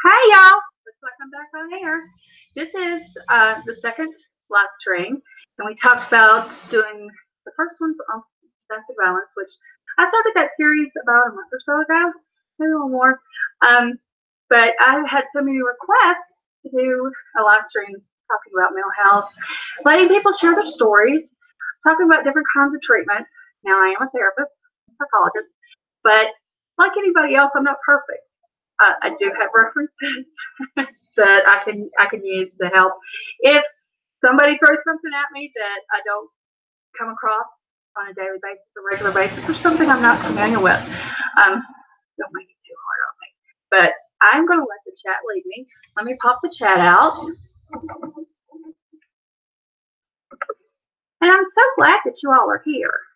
Hi, y'all. Looks like I'm back on air. This is the second live stream, and we talked about doing the first one on domestic violence, which I started that series about a month or so ago, maybe a little more. But I had so many requests to do a live stream talking about mental health, letting people share their stories, talking about different kinds of treatment. Now, I am a therapist, psychologist, but like anybody else, I'm not perfect. I do have references that I can use to help. If somebody throws something at me that I don't come across on a daily basis or regular basis, or something I'm not familiar with, don't make it too hard on me. But I'm going to let the chat lead me. Let me pop the chat out. And I'm so glad that you all are here.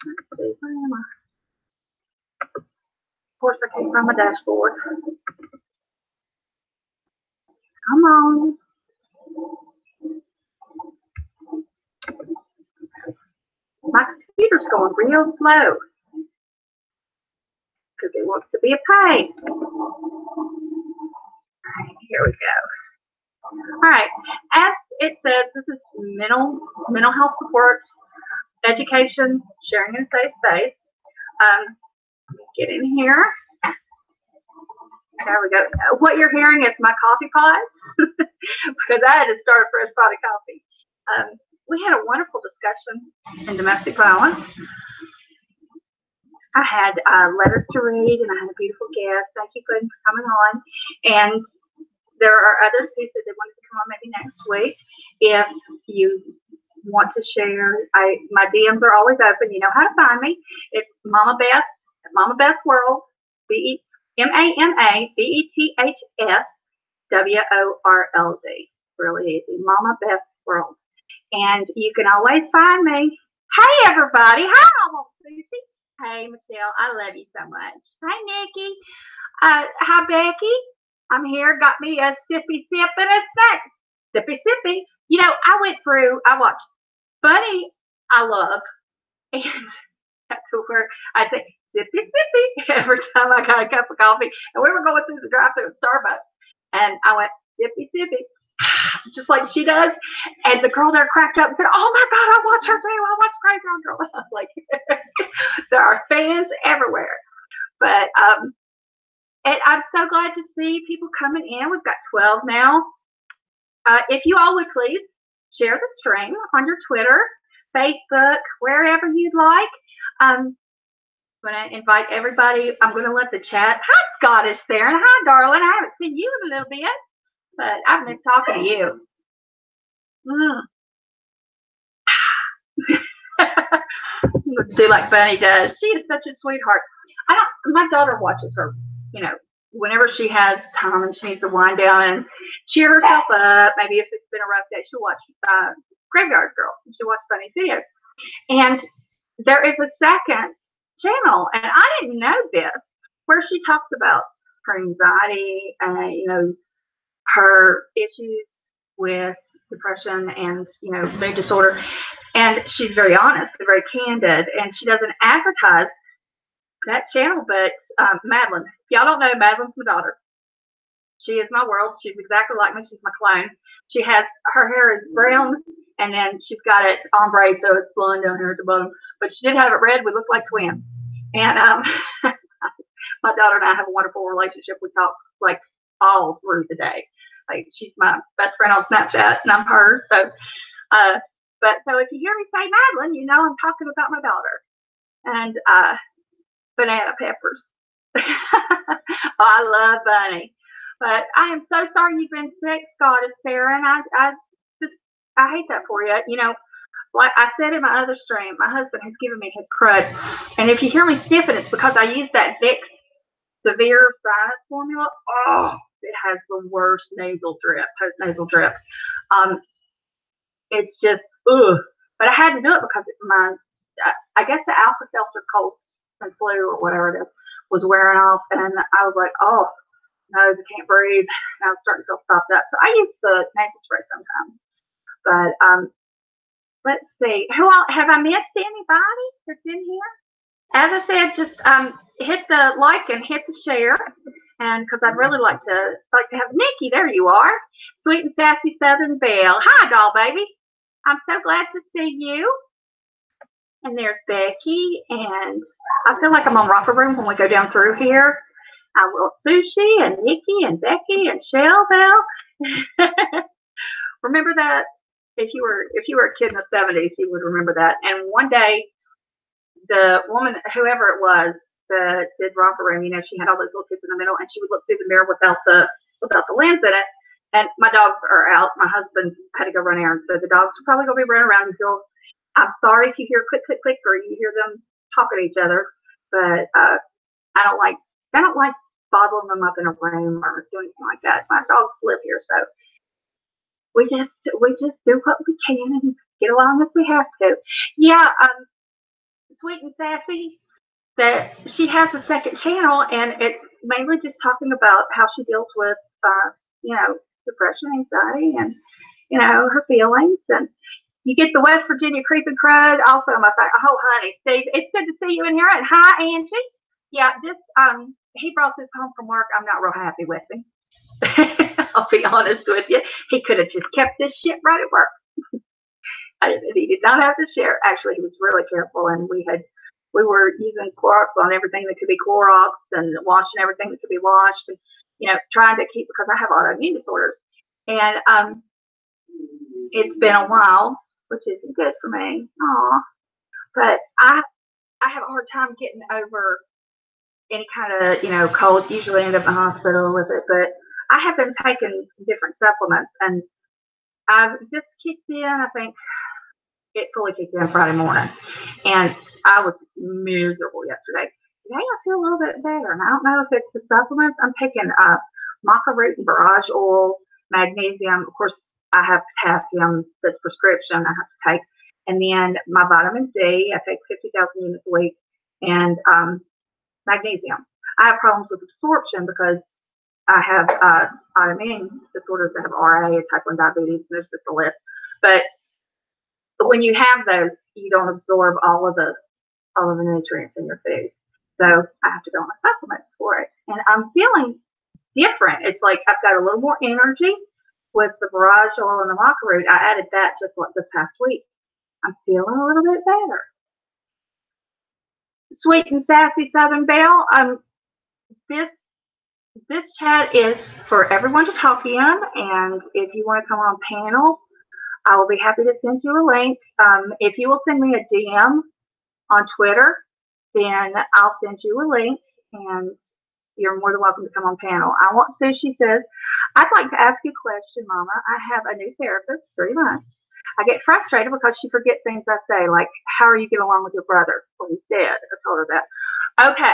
Let's see, where am I? Of course, I came from my dashboard. Come on. My computer's going real slow because it wants to be a pain. All right, here we go. All right, as it says, this is mental health support, education, sharing in a safe space. Get in here. There we go. What you're hearing is my coffee pots because I had to start a fresh pot of coffee. We had a wonderful discussion in domestic violence. I had letters to read, and I had a beautiful guest. Thank you, Glenn, for coming on. And there are others who said they wanted to come on maybe next week. If you want to share, my DMs are always open. You know how to find me. It's Mama Beth at Mama Beth World, MamaBethWorld. Really easy. Mama Beth World. And you can always find me. Hey, everybody. Hi, Almost Susie. Hey, Michelle. I love you so much. Hi, Nikki. Hi, Becky. I'm here. Got me a sippy sip and a snack. Sippy sippy. You know, I watched Bunny I Love. And that's where I say sippy sippy every time I got a cup of coffee. And we were going through the drive-thru at Starbucks. And I went, sippy sippy. Just like she does. And the girl there cracked up and said, oh my God, I watch her too. I watch Crazy Girl. I was like, there are fans everywhere. But and I'm so glad to see people coming in. We've got 12 now. If you all would please share the stream on your Twitter, Facebook, wherever you'd like. I'm going to invite everybody. I'm going to let the chat. Hi, Scottish Sarah. Hi, darling. I haven't seen you in a little bit. But I've missed talking to you. Do like Bunny does. She is such a sweetheart. My daughter watches her, you know, whenever she has time and she needs to wind down and cheer herself up. Maybe if it's been a rough day, she'll watch Graveyard Girl. She'll watch Bunny's videos. And there is a second channel, and I didn't know this, where she talks about her anxiety and, you know, her issues with depression and, you know, mood disorder. And she's very honest and very candid. And she doesn't advertise that channel, but Madeline. If y'all don't know, Madeline's my daughter. She is my world. She's exactly like me. She's my clone. She has, her hair is brown, and then she's got it ombre, so it's blonde down here at the bottom. But she did have it red. We look like twins. And my daughter and I have a wonderful relationship. We talk like all through the day. Like, she's my best friend on Snapchat, and I'm hers. So, but so if you hear me say Madeline, you know I'm talking about my daughter. And banana peppers. I love Bunny. But I am so sorry you've been sick, Scottish Sarah, and I hate that for you. You know, like I said in my other stream, my husband has given me his crud. And if you hear me sniffing, it's because I use that Vicks Severe Sinus formula. Oh, it has the worst nasal drip, post-nasal drip. It's just, ugh. But I had to do it because I guess the Alka-Seltzer cold and flu or whatever it is was wearing off. And I was like, oh, nose, I can't breathe. And I was starting to feel stopped up. So I use the nasal spray sometimes. But let's see. Have I missed anybody that's in here? As I said, just hit the like and hit the share. and because I'd really like to have Nikki. There you are, sweet and sassy Southern Belle. Hi, doll baby. I'm so glad to see you. And there's Becky, and I feel like I'm on Romper Room when we go down through here. I will Sushi and Nikki and Becky and Shell Bell. Remember that? If you were a kid in the 70s, you would remember that. And one day, the woman, whoever it was, that did Romper Room, you know, she had all those little kids in the middle, and she would look through the mirror without the lens in it. And my dogs are out. My husband had to go run errands, so the dogs are probably going to be running around until. I'm sorry if you hear click, click, click, or you hear them talking to each other, but I don't like bottling them up in a room or doing anything like that. My dogs live here, so we just do what we can and get along as we have to. Yeah, Sweet and Sassy, that she has a second channel, and it's mainly just talking about how she deals with, you know, depression, anxiety, and, you know, her feelings. And you get the West Virginia Creeping Crud also on my side. Oh, honey, Steve, it's good to see you in here. And hi, Angie. Yeah, this, he brought this home from work. I'm not real happy with him. I'll be honest with you. He could have just kept this shit right at work. He did not have to share. Actually, he was really careful, and we were using Clorox on everything that could be Clorox and washing everything that could be washed, and, you know, trying to keep, because I have autoimmune disorders. And it's been a while, which isn't good for me. Aw. But I have a hard time getting over any kind of, you know, cold. Usually end up in the hospital with it. But I have been taking some different supplements, and I've just kicked in, I think it fully kicked in Friday morning. And I was just miserable yesterday. Today I feel a little bit better. And I don't know if it's the supplements. I'm taking maca root and borage oil, magnesium. Of course, I have potassium that's prescription I have to take. And then my vitamin D, I take 50,000 units a week, and magnesium. I have problems with absorption because I have autoimmune disorders. I have RA, type 1 diabetes, and there's just a list. But when you have those, you don't absorb all of the nutrients in your food. So I have to go on my supplements for it. And I'm feeling different. It's like I've got a little more energy with the borage oil and the maca root. I added that just like this past week. I'm feeling a little bit better. Sweet and sassy Southern Belle. This chat is for everyone to talk in, and if you want to come on panel, I will be happy to send you a link. If you will send me a DM on Twitter, then I'll send you a link, and you're more than welcome to come on panel. Sushi says, I'd like to ask you a question, Mama. I have a new therapist, 3 months. I get frustrated because she forgets things I say, like, how are you getting along with your brother? Well, he's dead. I told her that. Okay.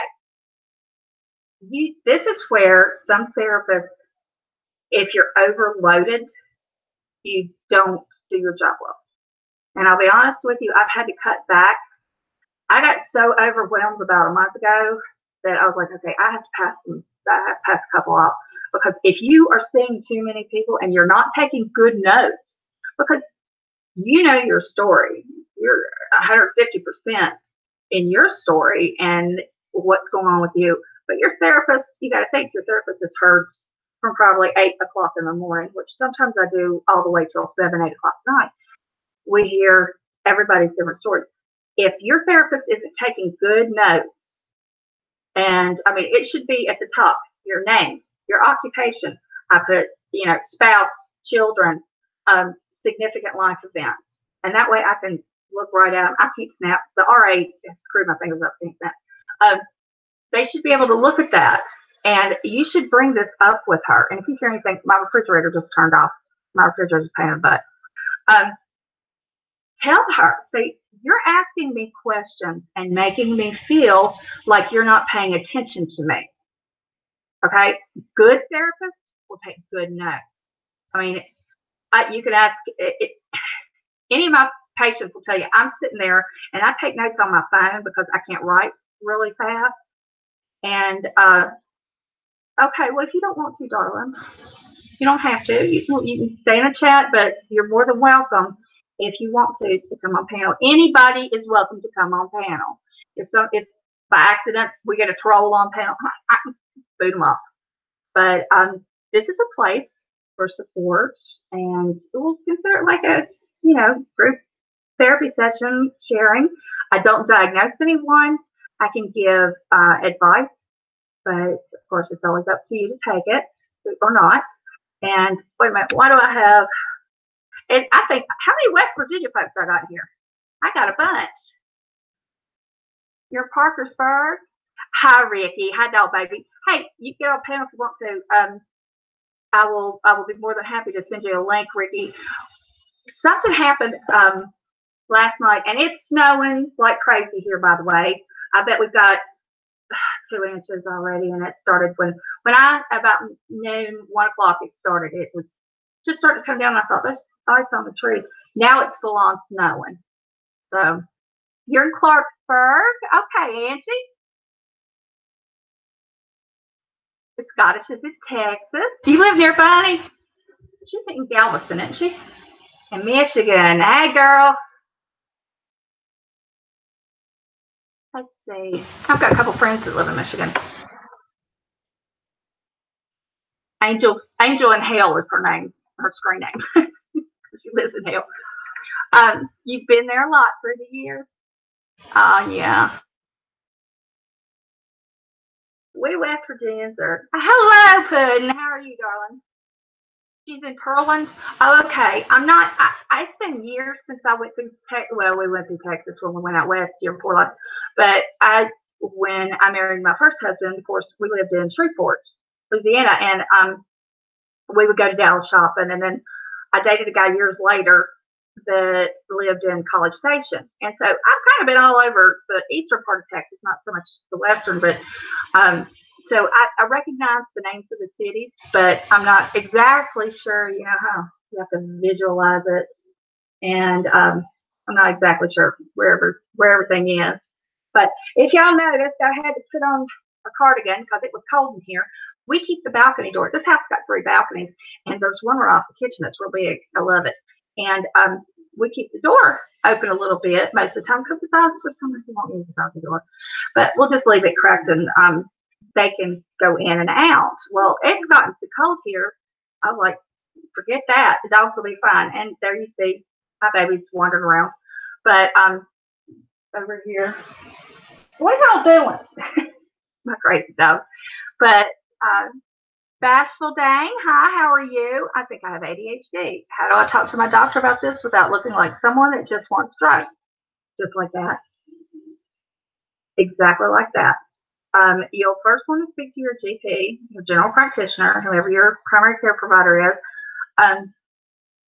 This is where some therapists, if you're overloaded, you don't do your job well. And I'll be honest with you, I've had to cut back. I got so overwhelmed about a month ago that I was like, okay, I have to pass a couple off. Because if you are seeing too many people and you're not taking good notes, because you know your story, you're 150% in your story and what's going on with you. But your therapist, you got to think your therapist has heard from probably 8 o'clock in the morning, which sometimes I do all the way till 7, 8 o'clock at night. We hear everybody's different stories. If your therapist isn't taking good notes, and I mean, it should be at the top, your name, your occupation. I put, you know, spouse, children, significant life events. And that way I can look right at them. I keep snap. The RA screwed my fingers up. Snap. They should be able to look at that. And you should bring this up with her. And if you hear anything, my refrigerator just turned off. My refrigerator's a pain in the butt. Tell her, say, you're asking me questions and making me feel like you're not paying attention to me. Okay? Good therapists will take good notes. I mean, you can ask, any of my patients will tell you, I'm sitting there and I take notes on my phone because I can't write really fast. And, okay, well, if you don't want to, darling, you don't have to. You can stay in the chat, but you're more than welcome if you want to come on panel. Anybody is welcome to come on panel. If by accident we get a troll on panel, I can boot them off. But this is a place for support, and we'll consider it like a, group therapy session sharing. I don't diagnose anyone. I can give advice, but of course, it's always up to you to take it or not. And wait a minute, why do I have? And I think, how many West Virginia folks I got here? I got a bunch. You're Parkersburg. Hi, Ricky. Hi, dog baby. Hey, you can get on panel if you want to. I will be more than happy to send you a link, Ricky. Something happened last night, and it's snowing like crazy here, by the way. I bet we've got 2 inches already, and it started when I, about noon, 1 o'clock, it started. It was just starting to come down, and I thought, there's ice on the trees. Now it's full on snowing. So you're in Clarksburg. Okay, Angie. Scottish is in Texas. Do you live near Bunny? She's in Galveston, isn't she? In Michigan. Hey, girl. Let's see. I've got a couple friends that live in Michigan. Angel in Hale is her name, her screen name. She lives in Hale. You've been there a lot through the years. Yeah. We West Virginians are. Hello, Puddin'. How are you, darling? She's in Pearland. Oh, okay. I'm not. It's been years since I went through Texas. Well, we went through Texas when we went out west year before last. But when I married my first husband, of course, we lived in Shreveport, Louisiana, and we would go to Dallas shopping. And then I dated a guy years later that lived in College Station. And so I've kind of been all over the eastern part of Texas, not so much the western, but so I recognize the names of the cities, but I'm not exactly sure, how you have to visualize it. And I'm not exactly sure where everything is. But if y'all noticed, I had to put on a cardigan because it was cold in here. We keep the balcony door. This house got 3 balconies, and there's one right off the kitchen that's real big. I love it. And we keep the door open a little bit most of the time because the dogs, for some reason, won't use the balcony door. But we'll just leave it cracked, and they can go in and out. Well, it's gotten so cold here. I was like, forget that. The dogs will be fine. And there you see my baby's wandering around. But over here, what y'all doing? My crazy dog. But Bashful Dang, hi, how are you? I think I have ADHD. How do I talk to my doctor about this without looking like someone that just wants drugs? Just like that. Exactly like that. You'll first want to speak to your GP, your general practitioner, whoever your primary care provider is.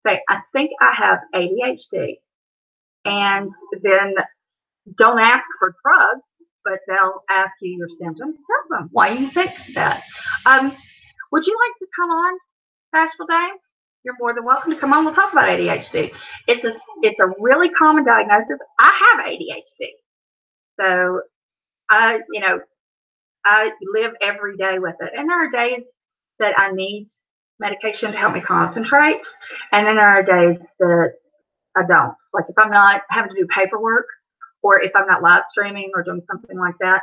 Say, I think I have ADHD. And then don't ask for drugs, but they'll ask you your symptoms. Tell them why you think that. Would you like to come on, Bashful Dame? You're more than welcome to come on. We'll talk about ADHD. It's a really common diagnosis. I have ADHD. So I live every day with it. And there are days that I need medication to help me concentrate. And then there are days that I don't. Like if I'm not having to do paperwork, or if I'm not live streaming or doing something like that,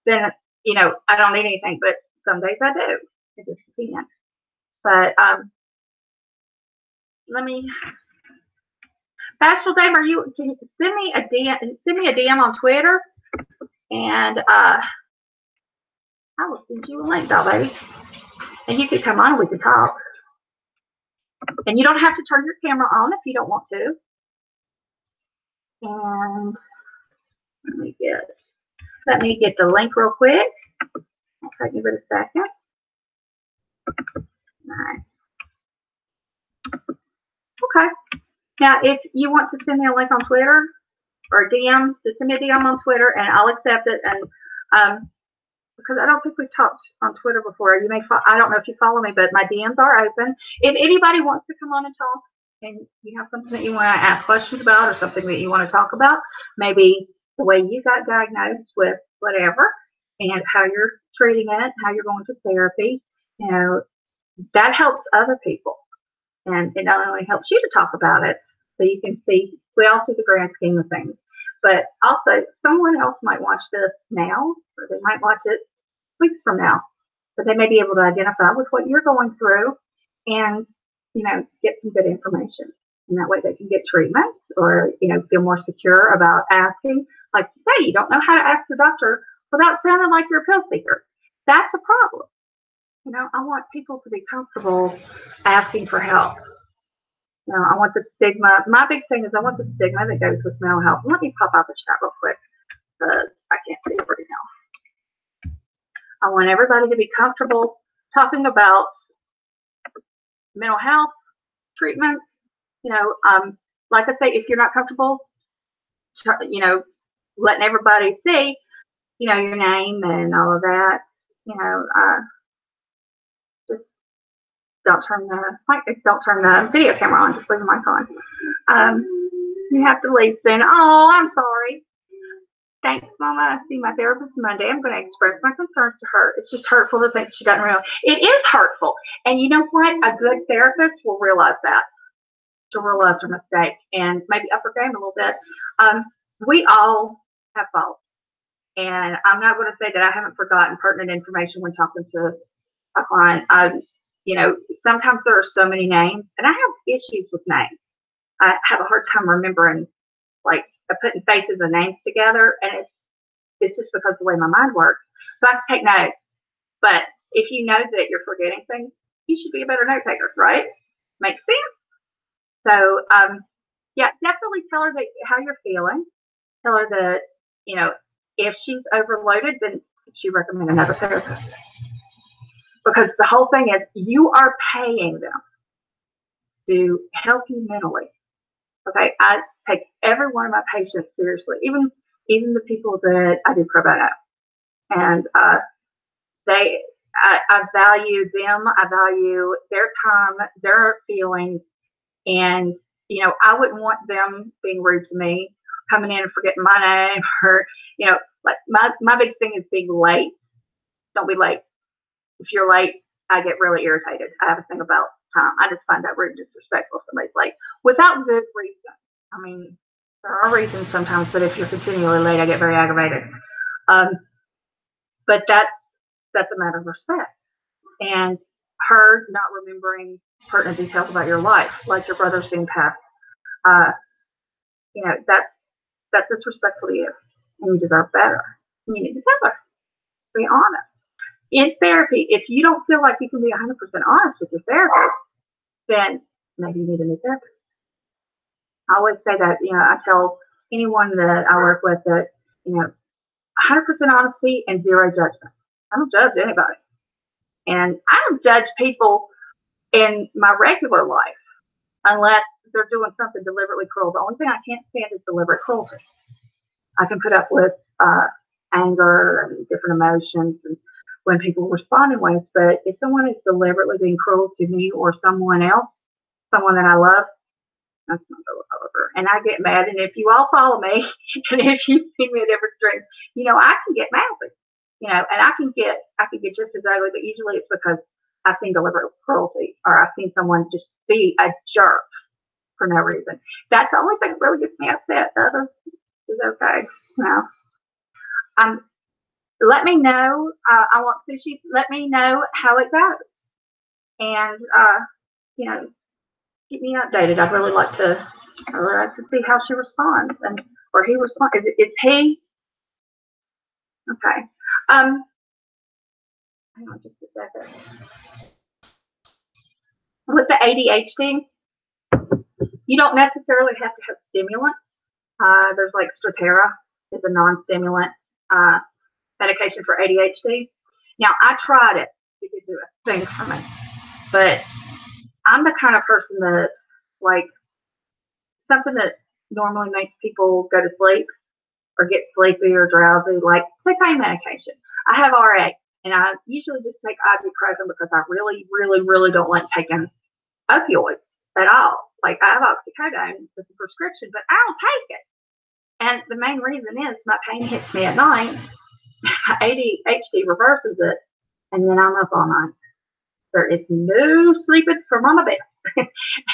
then, I don't need anything. But some days I do. It just depends. But let me. Bashful Dame, can you send me a DM on Twitter, and I will send you a link, doll baby, and you can come on and we can talk. And you don't have to turn your camera on if you don't want to. And let me get the link real quick. I'll take me a second. All right. Okay. Now, if you want to send me a link on Twitter or a DM, just send me a DM on Twitter, and I'll accept it. And because I don't think we've talked on Twitter before, I don't know if you follow me, but my DMs are open. If anybody wants to come on and talk, and you have something that you want to ask questions about, or something that you want to talk about, maybe the way you got diagnosed with whatever, and how you're treating it, how you're going to therapy, that helps other people. And it not only helps you to talk about it, so you can see, we all see the grand scheme of things. But also, someone else might watch this now, or they might watch it weeks from now. but they may be able to identify with what you're going through and, get some good information. And that way they can get treatment or, feel more secure about asking. Like you say, you don't know how to ask your doctor without sounding like you're a pill seeker. That's a problem. I want people to be comfortable asking for help. I want the stigma. My big thing is I want the stigma that goes with mental health. Let me pop out the chat real quick because I can't see it right now. I want everybody to be comfortable talking about mental health treatments. Like I say, if you're not comfortable, letting everybody see, your name and all of that, just don't turn the video camera on. Just leave the mic on. You have to leave soon. Oh, I'm sorry. Thanks, Mama. I see my therapist Monday. I'm going to express my concerns to her. It's just hurtful to think she doesn't realize. It is hurtful. And you know what? A good therapist will realize that. To realize her mistake and maybe up her game a little bit. We all have faults. And I'm not going to say that I haven't forgotten pertinent information when talking to a client. Sometimes there are so many names, and I have issues with names. I have a hard time remembering, like, putting faces and names together, and it's just because of the way my mind works. So I have to take notes. But if you know that you're forgetting things, you should be a better note taker, right? Makes sense? So, definitely tell her how you're feeling. Tell her that, if she's overloaded, then she recommend another therapist. Because the whole thing is you are paying them to help you mentally. Okay, I take every one of my patients seriously, even the people that I do pro bono. And I value them. I value their time, their feelings. And, I wouldn't want them being rude to me, coming in and forgetting my name or, like my big thing is being late. Don't be late. If you're late, I get really irritated. I have a thing about time. I just find that rude and disrespectful if somebody's late without good reason. I mean, there are reasons sometimes, but if you're continually late, I get very aggravated. But that's a matter of respect. And her not remembering pertinent details about your life, like your brother's being passed, that's disrespectful to you, and you deserve better. You need to tell her. Be honest. In therapy, if you don't feel like you can be 100% honest with your therapist, then maybe you need a new therapist. I always say that, I tell anyone that I work with that, 100% honesty and zero judgment. I don't judge anybody. And I don't judge people in my regular life unless they're doing something deliberately cruel. The only thing I can't stand is deliberate cruelty. I can put up with anger and different emotions and when people respond in ways, but if someone is deliberately being cruel to me or someone else, someone that I love, that's not over. And I get mad. And if you all follow me, and if you see me at different streams, I can get mad. And I can get just as ugly, but usually it's because I've seen deliberate cruelty or I've seen someone just be a jerk for no reason. That's the only thing that really gets me upset. The other is okay. Let me know. I want sushi. Let me know how it goes. And, keep me updated. I'd really like to see how she responds or he responds. It's he. Okay. Hang on just a second. With the ADHD, you don't necessarily have to have stimulants. There's like Strattera is a non-stimulant medication for ADHD. Now, I tried it. It did do a thing for me. But I'm the kind of person that, like, something that normally makes people go to sleep or get sleepy or drowsy, like pain medication. I have RA, and I usually just take ibuprofen because I really, really, really don't like taking opioids at all. Like, I have oxycodone with a prescription, but I don't take it. And the main reason is my pain hits me at night, my ADHD reverses it, and then I'm up all night. There is no sleeping from on my bed.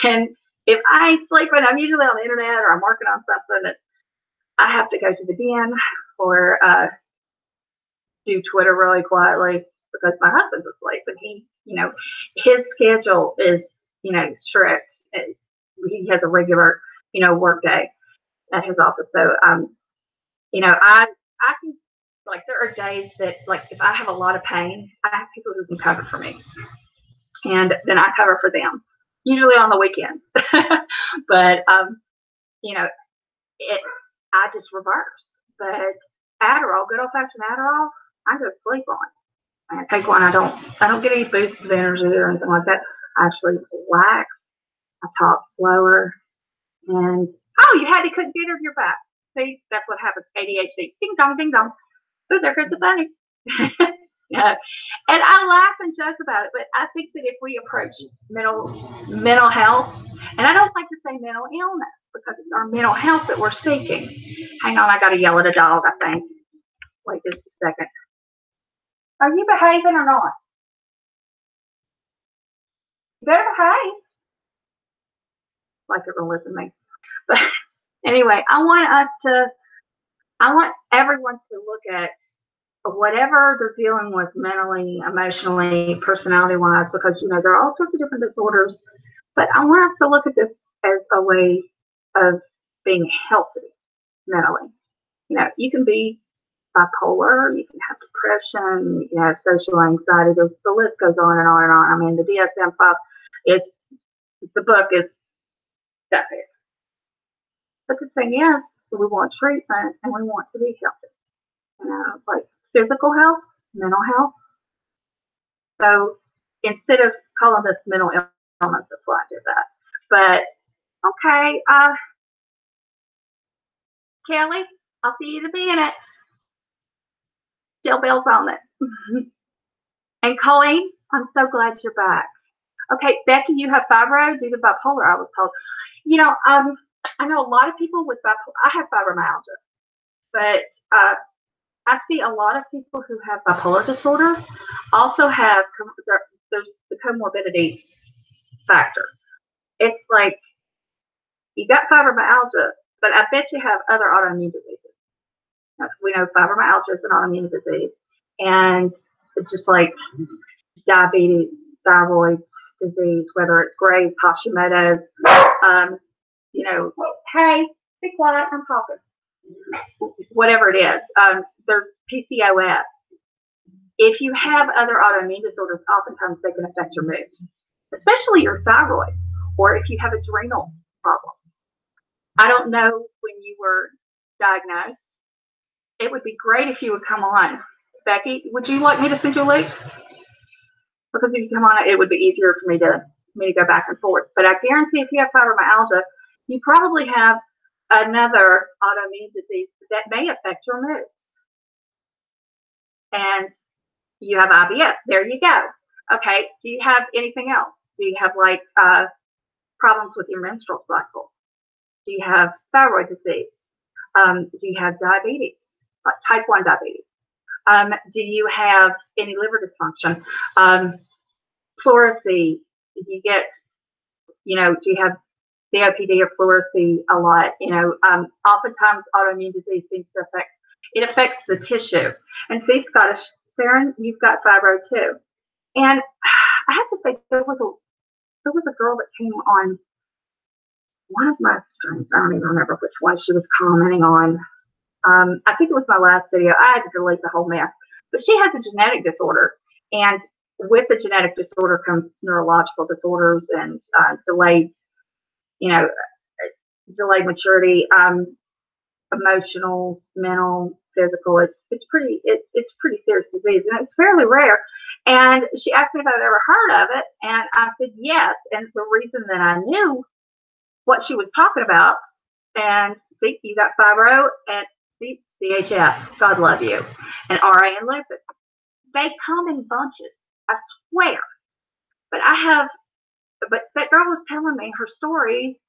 And if I ain't sleeping, I'm usually on the internet or I'm working on something that I have to go to the den or do Twitter really quietly because my husband's asleep, and he, his schedule is, strict. He has a regular, work day at his office. So, I can, like, there are days that, like, if I have a lot of pain, I have people who can cover for me, and then I cover for them, usually on the weekends. But, I just reverse. But Adderall, good old fashioned Adderall, I go to sleep on. I take one. I don't get any boost of energy or anything like that. I actually relax. I talk slower. And you had to cut get of your back. See, that's what happens. ADHD. Ding dong, ding dong. Ooh, there goes the bunny. Yeah. And I laugh and joke about it, but I think that if we approach mental health, and I don't like to say mental illness because it's our mental health that we're seeking. Hang on, I got to yell at a dog, I think. Wait just a second. Are you behaving or not? You better behave. Like it will listen to me. But anyway, I want everyone to look at whatever they're dealing with mentally, emotionally, personality-wise, because, there are all sorts of different disorders. But I want us to look at this as a way of being healthy mentally. You can be bipolar, you can have depression, you can have social anxiety. The list goes on and on and on. I mean, the DSM-5, the book is that big. But the thing is, we want treatment and we want to be healthy. Like physical health, mental health. So instead of calling this mental illness, that's why I did that. But okay, Kelly, I'll see you in a minute. Still bells on it. And Colleen, I'm so glad you're back. Okay, Becky, you have fibro due to bipolar, I was told. I know a lot of people with bipolar. I have fibromyalgia, but I see a lot of people who have bipolar disorder also have, there's the comorbidity factor. It's like you got fibromyalgia, but I bet you have other autoimmune diseases. We know fibromyalgia is an autoimmune disease, and it's just like diabetes, thyroid disease, whether it's Graves, Hashimoto's, hey, be quiet, I'm talking. Whatever it is, there's PCOS. If you have other autoimmune disorders, oftentimes they can affect your mood, especially your thyroid, or if you have adrenal problems. I don't know when you were diagnosed. It would be great if you would come on. Becky, would you like me to send you a link? Because if you come on, it would be easier for me to go back and forth. But I guarantee if you have fibromyalgia, you probably have another autoimmune disease that may affect your moods. And you have IBS. There you go. Okay. Do you have anything else? Do you have like problems with your menstrual cycle? Do you have thyroid disease? Do you have diabetes, like type 1 diabetes? Do you have any liver dysfunction? Pleurisy? Do you have COPD or pleurisy a lot? Oftentimes autoimmune disease seems to affects the tissue. And see, Scottish Saren, you've got fibro too. And I have to say, there was a girl that came on one of my streams. I don't even remember which one she was commenting on. I think it was my last video. I had to delete the whole mess. But she has a genetic disorder. And with the genetic disorder comes neurological disorders and delayed maturity, emotional, mental, physical. It's pretty serious disease, and it's fairly rare. And she asked me if I'd ever heard of it, and I said yes. And the reason that I knew what she was talking about, and see, you got fibro and see, CHF, God love you, and RA and lupus. They come in bunches, I swear. But that girl was telling me her story,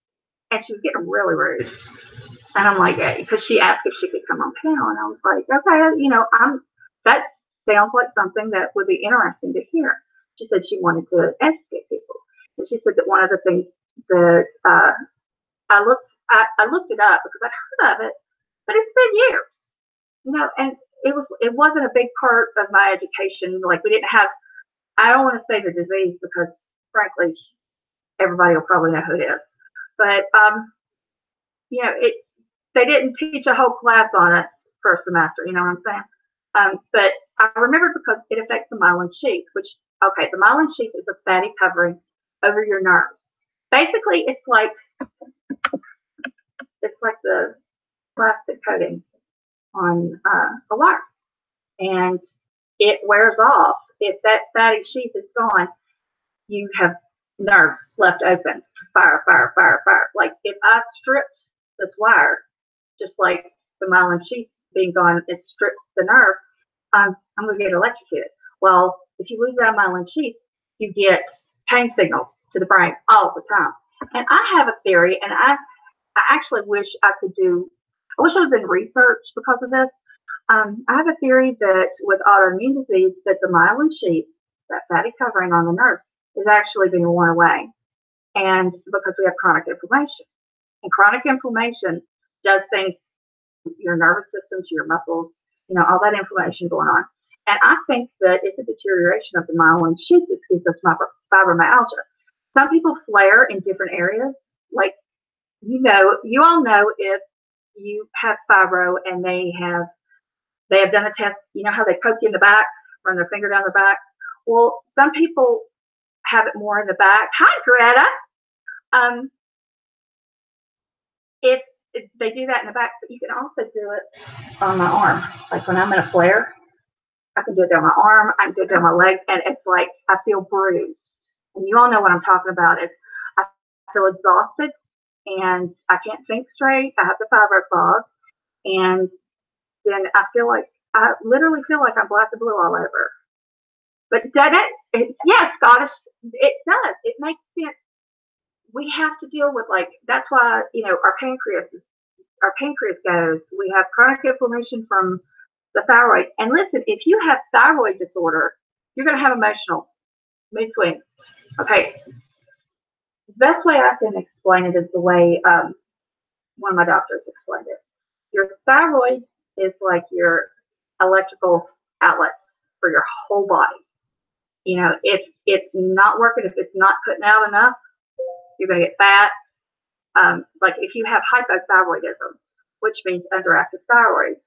and she was getting really rude. And I'm like, because she asked if she could come on panel, and I was like, okay, that sounds like something that would be interesting to hear. She said she wanted to educate people, and she said that one of the things that I looked it up because I'd heard of it, but it's been years, and it wasn't a big part of my education. Like we didn't have, I don't want to say the disease because frankly, everybody will probably know who it is. But you know, they didn't teach a whole class on it for a semester. You know what I'm saying? But I remember because it affects the myelin sheath, which okay, the myelin sheath is a fatty covering over your nerves. Basically, it's like the plastic coating on a wire, and it wears off. If that fatty sheath is gone, you have nerves left open. Fire, fire, fire, fire. Like if I stripped this wire, just like the myelin sheath being gone, it strips the nerve, I'm going to get electrocuted. Well, if you lose that myelin sheath, you get pain signals to the brain all the time. And I have a theory, and I actually wish I wish I was in research because of this. I have a theory that with autoimmune disease, that the myelin sheath, that fatty covering on the nerve, is actually being worn away. And because we have chronic inflammation. And chronic inflammation does things to your nervous system, to your muscles, all that inflammation going on. And I think that it's a deterioration of the myelin sheath that gives us fibromyalgia. Some people flare in different areas. Like, you all know if you have fibro and they have done a test, you know how they poke you in the back, run their finger down the back? Well, some people have it more in the back. Hi, Greta. If they do that in the back, but you can also do it on my arm. Like when I'm in a flare, I can do it down my arm, I can do it down my leg, and it's like I feel bruised. And you all know what I'm talking about. I feel exhausted and I can't think straight. I have the fibro fog, and then I literally feel like I'm black and blue all over. But yeah, Scottish, it does. It makes sense. We have to deal with, like, that's why, our pancreas goes. We have chronic inflammation from the thyroid. And listen, if you have thyroid disorder, you're going to have emotional mood swings. Okay. The best way I can explain it is the way one of my doctors explained it. Your thyroid is like your electrical outlet for your whole body. If it's not working, if it's not putting out enough, you're going to get fat. Like if you have hypothyroidism, which means underactive thyroid,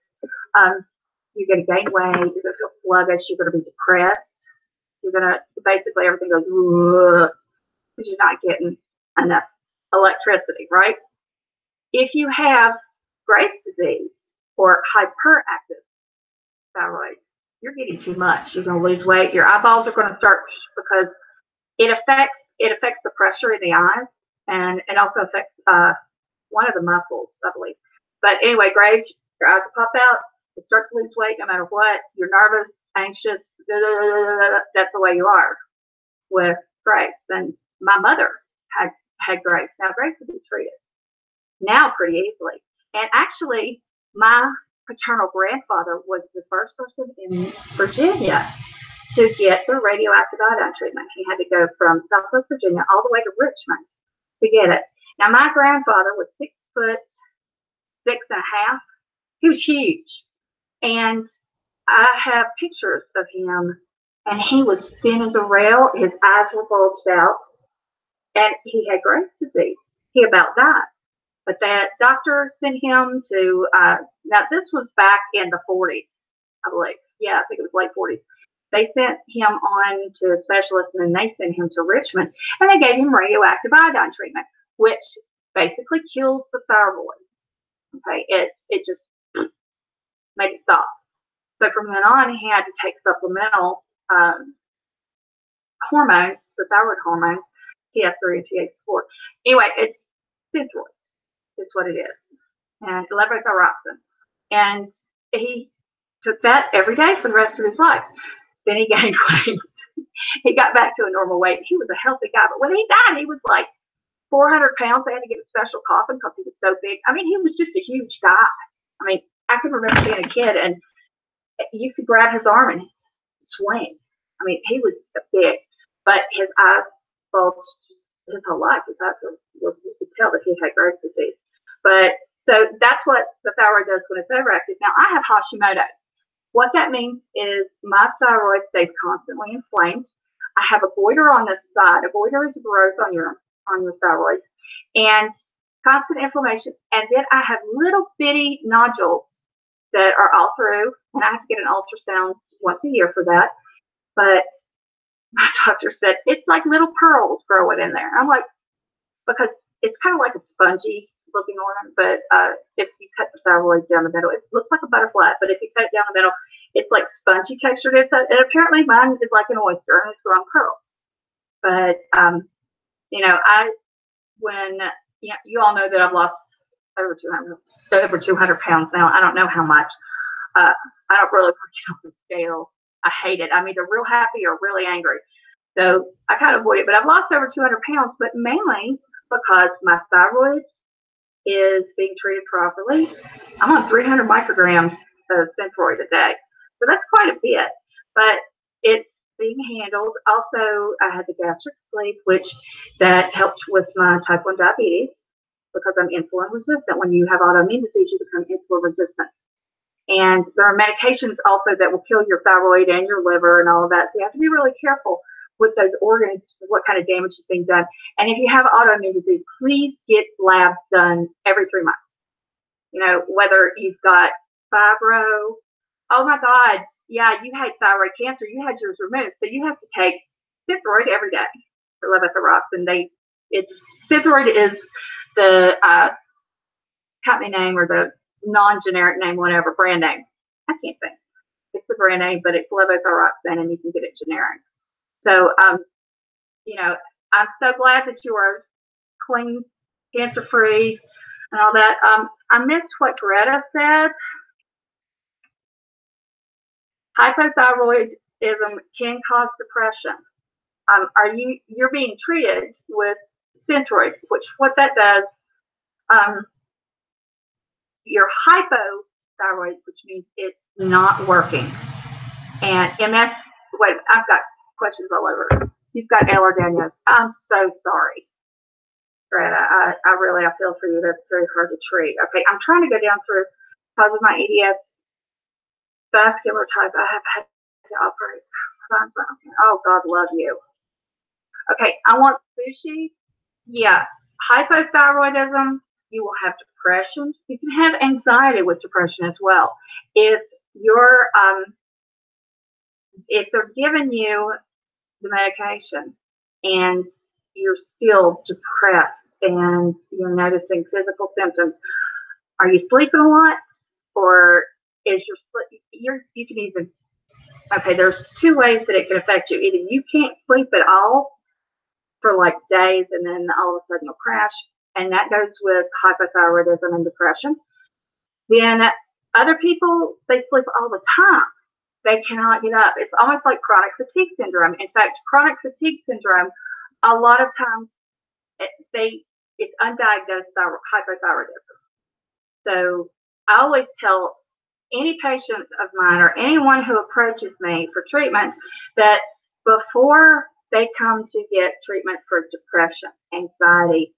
you're going to gain weight, you're going to feel sluggish, you're going to be depressed. You're going to, basically everything goes, because you're not getting enough electricity, right? If you have Graves' disease or hyperactive thyroid, you're getting too much. You're going to lose weight. Your eyeballs are going to start, because it affects the pressure in the eyes, and it also affects one of the muscles, I believe. But anyway, Graves, your eyes will pop out. You start to lose weight no matter what. You're nervous, anxious. That's the way you are with Graves. Then my mother had Graves. Now Graves can be treated now pretty easily. And actually, my paternal grandfather was the first person in Virginia to get the radioactive iodine treatment. He had to go from Southwest Virginia all the way to Richmond to get it. Now, my grandfather was 6'6.5". He was huge. And I have pictures of him, and he was thin as a rail. His eyes were bulged out, and he had Graves' disease. He about died. But that doctor sent him to, now this was back in the 40s, I believe. Yeah, I think it was late 40s. They sent him on to a specialist, and then they sent him to Richmond, and they gave him radioactive iodine treatment, which basically kills the thyroid. Okay, it just made it stop. So from then on, he had to take supplemental hormones, the thyroid hormones, TS3 and TH4. Anyway, it's Synthroid. It's what it is, and levothyroxine. And he took that every day for the rest of his life. Then he gained weight. He got back to a normal weight. He was a healthy guy, but when he died, he was like 400 pounds. They had to get a special coffin because he was so big. I mean, he was just a huge guy. I mean, I can remember being a kid, and you could grab his arm and swing. I mean, he was big, but his eyes bulged his whole life. His eyes you could tell that he had Graves' disease. But so that's what the thyroid does when it's overactive. Now, I have Hashimoto's. What that means is my thyroid stays constantly inflamed. I have a goiter on this side. A goiter is a growth on your thyroid, and constant inflammation. And then I have little bitty nodules that are all through, and I have to get an ultrasound once a year for that. But my doctor said it's like little pearls growing in there. I'm like, because it's kind of like a spongy looking organ, but if you cut the thyroid down the middle, it looks like a butterfly, but if you cut it down the middle, it's like spongy textured. And apparently mine is like an oyster and it's growing pearls. But, you know, you all know that I've lost over 200 pounds now. I don't know how much. I don't really want to get on the scale. I hate it. I'm either real happy or really angry. So I kind of avoid it, but I've lost over 200 pounds, but mainly because my thyroid is being treated properly. I'm on 300 micrograms of Synthroid a day. So that's quite a bit, but it's being handled. Also, I had the gastric sleeve, which that helped with my type 1 diabetes because I'm insulin resistant. When you have autoimmune disease, you become insulin resistant. And there are medications also that will kill your thyroid and your liver and all of that. So you have to be really careful with those organs, what kind of damage is being done. And if you have autoimmune disease, please get labs done every 3 months. You know, whether you've got fibro, oh my God, yeah, you had thyroid cancer, you had yours removed. So you have to take Synthroid every day for levothyroxine. Synthroid is the company name or the non-generic name, whatever, brand name. I can't think. It's the brand name, but it's levothyroxine and you can get it generic. So, you know, I'm so glad that you are clean, cancer-free, and all that. I missed what Greta said. Hypothyroidism can cause depression. You're being treated with Synthroid, which what that does, your hypothyroid, which means it's not working. And MS, wait, I've got questions all over. You've got allergies. I'm so sorry, Greta. I feel for you. That's very hard to treat. Okay, I'm trying to go down through because of my EDS vascular type. I have had to operate. Oh, God love you. Okay, I want sushi. Yeah, hypothyroidism. You will have depression. You can have anxiety with depression as well. If they're giving you the medication and you're still depressed and you're noticing physical symptoms, are you sleeping a lot, or is your sleep? You can even, okay, there's 2 ways that it can affect you. Either you can't sleep at all for like days and then all of a sudden you'll crash, and that goes with hypothyroidism and depression. Then other people, they sleep all the time. They cannot get up. It's almost like chronic fatigue syndrome. In fact, chronic fatigue syndrome, a lot of times it's undiagnosed hypothyroidism. So I always tell any patient of mine or anyone who approaches me for treatment that before they come to get treatment for depression, anxiety,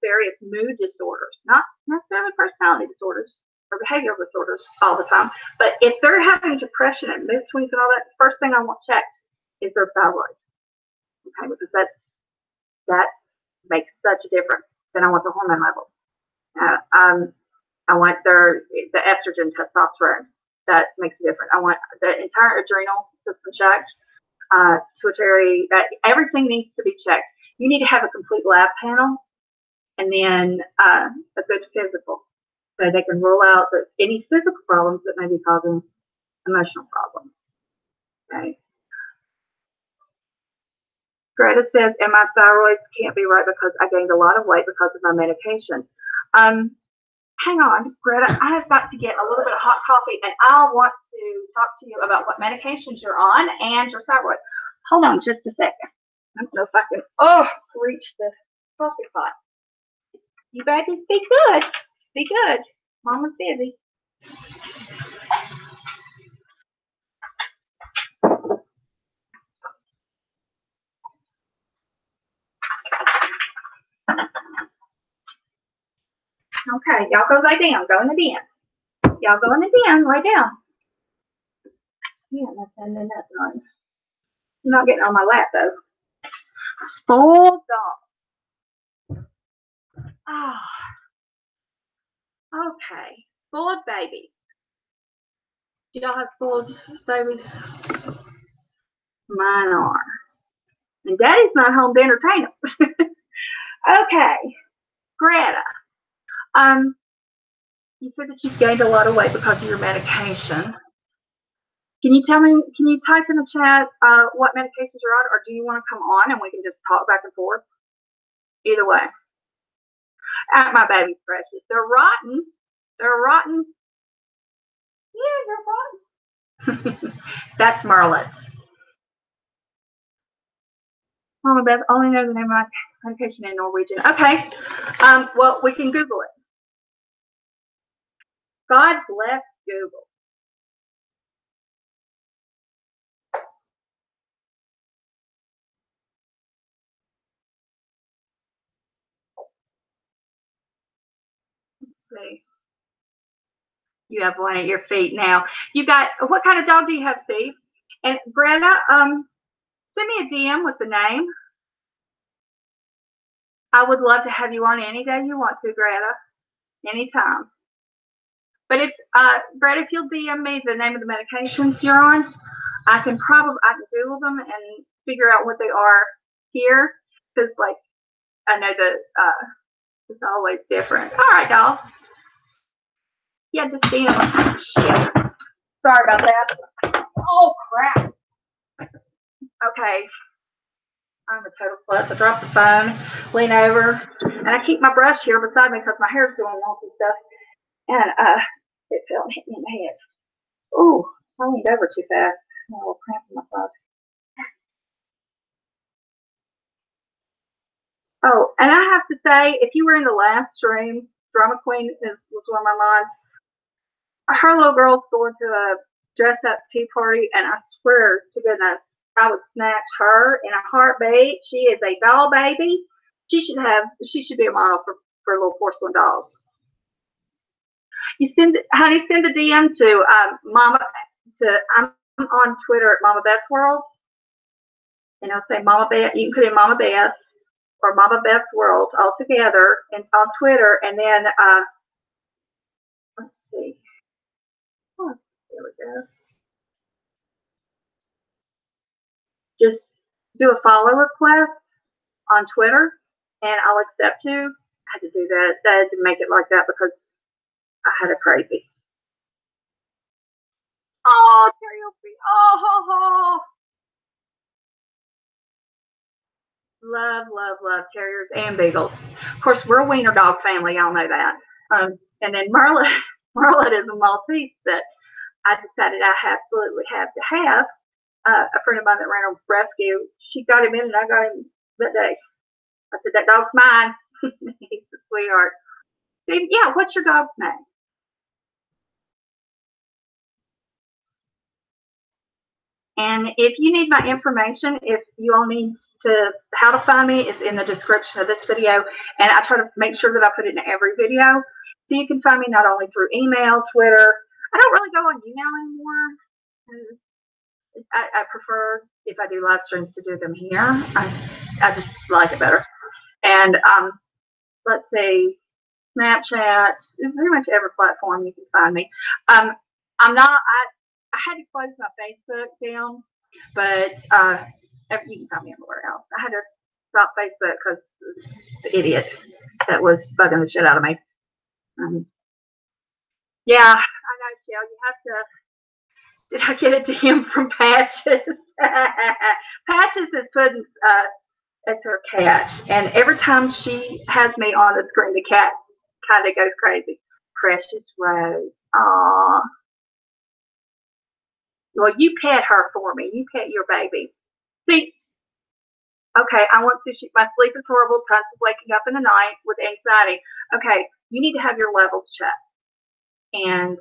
various mood disorders, not necessarily personality disorders or behavioral disorders all the time, but if they're having depression and mood swings and all that, the first thing I want checked is their thyroid. Okay, because that makes such a difference. Then I want the hormone level. I want the estrogen, testosterone. That makes a difference. I want the entire adrenal system checked. Pituitary, everything needs to be checked. You need to have a complete lab panel and then a good physical so they can rule out any physical problems that may be causing emotional problems. Okay. Greta says, and my thyroids can't be right because I gained a lot of weight because of my medication. Hang on, Greta, I have got to get a little bit of hot coffee, and I want to talk to you about what medications you're on and your thyroid. Hold on just a second. I don't know if I can, reach the coffee pot. You babies, be good. Be good. Mama's busy. Okay, y'all go lay down. Go in the den. Y'all go in the den. Lay down. Yeah, I'm sending that on. I'm not getting on my lap though. Spoiled dog. Oh, okay. Spoiled babies. Do y'all have spoiled babies? Mine are. And Daddy's not home to entertain them. Okay, Greta. You said that you've gained a lot of weight because of your medication. Can you tell me, can you type in the chat what medications you're on, or do you want to come on and we can just talk back and forth? Either way. My baby's precious. They're rotten. They're rotten. Yeah, they're rotten. That's Merlot's. Mama Beth only knows the name of my medication in Norwegian. Okay. Well, we can Google it. God bless Google. Let's see. You have one at your feet now. You got, what kind of dog do you have, Steve? And Greta, send me a DM with the name. I would love to have you on any day you want to, Greta. Anytime. But if Greta, if you'll DM me the name of the medications you're on, I can Google them and figure out what they are here. Because like I know that it's always different. All right, y'all. Yeah, just DM. Shit. Sorry about that. Oh crap. Okay. I'm a total klutz. I dropped the phone, lean over, and I keep my brush here beside me because my hair's doing wonky stuff. And it fell and hit me in the head. Ooh, I leaned over too fast. I got a little cramp in my thigh. Oh, and I have to say, if you were in the last stream, Drama Queen was one of my mods. Her little girl's going to a dress-up tea party, and I swear to goodness, I would snatch her in a heartbeat. She is a doll baby. She should be a model for little porcelain dolls. You send the DM to Mama. I'm on Twitter at Mama Beth's World, and I'll say Mama Beth. You can put in Mama Beth or Mama Beth's World all together and on Twitter, and then let's see. Oh, there we go. Just do a follow request on Twitter, and I'll accept you. I had to do that. I had to make it like that because I had a crazy. Oh, Terry, oh. Love terriers and beagles. Of course, we're a wiener dog family. Y'all know that. And then Merlot is a Maltese that I decided I absolutely have to have. A friend of mine that ran a rescue, she got him in and I got him that day. I said, that dog's mine. He's a sweetheart. Steve, yeah, what's your dog's name? And if you need my information, if you all need how to find me is in the description of this video. And I try to make sure that I put it in every video. So you can find me not only through email, Twitter. I don't really go on YouNow anymore. I prefer, if I do live streams, to do them here. I just like it better. And let's see, Snapchat, pretty much every platform you can find me. I had to close my Facebook down, but you can find me everywhere else. I had to stop Facebook because the idiot that was bugging the shit out of me. Yeah, I know, Jill. You have to. Did I get a DM from Patches? Patches is putting it's her cat, and every time she has me on the screen, the cat kind of goes crazy. Precious Rose, aw. Well, you pet her for me. You pet your baby. See, okay, I want sushi. My sleep is horrible. Tons of waking up in the night with anxiety. Okay, you need to have your levels checked, and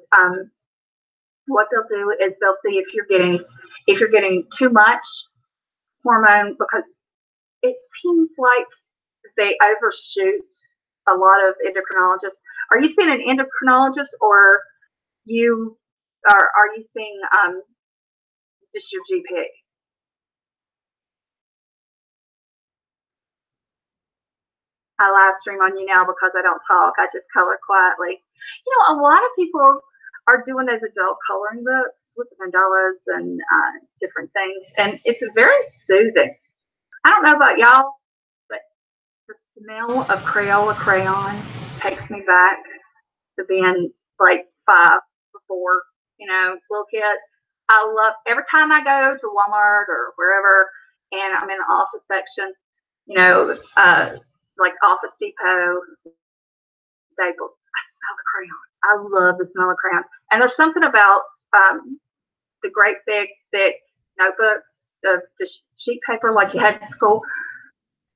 what they'll do is they'll see if you're getting too much hormone, because it seems like they overshoot a lot of endocrinologists. Are you seeing an endocrinologist, or are you seeing just your GP. I live stream on YouNow because I don't talk. I just color quietly. You know, a lot of people are doing those adult coloring books with the mandalas and different things, and it's very soothing. I don't know about y'all, but the smell of Crayola crayons takes me back to being like 5 or 4, you know, little kid. I love every time I go to Walmart or wherever, and I'm in the office section, you know, like Office Depot, Staples. I smell the crayons. I love the smell of crayons. And there's something about the great big, thick notebooks, the sheet paper like you had in school.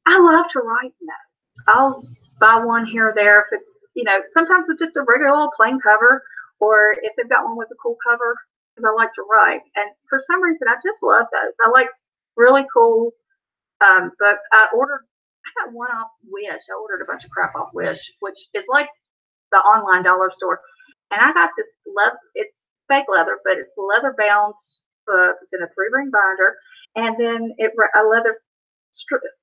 I love to write in those. I'll buy one here or there if it's, you know, sometimes with just a regular old plain cover, or if they've got one with a cool cover, because I like to write. And for some reason, I just love those. I like really cool books. I got one off Wish. I ordered a bunch of crap off Wish, which is like the online dollar store. And I got this it's fake leather, but it's leather bound book. It's in a 3-ring binder. And then a leather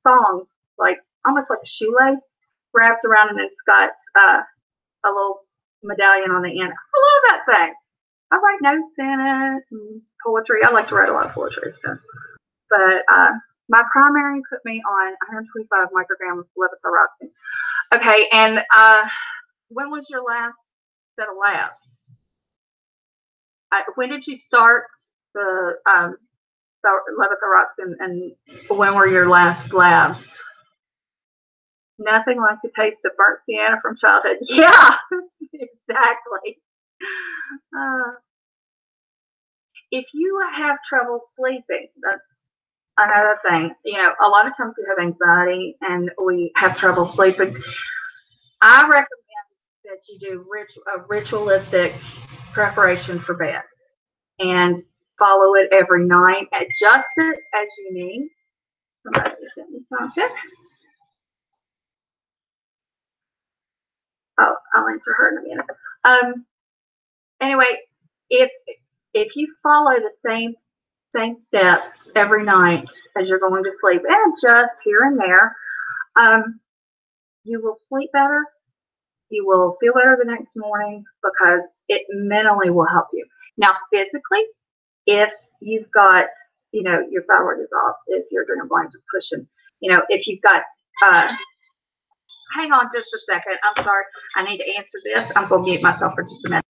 thong, like almost like a shoelace, wraps around, and it's got a little medallion on the end. I love that thing. I write notes in it and poetry. I like to write a lot of poetry stuff. But my primary put me on 125 micrograms of levothyroxine. Okay, and when was your last set of labs? When did you start the levothyroxine, and when were your last labs? Nothing like the taste of burnt sienna from childhood. Yeah, exactly. If you have trouble sleeping, that's another thing. You know, a lot of times we have anxiety and we have trouble sleeping. I recommend that you do a ritualistic preparation for bed and follow it every night. Adjust it as you need. Somebody sent me something. Oh, I'll answer her in a minute. Anyway, if you follow the same steps every night as you're going to sleep, and adjust here and there, you will sleep better. You will feel better the next morning because it mentally will help you. Now, physically, if you've got, you know, your thyroid is off, if your adrenal glands are pushing, you know, if you've got, hang on just a second. I'm sorry. I need to answer this. I'm going to mute myself for just a minute.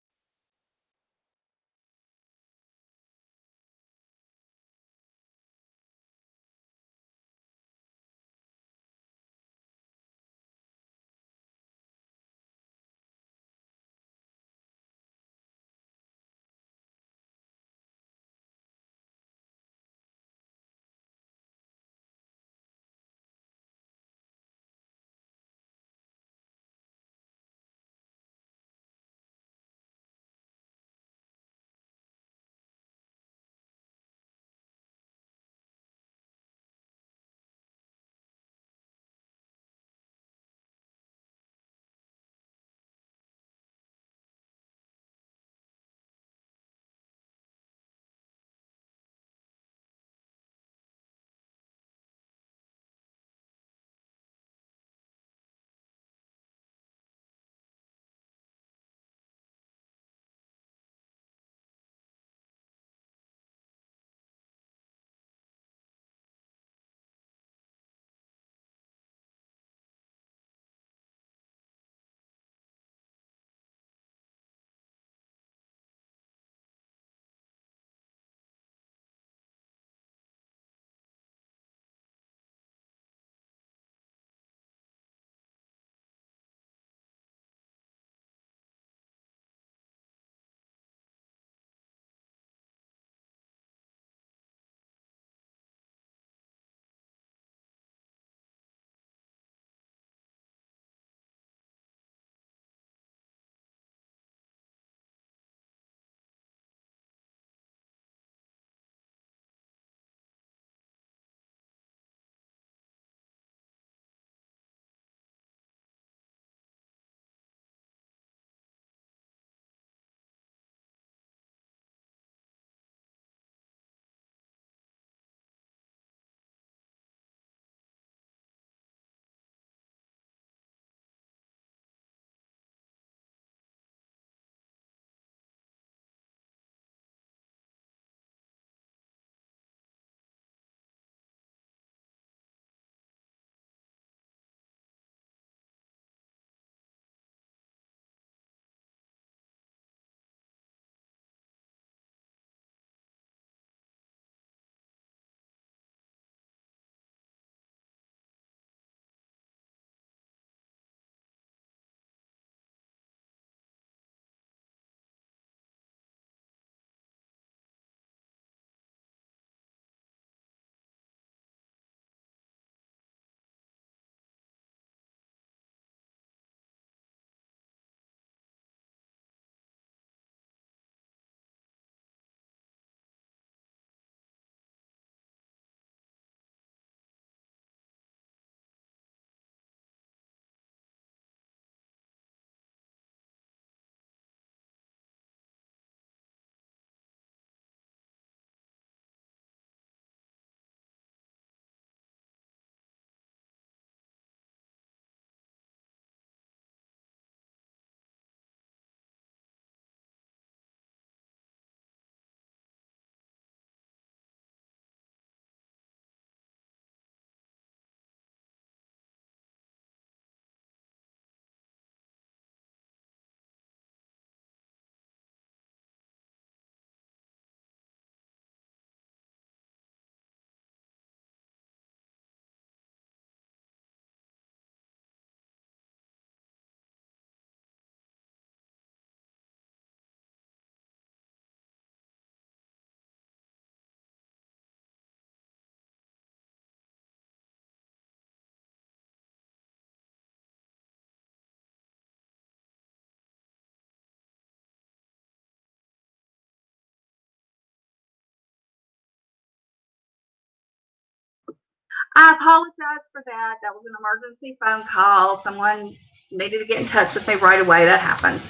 I apologize for that. That was an emergency phone call. Someone needed to get in touch with me right away. That happens.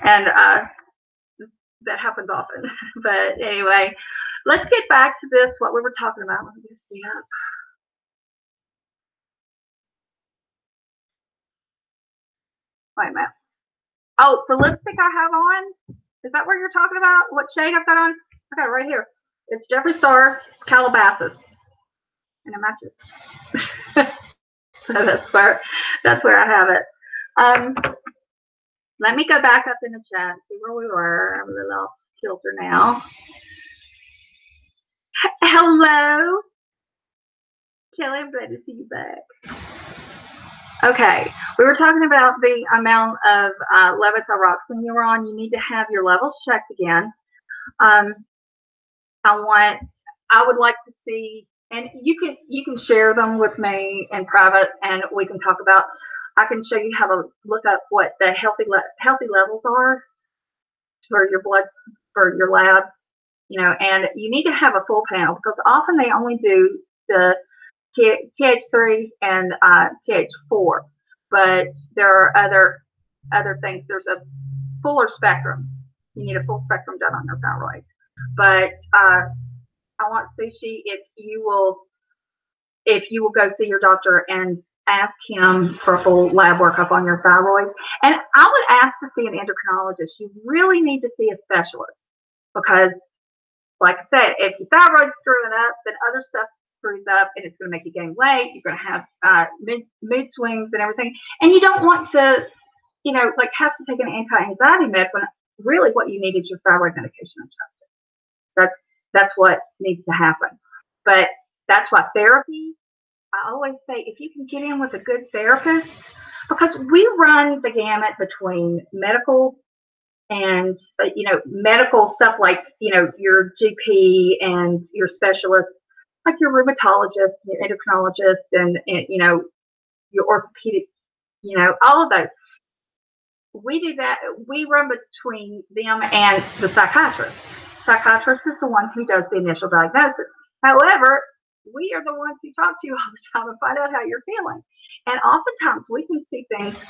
And that happens often. But anyway, let's get back to this, what we were talking about. Let me just see up. Wait a minute. Oh, the lipstick I have on, is that what you're talking about? What shade I've got on? Okay, right here. It's Jeffree Star Calabasas. And it matches. So that's where I have it. Let me go back up in the chat and see where we were. I'm a little off kilter now. Hello, Kelly. I'm glad to see you back. Okay, we were talking about the amount of levothyroxine you were on. You need to have your levels checked again. I would like to see, and you can share them with me in private, and we can talk about. I can show you how to look up what the healthy levels are for your bloods, for your labs, and you need to have a full panel, because often they only do the TH3 and TH4, but there are other things. There's a fuller spectrum. You need a full spectrum done on your thyroid. But I want Sushi, if you will go see your doctor and ask him for a full lab workup on your thyroid. And I would ask to see an endocrinologist. You really need to see a specialist, because, like I said, if your thyroid's screwing up, then other stuff screws up, and it's going to make you gain weight. You're going to have mood swings and everything. And you don't want to, have to take an anti-anxiety med when really what you need is your thyroid medication adjusted. That's what needs to happen. But that's why therapy, I always say, if you can get in with a good therapist, because we run the gamut between medical and, medical stuff like, your GP and your specialist, like your rheumatologist, your endocrinologist, and your orthopedics, all of those. We do that. We run between them and the psychiatrist. Psychiatrist is the one who does the initial diagnosis. However, we are the ones who talk to you all the time and find out how you're feeling. And oftentimes we can see things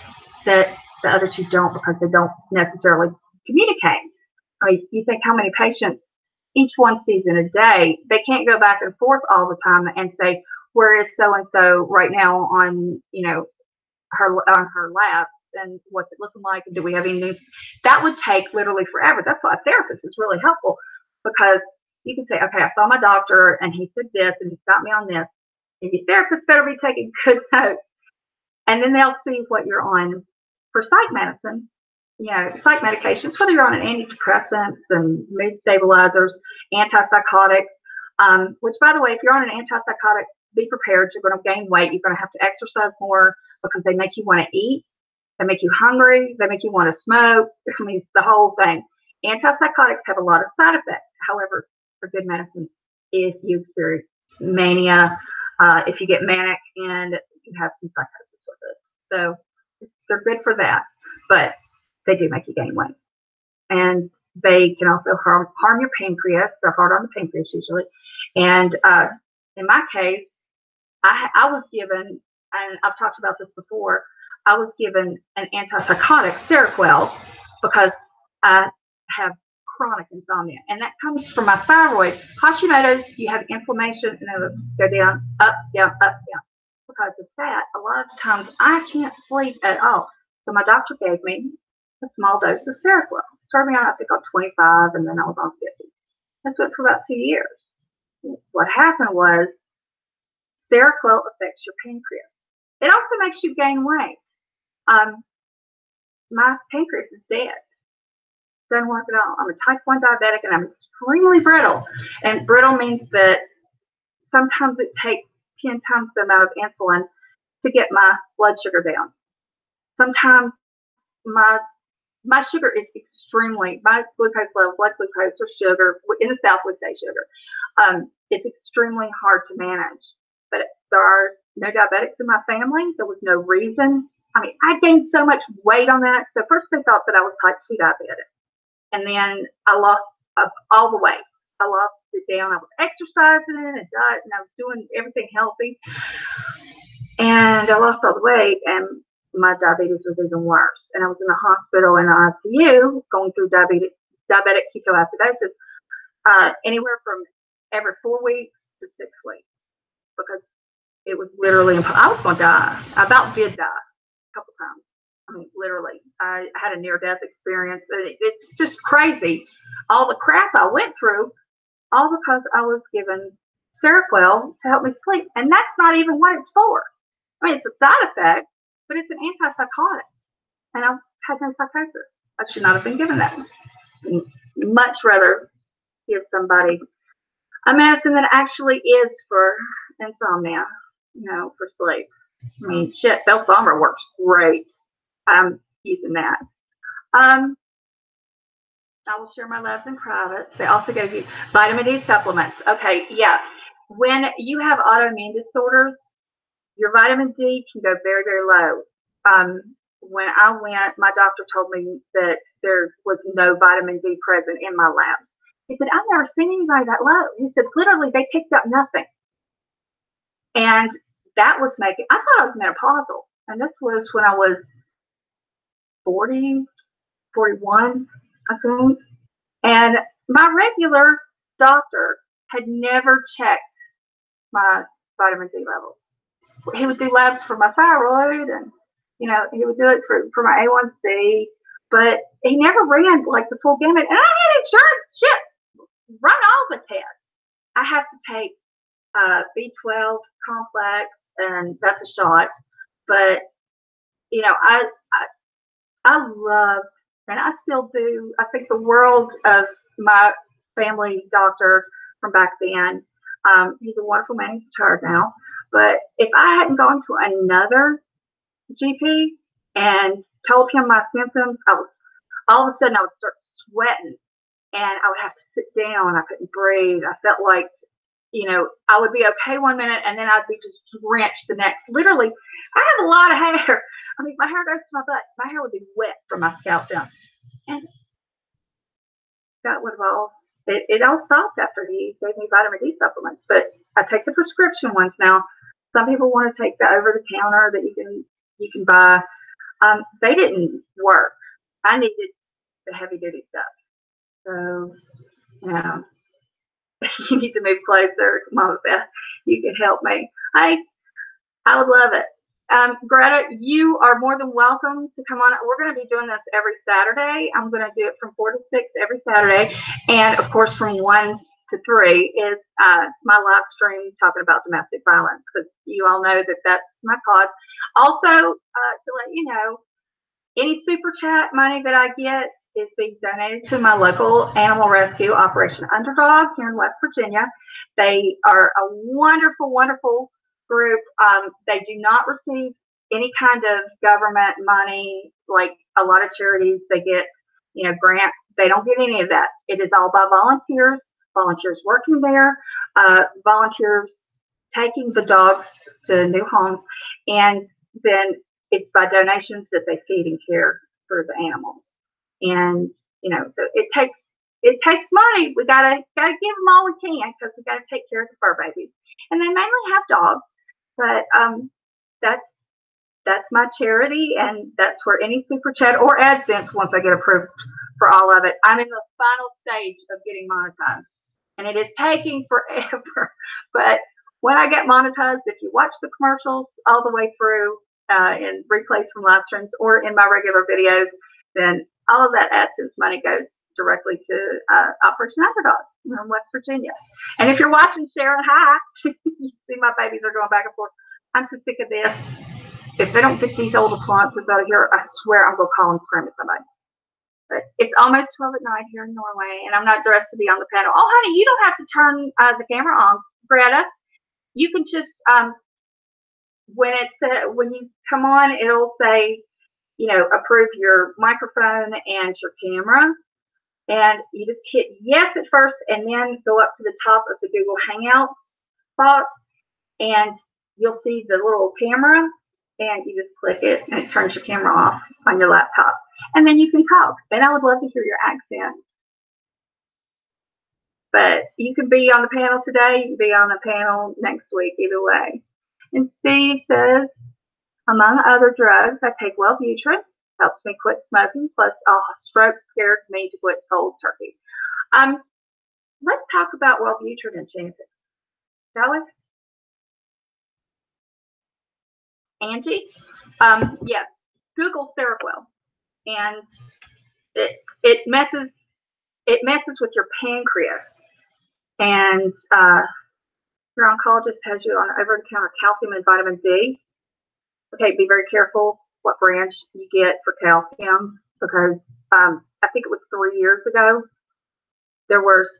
that the other two don't, because they don't necessarily communicate. I mean, you think how many patients each one sees in a day. They can't go back and forth all the time and say, where is so-and-so right now on, her labs, and what's it looking like, and do we have any news? That would take literally forever. That's why a therapist is really helpful, because you can say, okay, I saw my doctor and he said this and he's got me on this, and your therapist better be taking good notes. And then they'll see what you're on for psych medicine, psych medications, whether you're on an antidepressants and mood stabilizers, antipsychotics, which, by the way, if you're on an antipsychotic, be prepared. You're going to gain weight. You're going to have to exercise more, because they make you want to eat. They make you hungry. They make you want to smoke. I mean, the whole thing. Antipsychotics have a lot of side effects. However, for good medicines, if you experience mania, if you get manic, and you have some psychosis with it. So they're good for that, but they do make you gain weight. And they can also harm your pancreas. They're hard on the pancreas usually. And in my case, I was given, and I've talked about this before, I was given an antipsychotic, Seroquel, because I have chronic insomnia, and that comes from my thyroid. Hashimoto's, you have inflammation, and it'll go down, up, down, up, down. Because of that, a lot of times I can't sleep at all. So my doctor gave me a small dose of Seroquel. Started me on, I think, on 25, and then I was on 50. This went for about 2 years. What happened was, Seroquel affects your pancreas. It also makes you gain weight. My pancreas is dead. Doesn't work at all. I'm a type 1 diabetic, and I'm extremely brittle. And brittle means that sometimes it takes 10 times the amount of insulin to get my blood sugar down. Sometimes my sugar is extremely, my glucose level, blood glucose or sugar, in the South we say sugar, it's extremely hard to manage. But there are no diabetics in my family. There was no reason. I mean, I gained so much weight on that. So first they thought that I was type 2 diabetic. And then I lost all the weight. I lost it down. I was exercising and diet, and I was doing everything healthy. And I lost all the weight, and my diabetes was even worse. And I was in the hospital in the ICU going through diabetic ketoacidosis, anywhere from every 4 weeks to 6 weeks, because it was literally impossible. I was going to die. I about did die a couple times. I mean, literally. I had a near-death experience. It's just crazy. All the crap I went through, all because I was given Seroquel to help me sleep. And that's not even what it's for. I mean, it's a side effect, but it's an antipsychotic. And I've had no psychosis. I should not have been given that. I'd much rather give somebody a medicine that actually is for insomnia, for sleep. I mean, shit, Belsomra works great. I'm using that. I will share my labs in private. They also give you vitamin D supplements. Okay, yeah. When you have autoimmune disorders, your vitamin D can go very, very low. When I went, my doctor told me that there was no vitamin D present in my labs. He said, I've never seen anybody that low. He said, literally, they picked up nothing. And that was I thought I was menopausal. And this was when I was 40, 41, I think. And my regular doctor had never checked my vitamin D levels. He would do labs for my thyroid, and he would do it for my A1C, but he never ran like the full gamut. And I had insurance. Shit, run all the tests. I have to take B12 complex, and that's a shot. But I loved, and I still do. I think the world of my family doctor from back then. He's a wonderful man. He's retired now. But if I hadn't gone to another GP and told him my symptoms, all of a sudden I would start sweating, and I would have to sit down. I couldn't breathe. I felt like, I would be okay one minute, and then I'd be just drenched the next. Literally, I have a lot of hair. I mean, my hair goes to my butt. My hair would be wet from my scalp down. And that would have all, it all stopped after he gave me vitamin D supplements. But I take the prescription ones now. Some people want to take the over-the-counter that you can buy. They didn't work. I needed the heavy-duty stuff. So, you need to move closer. Mama Beth, you can help me. I would love it. Greta, you are more than welcome to come on. We're going to be doing this every Saturday. I'm going to do it from 4 to 6 every Saturday. And, of course, from 1 to 3 is my live stream talking about domestic violence, because you all know that that's my cause. Also, to let you know, any super chat money that I get is being donated to my local animal rescue, Operation Underdog, here in West Virginia. They are a wonderful, wonderful group. They do not receive any kind of government money like a lot of charities. They get, grants. They don't get any of that. It is all by volunteers working there, volunteers taking the dogs to new homes, and then it's by donations that they feed and care for the animals. And so it takes money. We gotta give them all we can, because we gotta take care of the fur babies. And they mainly have dogs, but that's my charity, and that's where any super chat or AdSense, once I get approved for all of it. I'm in the final stage of getting monetized, and it is taking forever. But when I get monetized, if you watch the commercials all the way through in replays from live streams or in my regular videos, then all of that AdSense money goes directly to Operation Underdog in West Virginia. And if you're watching Sharon, hi, you see my babies are going back and forth. I'm so sick of this. If they don't get these old appliances out of here, I swear I'm going to call and scream at somebody. But it's almost 12 at night here in Norway, and I'm not dressed to be on the panel. Oh, honey, you don't have to turn the camera on, Greta. You can just, when you come on, it'll say, approve your microphone and your camera. And you just hit yes at first, and then go up to the top of the Google Hangouts box, and you'll see the little camera, and you just click it, and it turns your camera off on your laptop. And then you can talk. And I would love to hear your accent. But you can be on the panel today, you can be on the panel next week, either way. And Steve says, among other drugs, I take Wellbutrin, helps me quit smoking, plus a stroke scared me to quit cold turkey. Let's talk about Wellbutrin and chances, shall we? Angie? Yes, Google Seroquel, and it messes with your pancreas, and your oncologist has you on over-the-counter calcium and vitamin D. Okay, be very careful what branch you get for calcium, because I think it was 3 years ago, there was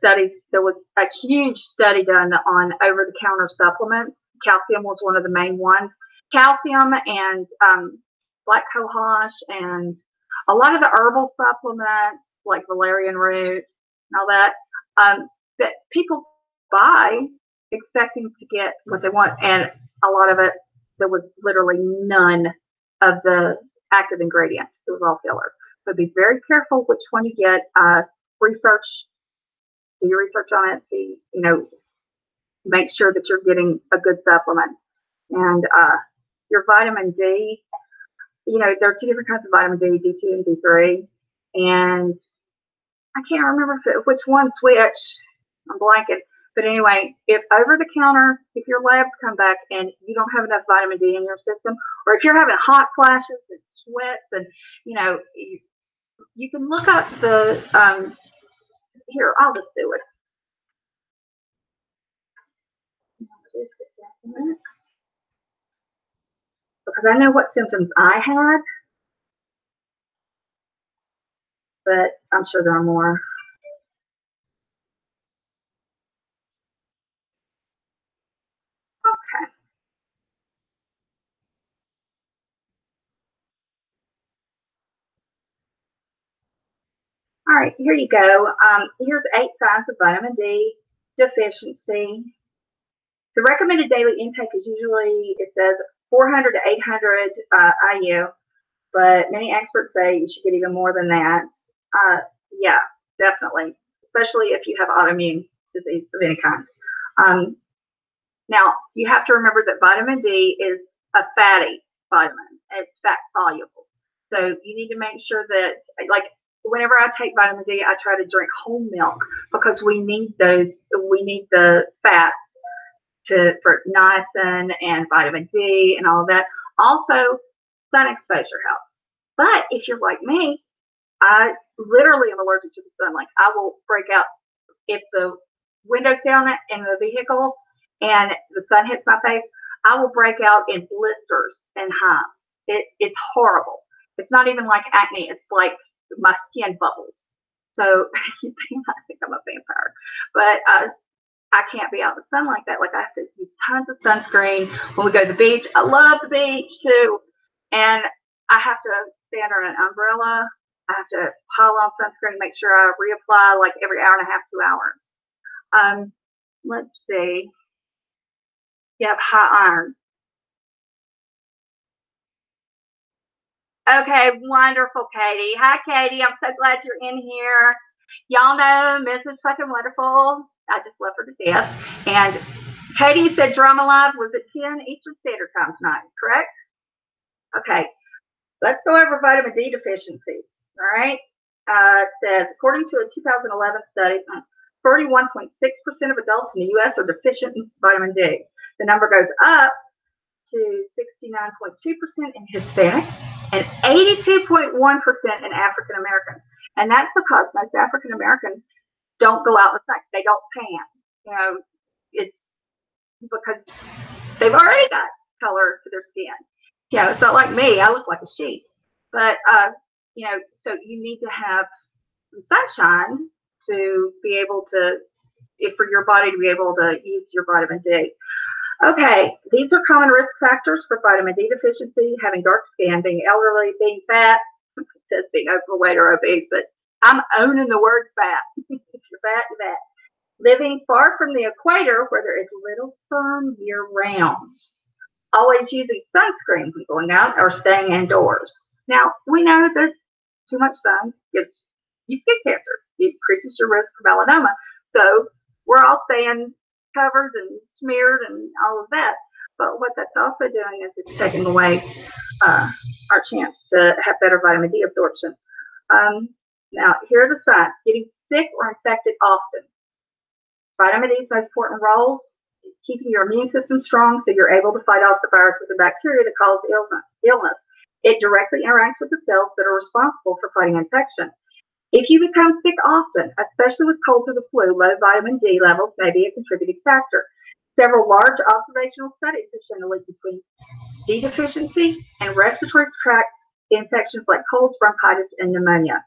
a huge study done on over-the-counter supplements. Calcium was one of the main ones. Calcium and black cohosh and a lot of the herbal supplements like valerian root and all that, that people buy expecting to get what they want, and a lot of it, there was literally none of the active ingredient. It was all filler. So be very careful which one you get. Do your research on it. See, make sure that you're getting a good supplement. And your vitamin D, there are 2 different kinds of vitamin D, D2 and D3. And I can't remember which one's which. I'm blanking. But anyway, if over the counter, if your labs come back and you don't have enough vitamin D in your system, or if you're having hot flashes and sweats, and you can look up the here, I'll just do it. Because I know what symptoms I had, but I'm sure there are more. Okay. All right, here you go. Here's 8 signs of vitamin D deficiency. The recommended daily intake is usually, it says 400 to 800 IU, but many experts say you should get even more than that. Yeah, definitely, especially if you have autoimmune disease of any kind. Now, you have to remember that vitamin D is a fatty vitamin. It's fat soluble. So you need to make sure that, like, whenever I take vitamin D, I try to drink whole milk, because we need the fats for niacin and vitamin D and all of that. Also, sun exposure helps. But if you're like me, I literally am allergic to the sunlight. I will break out if the window's down in the vehicle and the sun hits my face. I will break out in blisters and hives. It's horrible. It's not even like acne. It's like my skin bubbles. So you think I'm a vampire, but I can't be out in the sun like that. Like, I have to use tons of sunscreen when we go to the beach. I love the beach too, and I have to stand under an umbrella. I have to pile on sunscreen, make sure I reapply like every hour and a half, 2 hours. Let's see. You have high iron. Okay, wonderful, Katie. Hi, Katie. I'm so glad you're in here. Y'all know Mrs. Fucking Wonderful. I just love her to death. And Katie said Drama Live was at 10 Eastern Standard Time tonight, correct? Okay, let's go over vitamin D deficiencies. All right. It says, according to a 2011 study, 31.6% of adults in the U.S. are deficient in vitamin D. The number goes up to 69.2% in Hispanics and 82.1% in African Americans. And that's because most African Americans don't go out in the sun. They don't tan. It's because they've already got color to their skin. It's not like me. I look like a sheep. But, so you need to have some sunshine to be able to, for your body to be able to use your vitamin D. Okay, these are common risk factors for vitamin D deficiency: having dark skin, being elderly, being fat. It says being overweight or obese, but I'm owning the word fat. If you're fat, you're fat. Living far from the equator where there is little sun year round. Always using sunscreen when going out or staying indoors. Now, we know that too much sun gives you skin cancer. It increases your risk for melanoma. So we're all staying covered and smeared and all of that. But what that's also doing is it's taking away our chance to have better vitamin D absorption. Now, here are the signs. Getting sick or infected often. Vitamin D's most important roles is keeping your immune system strong so you're able to fight off the viruses and bacteria that cause illness. It directly interacts with the cells that are responsible for fighting infection. If you become sick often, especially with colds or the flu, low vitamin D levels may be a contributing factor. Several large observational studies have shown a link between D deficiency and respiratory tract infections like colds, bronchitis, and pneumonia.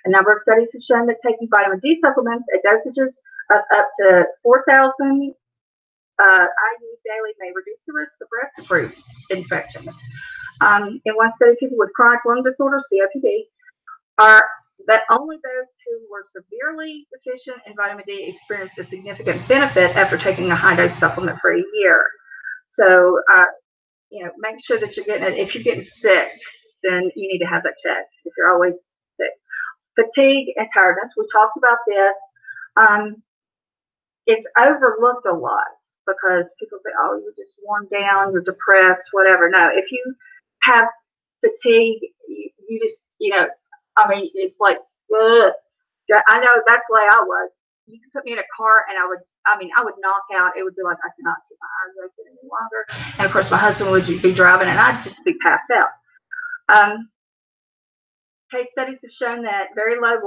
A number of studies have shown that taking vitamin D supplements at dosages of up to 4,000 IU daily may reduce the risk of respiratory infections. In one study, people with chronic lung disorder, COPD, are that only those who were severely deficient in vitamin D experienced a significant benefit after taking a high-dose supplement for a year. So, make sure that you're getting it. If you're getting sick, then you need to have that checked if you're always sick. Fatigue and tiredness, we talked about this. It's overlooked a lot because people say, oh, you're just worn down, you're depressed, whatever. No, if you have fatigue, you just, it's like, ugh. I know that's the way I was. You could put me in a car and I would knock out. It would be like I cannot keep my eyes open any longer. And of course, my husband would be driving and I'd just be passed out. Case studies have shown that very low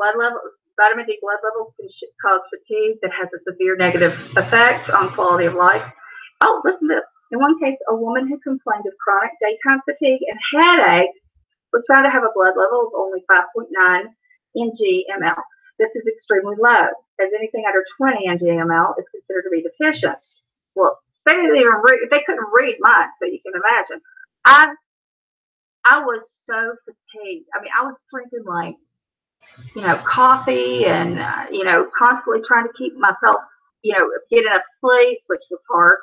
vitamin D blood levels can cause fatigue that has a severe negative effect on quality of life. Oh, listen to this. In one case, a woman who complained of chronic daytime fatigue and headaches was found to have a blood level of only 5.9 ng/ml. This is extremely low, as anything under 20 ng/ml is considered to be deficient. Well, they couldn't read mine, so you can imagine. I was so fatigued. I was drinking like, coffee and, constantly trying to keep myself, get enough sleep, which was hard.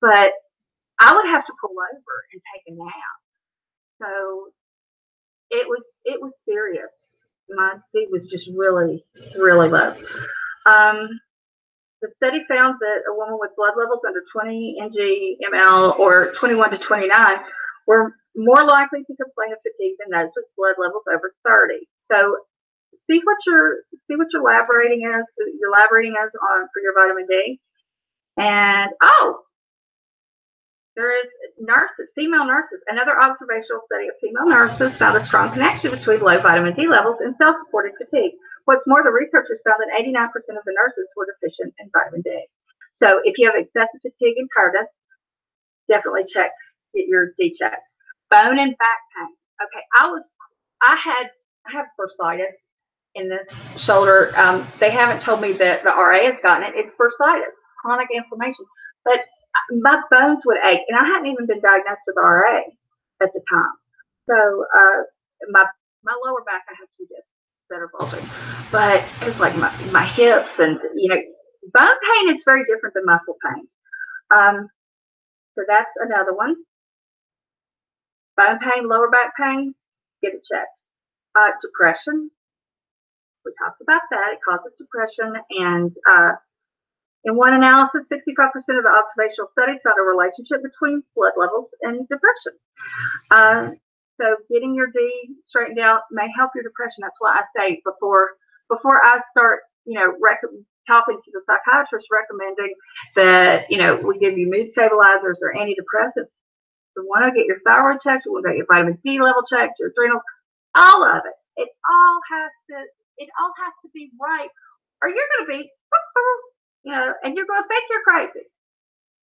But I would have to pull over and take a nap. So it was serious. My D was just really, really low. The study found that a woman with blood levels under 20 ng/ml or 21 to 29 were more likely to complain of fatigue than those with blood levels over 30. So see what your lab rating is. Your lab rating is on for your vitamin D. And there is female nurses. Another observational study of female nurses found a strong connection between low vitamin D levels and self-reported fatigue. What's more, the researchers found that 89% of the nurses were deficient in vitamin D. So if you have excessive fatigue and tiredness, definitely get your D checked. Bone and back pain. Okay, I have bursitis in this shoulder. They haven't told me that the RA has gotten it. It's bursitis, chronic inflammation. But my bones would ache, and I hadn't even been diagnosed with RA at the time. So my lower back, I have two discs that are bulging, but it's like my hips and bone pain is very different than muscle pain. So that's another one. Bone pain, lower back pain, get it checked. Depression, we talked about that. It causes depression, and in one analysis, 65% of the observational studies found a relationship between blood levels and depression. So getting your D straightened out may help your depression. That's why I say before I start, talking to the psychiatrist recommending that, we give you mood stabilizers or antidepressants. You want to get your thyroid checked, you want to get your vitamin D level checked, your adrenal, all of it. It all has to be right, or you're going to be, and you're going to think you're crazy.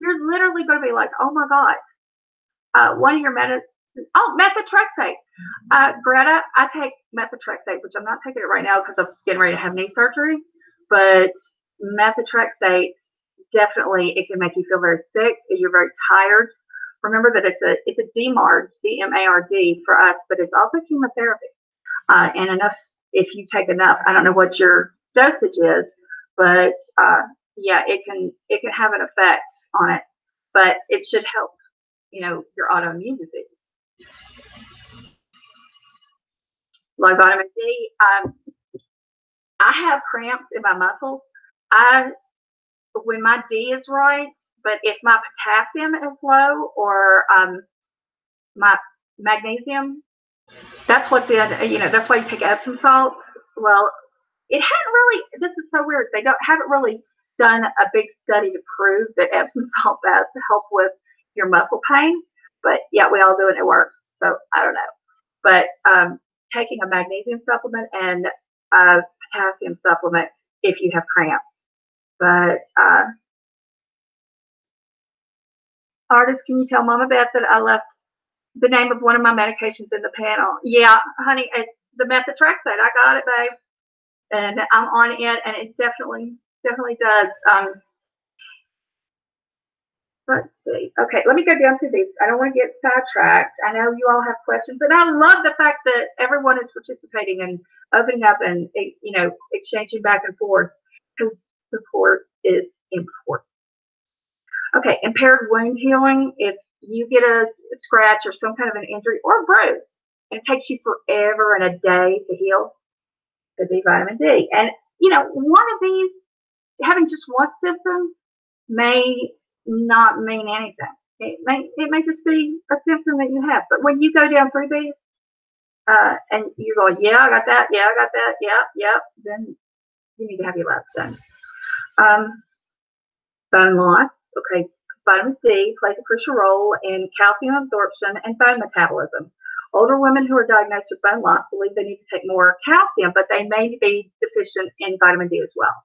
You're literally going to be like, oh my God, one of your medicines. Oh, methotrexate. Greta, I take methotrexate, which I'm not taking it right now because I'm getting ready to have knee surgery. But methotrexate, definitely, it can make you feel very sick. You're very tired. Remember that it's a DMARD, DMARD for us, but it's also chemotherapy. And enough, if you take enough, I don't know what your dosage is, but it can have an effect on it. But it should help, your autoimmune disease. Low vitamin D. I have cramps in my muscles. when my D is right, but if my potassium is low or my magnesium, that's what's in, that's why you take Epsom salts. Well, it hadn't really, this is so weird. They haven't really done a big study to prove that Epsom salt does help with your muscle pain, but yeah, we all do it. It works. So I don't know, but taking a magnesium supplement and a potassium supplement if you have cramps. But artist, can you tell Mama Beth that I left the name of one of my medications in the panel? Yeah, honey, it's the methotrexate. I got it, babe, and I'm on it, and it definitely does. Let's see. Okay, let me go down through these. I don't want to get sidetracked. I know you all have questions, and I love the fact that everyone is participating and opening up and exchanging back and forth, because support is important. Okay, impaired wound healing. If you get a scratch or some kind of an injury or a bruise, and it takes you forever and a day to heal, could be vitamin D. And one of these, having just one symptom may not mean anything. It may just be a symptom that you have. But when you go down through these, and you're going, yeah, I got that, yeah, I got that, yeah, then you need to have your labs done. Bone loss. Okay, vitamin C plays a crucial role in calcium absorption and bone metabolism. Older women who are diagnosed with bone loss believe they need to take more calcium, but they may be deficient in vitamin D as well.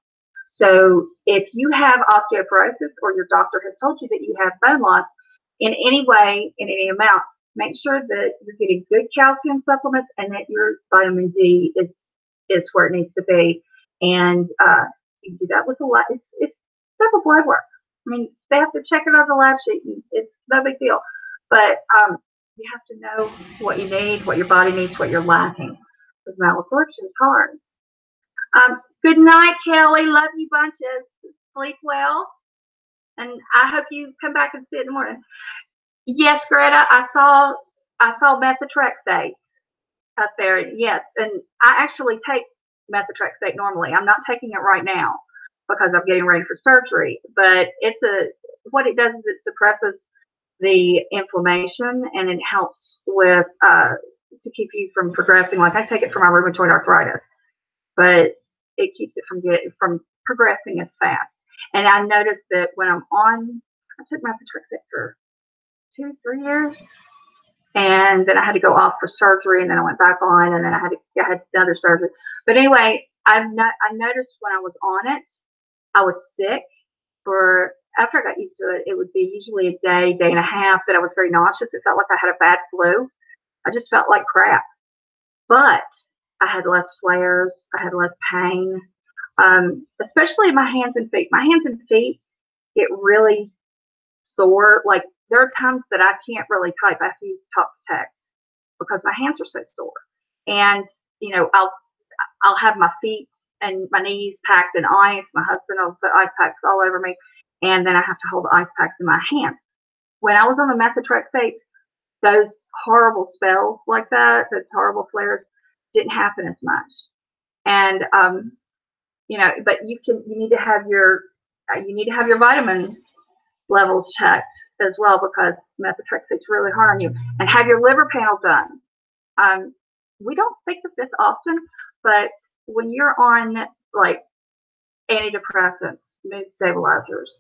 So if you have osteoporosis or your doctor has told you that you have bone loss in any way, in any amount, make sure that you're getting good calcium supplements and that your vitamin D is where it needs to be. And you do that with a lot. It's simple blood work. I mean, they have to check it on the lab sheet. And it's no big deal. But you have to know what you need, what your body needs, what you're lacking. Because malabsorption is hard. Good night, Kelly. Love you bunches. Sleep well. And I hope you come back and see it in the morning. Yes, Greta, I saw methotrexate up there. Yes, and I actually take methotrexate normally. I'm not taking it right now because I'm getting ready for surgery. But what it does is it suppresses the inflammation, and it helps with to keep you from progressing. Like I take it for my rheumatoid arthritis, but it keeps it from progressing as fast. And I noticed that when I took methotrexate for 2-3 years, and then I had to go off for surgery, and then I went back on, and then I had another surgery. But anyway, I noticed when I was on it, I was sick for. After I got used to it, it would be usually a day and a half that I was very nauseous. It felt like I had a bad flu. I just felt like crap. But I had less flares. I had less pain, especially my hands and feet. My hands and feet get really sore. Like there are times that I can't really type. I have to use talk to text because my hands are so sore. And I'll have my feet and my knees packed in ice. My husband will put ice packs all over me, and then I have to hold the ice packs in my hands. When I was on the methotrexate, those horrible spells like that, those horrible flares, didn't happen as much. And but you need to have your vitamin levels checked as well, because methotrexate's really hard on you. And have your liver panel done. We don't think of this often, but when you're on like antidepressants, mood stabilizers,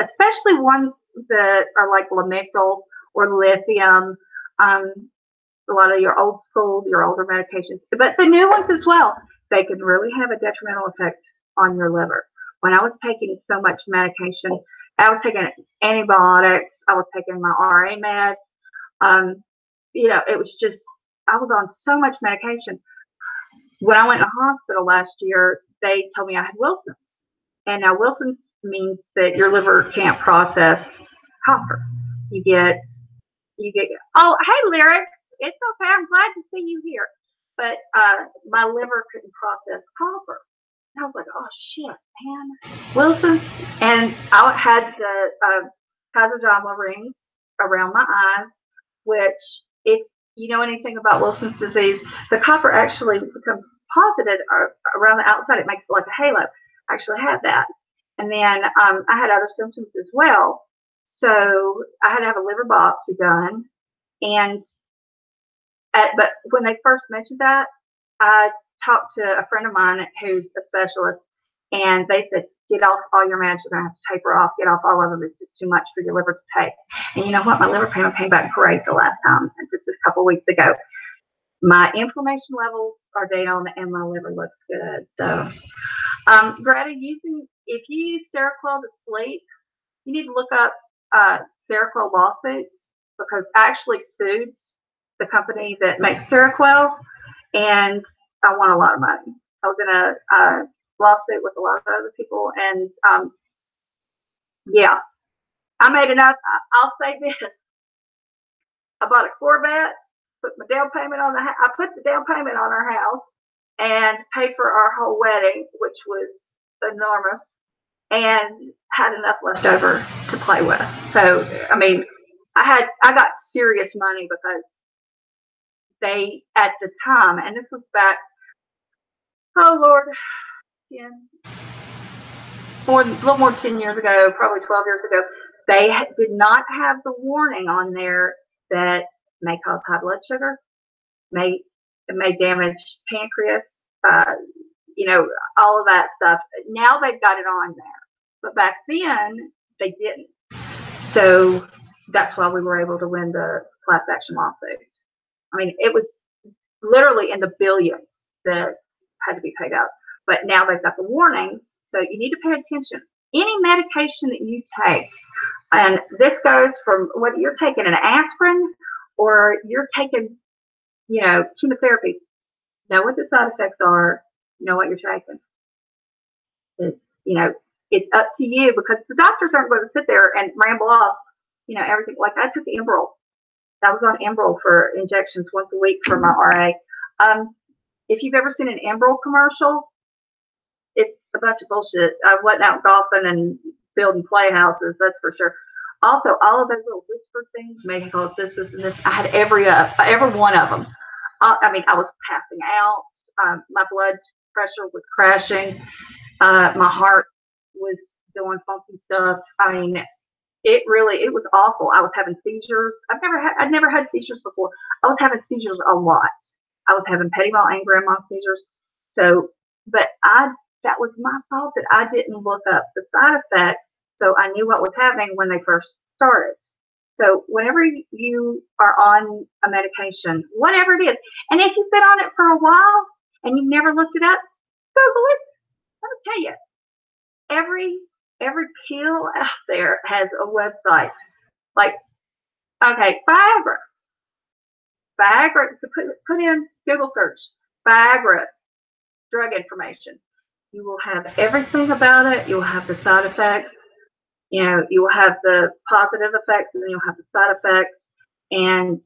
especially ones that are like Lamictal or lithium, a lot of your old school, your older medications, but the new ones as well, they can really have a detrimental effect on your liver. When I was taking so much medication, I was taking antibiotics, I was taking my RA meds, it was just, I was on so much medication. When I went to the hospital last year, they told me I had Wilson's. And now Wilson's means that your liver can't process copper. You get, oh, hey, Lyrics. It's okay. I'm glad to see you here. But my liver couldn't process copper. And I was like, oh, shit, man. Wilson's. And I had the Kaiser Daimler rings around my eyes, which, if you know anything about Wilson's disease, the copper actually becomes deposited around the outside. It makes it like a halo. I actually had that. And then I had other symptoms as well. So I had to have a liver biopsy done. And but when they first mentioned that, I talked to a friend of mine who's a specialist, and they said, get off all your meds. You're going to have to taper off. Get off all of them. It's just too much for your liver to take. And you know what? My liver panel came back great the last time, just a couple of weeks ago. My inflammation levels are down, and my liver looks good. So, Greta, if you use Seroquel to sleep, you need to look up Seroquel lawsuits, because I actually sued the company that makes Seroquel, and I won a lot of money. I was in a lawsuit with a lot of other people, and yeah, I made enough. I'll say this: I bought a Corvette, put my down payment on I put the down payment on our house, and paid for our whole wedding, which was enormous, and had enough left over to play with. So, I mean, I got serious money because they, at the time, and this was back, oh Lord, a little more than 10 years ago, probably 12 years ago, they did not have the warning on there that may cause high blood sugar, may damage pancreas, all of that stuff. Now they've got it on there, but back then they didn't. So that's why we were able to win the class action lawsuit. I mean, it was literally in the billions that had to be paid out. But now they've got the warnings, so you need to pay attention. Any medication that you take, and this goes from whether you're taking an aspirin or you're taking, chemotherapy, know what the side effects are, know what you're taking. It's up to you, because the doctors aren't going to sit there and ramble off, everything. Like I took Enbrel. I was on Enbrel for injections once a week for my RA. If you've ever seen an Enbrel commercial, it's a bunch of bullshit. I wasn't out golfing and building playhouses, that's for sure. Also, all of those little whisper things, maybe cause this, and this. I had every one of them. I was passing out. My blood pressure was crashing. My heart was doing funky stuff. I mean, it was awful. I was having seizures. I'd never had seizures before. I was having seizures a lot. I was having petit mal and grand mal seizures. So, but that was my fault that I didn't look up the side effects, so I knew what was happening when they first started. So whenever you are on a medication, whatever it is, and if you've been on it for a while and you've never looked it up, Google it. Let me tell you, every pill out there has a website. Like, okay, Viagra, put in Google search, Viagra, drug information. You will have everything about it. You'll have the side effects. You will have the positive effects, and then you'll have the side effects, and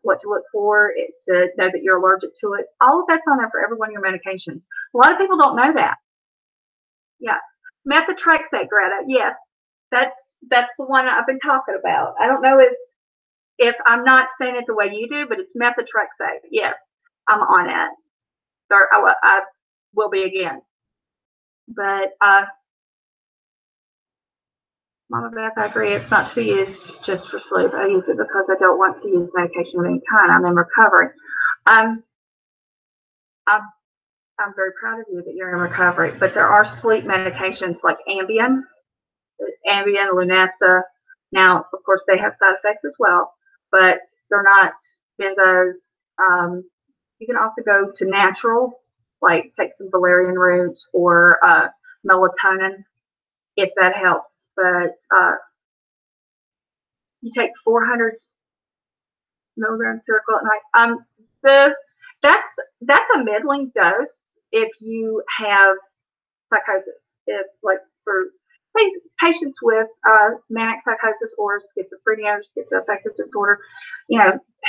what to look for, to know that you're allergic to it. All of that's on there for every one of your medications. A lot of people don't know that. Yeah. Methotrexate, Greta. Yes. That's the one I've been talking about. I don't know if I'm not saying it the way you do, but it's methotrexate. Yes. I'm on it. Or I will be again. But Mama Beth, I agree. It's not to be used just for sleep. I use it because I don't want to use medication of any kind. I'm in recovery. I'm very proud of you that you're in recovery. But there are sleep medications like Ambien, Lunesta. Now, of course, they have side effects as well, but they're not benzos. You can also go to natural, like take some valerian root or melatonin, if that helps. But you take 400 milligrams Seroquel at night. That's a middling dose if you have psychosis. If, like, for patients with manic psychosis or schizophrenia or schizoaffective disorder,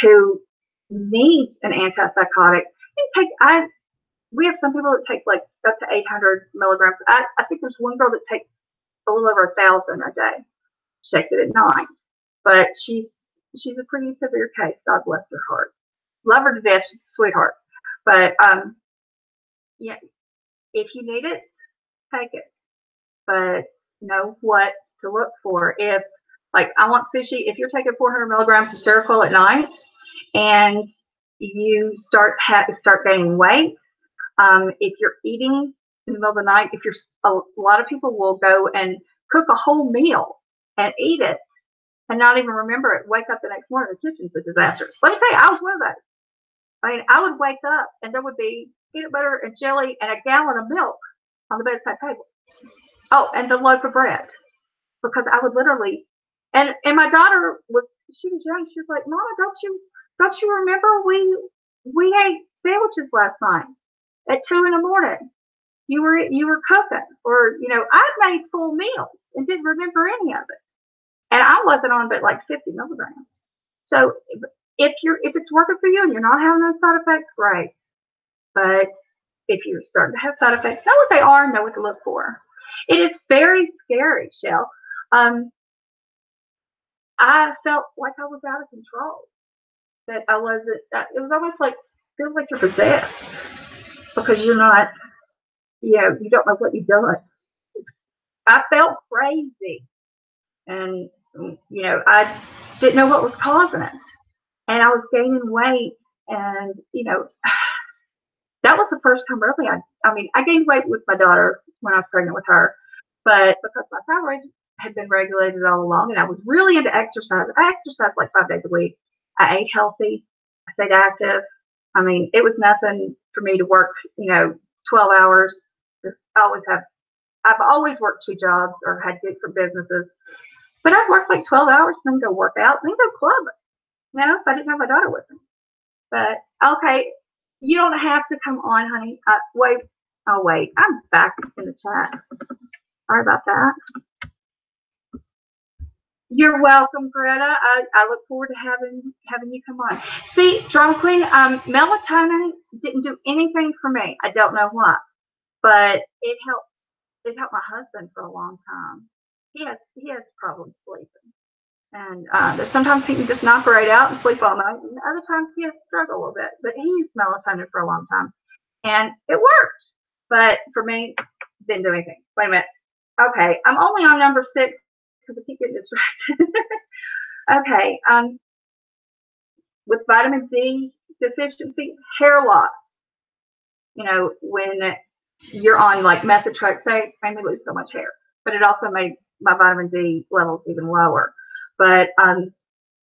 who need an antipsychotic, we have some people that take like up to 800 milligrams. I think there's one girl that takes a little over 1,000 a day. She takes it at night, but she's a pretty severe case. God bless her heart. Love her to death. She's a sweetheart. But yeah, if you need it, take it. But know what to look for. If, like, I want sushi, if you're taking 400 milligrams of Seroquel at night and you start gaining weight, if you're eating in the middle of the night, a lot of people will go and cook a whole meal and eat it and not even remember it. Wake up the next morning, the kitchen's a disaster. Let me tell you, I was one of those. I mean, I would wake up and there would be peanut butter and jelly and a gallon of milk on the bedside table. Oh, and the loaf of bread, because I would literally. And my daughter she was young. She was like, "Mama, don't you remember we ate sandwiches last night at 2 a.m. You were cooking, or I'd made full meals and didn't remember any of it, and I wasn't on but like 50 milligrams. So if it's working for you and you're not having those side effects, great. But if you're starting to have side effects, know what they are, know what to look for. It is very scary, Shell. I felt like I was out of control. That I wasn't. It was almost like feels like you're possessed because you're not. You don't know what you've done. I felt crazy, and I didn't know what was causing it, and I was gaining weight, and that was the first time really. I gained weight with my daughter when I was pregnant with her, but because my thyroid had been regulated all along, and I was really into exercise. I exercised like 5 days a week. I ate healthy. I stayed active. It was nothing for me to work, 12 hours. I've always worked 2 jobs or had different businesses, but I'd work like 12 hours and then go work out and then go clubbing, if I didn't have my daughter with me. But okay, you don't have to come on, honey. Wait. Oh, wait. I'm back in the chat. Sorry about that. You're welcome, Greta. I look forward to having you come on. See, Drama Queen, melatonin didn't do anything for me. I don't know why, but it helped. It helped my husband for a long time. He has problems sleeping, and sometimes he can just knock right out and sleep all night, and other times he has to struggle a little bit. But he used melatonin for a long time, and it worked. But for me, didn't do anything. Wait a minute. Okay, I'm only on number 6 because I keep getting distracted. Okay, with vitamin D deficiency, hair loss. When you're on like methotrexate, made me lose so much hair, but it also made my vitamin D levels even lower. But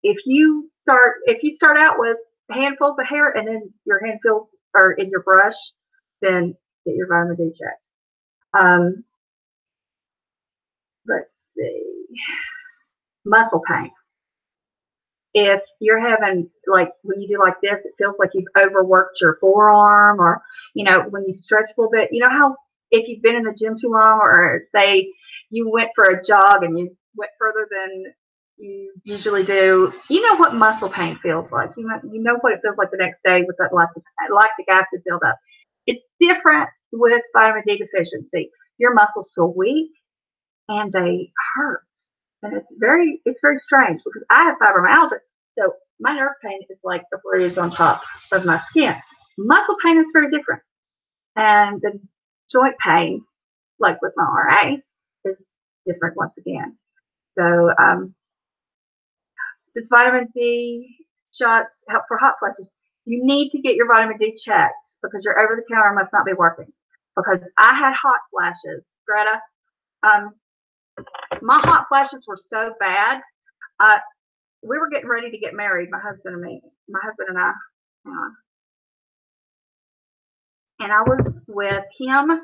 if you start out with handfuls of hair and then your handfuls are in your brush, then get your vitamin D checked. Let's see, muscle pain. If you're having, like, when you do like this, it feels like you've overworked your forearm, or, when you stretch a little bit, how if you've been in the gym too long, or say you went for a jog and you went further than you usually do, what muscle pain feels like. You know what it feels like the next day with that lactic acid buildup. It's different with vitamin D deficiency. Your muscles feel weak and they hurt. And it's very strange because I have fibromyalgia. So my nerve pain is like a bruise on top of my skin. Muscle pain is very different. And the joint pain, like with my RA, is different once again. So this vitamin D shots help for hot flashes. You need to get your vitamin D checked because your over-the-counter must not be working. Because I had hot flashes, Greta. My hot flashes were so bad. We were getting ready to get married, my husband and I. And I was with him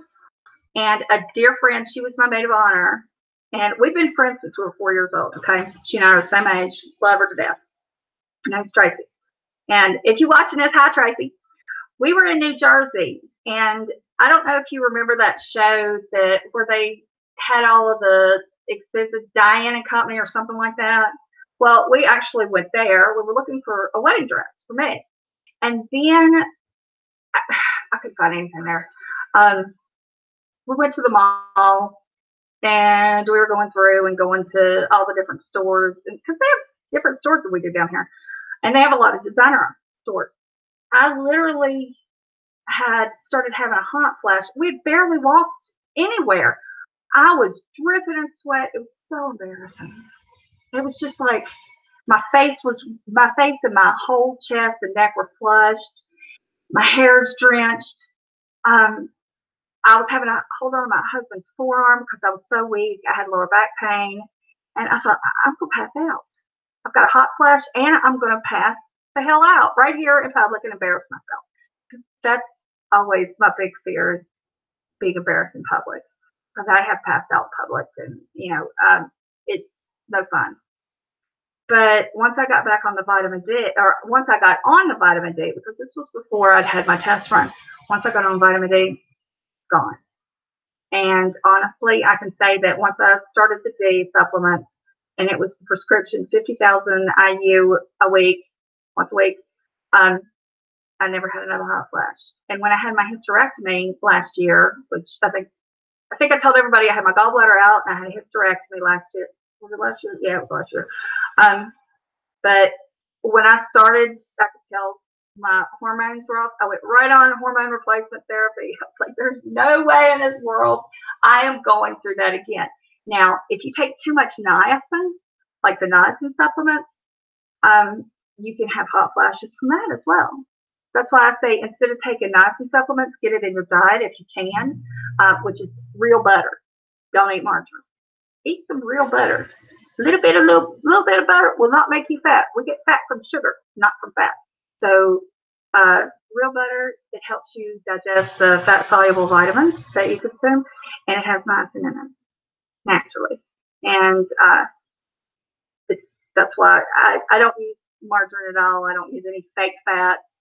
and a dear friend. She was my maid of honor. And we've been friends since we were 4 years old, okay? She and I are the same age. Love her to death. Her name's Tracy. And if you're watching this, hi, Tracy. We were in New Jersey. And I don't know if you remember that show where they had all of the expensive Diane and Company or something like that. Well, we actually went there. We were looking for a wedding dress for me. And then I couldn't find anything there. We went to the mall and we were going through and going to all the different stores, because they have different stores that we do down here. And they have a lot of designer stores. I literally had started having a hot flash. We had barely walked anywhere. I was dripping in sweat. It was so embarrassing. It was just like my face and my whole chest and neck were flushed. My hair's drenched. I was having to hold on to my husband's forearm because I was so weak. I had lower back pain. And I thought, I'm going to pass out. I've got a hot flash and I'm going to pass the hell out right here in public and embarrass myself. That's always my big fear, being embarrassed in public. Because I have passed out in public and, it's no fun. But once I got back on the vitamin D, or once I got on the vitamin D, because this was before I'd had my test run, once I got on vitamin D, gone. And honestly, I can say that once I started the D supplements, and it was the prescription 50,000 IU a week, once a week, I never had another hot flash. And when I had my hysterectomy last year, which I think I told everybody I had my gallbladder out and I had a hysterectomy last year. Was it last year? Yeah, it was last year. But when I started, I could tell my hormones were off. I went right on hormone replacement therapy. I was like, there's no way in this world I am going through that again. Now, if you take too much niacin, like the niacin supplements, you can have hot flashes from that as well. That's why I say instead of taking niacin supplements, get it in your diet if you can, which is real butter. Don't eat margarine. Eat some real butter. A little bit of butter will not make you fat. We get fat from sugar, not from fat. So real butter, it helps you digest the fat-soluble vitamins that you consume, and it has niacin in it naturally. And that's why I don't use margarine at all. I don't use any fake fats,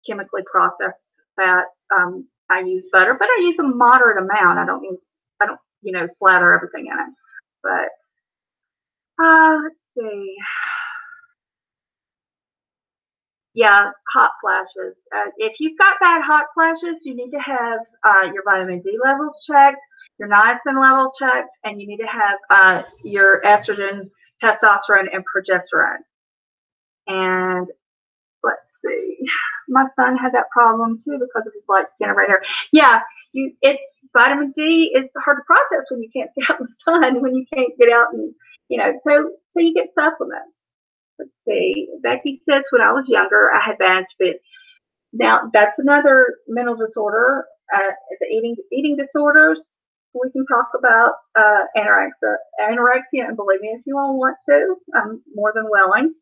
chemically processed fats. I use butter, but I use a moderate amount. I don't slather everything in it. But let's see. Yeah, hot flashes. If you've got bad hot flashes, you need to have your vitamin D levels checked, your niacin level checked, and you need to have your estrogen, testosterone, and progesterone. And let's see, my son had that problem too because of his light skin and red hair. Yeah, it's vitamin D is hard to process when you can't stay out in the sun, when you can't get out and so you get supplements. Let's see. Becky says, when I was younger, I had bad fit. Now, that's another mental disorder. The eating disorders, we can talk about anorexia, and believe me, if you all want to, I'm more than willing.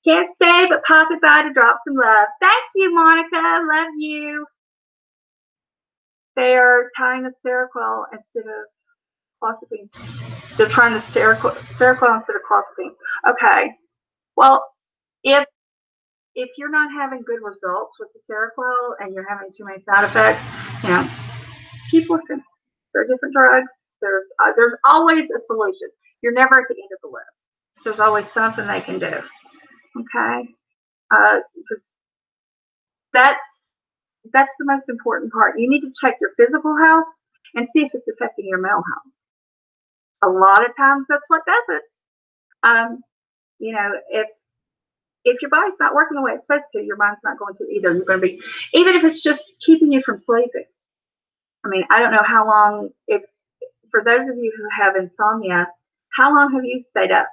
Can't stay, but pop it by to drop some love. Thank you, Monica. Love you. They are tying the Seroquel instead of clozapine. They're trying the Seroquel instead of clozapine. Okay. Well, if you're not having good results with the Seroquel and you're having too many side effects, keep looking. There are different drugs. There's always a solution. You're never at the end of the list. There's always something they can do. Okay, because that's the most important part. You need to check your physical health and see if it's affecting your mental health. A lot of times, that's what does it. If your body's not working the way it's supposed to, your mind's not going to either. You're going to be, even if it's just keeping you from sleeping. I mean, I don't know how long, for those of you who have insomnia, how long have you stayed up?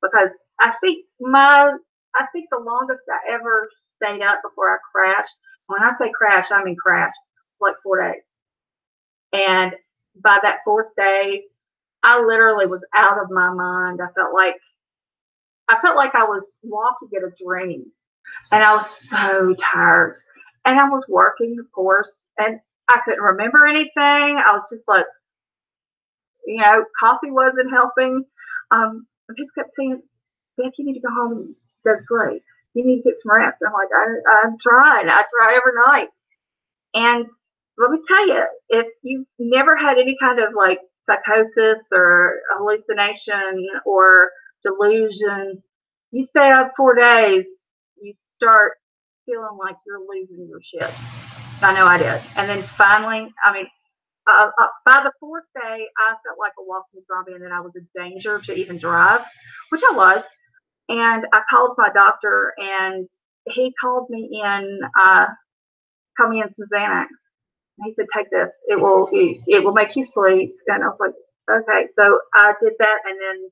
Because I think the longest I ever stayed up before I crashed, when I say crash, I mean crash, like 4 days. And by that fourth day, I literally was out of my mind. I felt like I was walking in a dream, and I was so tired. And I was working, of course, and I couldn't remember anything. I was just like, coffee wasn't helping. And people kept saying, Beth, you need to go home and go to sleep. You need to get some rest. And I'm like, I'm trying. I try every night. And let me tell you, if you've never had any kind of like psychosis or hallucination or delusion, you stay up 4 days, you start feeling like you're losing your shit. I know I did. And then finally, by the fourth day, I felt like a walking zombie, and then I was in danger to even drive, which I was. And I called my doctor, and he called me in some Xanax. And he said, take this. It will make you sleep. And I was like, okay. So I did that, and then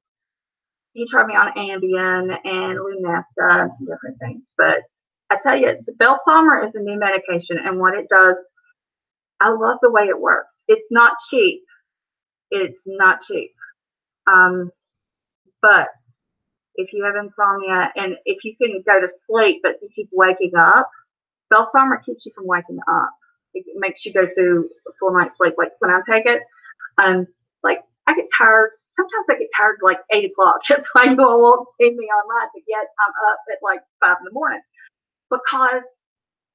he tried me on Ambien and Lunesta and some different things. But I tell you, the Belsomra is a new medication, and what it does, I love the way it works. It's not cheap. It's not cheap. But if you have insomnia and if you can go to sleep but you keep waking up, Belsomra keeps you from waking up. It makes you go through a full night's sleep. Like when I take it, like I get tired. Sometimes I get tired like 8 o'clock. That's why you all won't see me online, but yet I'm up at like 5 in the morning. Because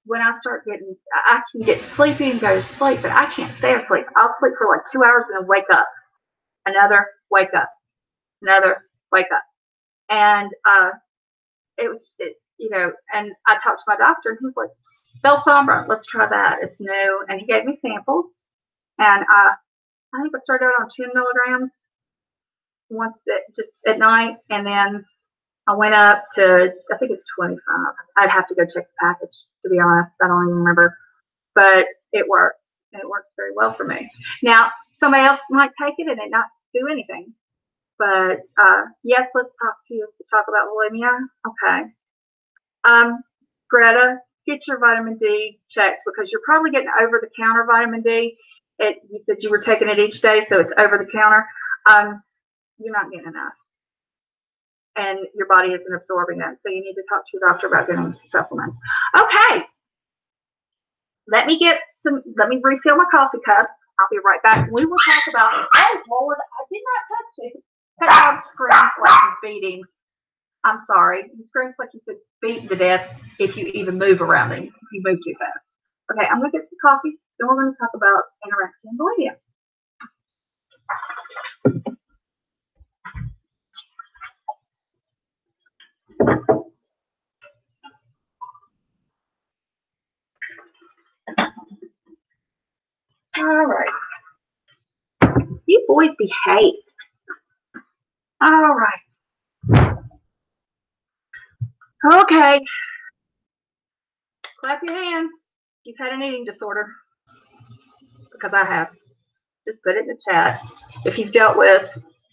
when I start getting, I can get sleepy and go to sleep, but I can't stay asleep. I'll sleep for like 2 hours and then wake up. Another, wake up. Another, wake up. And and I talked to my doctor, and he was like, Belsomra, let's try that. It's new. And he gave me samples. And I think I started out on 10 milligrams just at night. And then I went up to, I think it's 25. I'd have to go check the package, to be honest. I don't even remember. But it works. And it works very well for me. Now, somebody else might take it and it not do anything. But yes, let's talk about bulimia. Okay. Greta, get your vitamin D checked because you're probably getting over-the-counter vitamin D. You said you were taking it each day, so it's over-the-counter. You're not getting enough. And your body isn't absorbing that. So you need to talk to your doctor about getting supplements. Okay. Let me refill my coffee cup. I'll be right back. We will talk about, oh Lord, I did not touch it. That dog screams like he's beating. I'm sorry. He screams like he could beat to death if you even move around him, if you move too fast. Okay, I'm going to get some coffee. Then we're going to talk about anorexia and bulimia. All right. You boys behave. All right. Okay. Clap your hands. You've had an eating disorder. Because I have. Just put it in the chat. If you've dealt with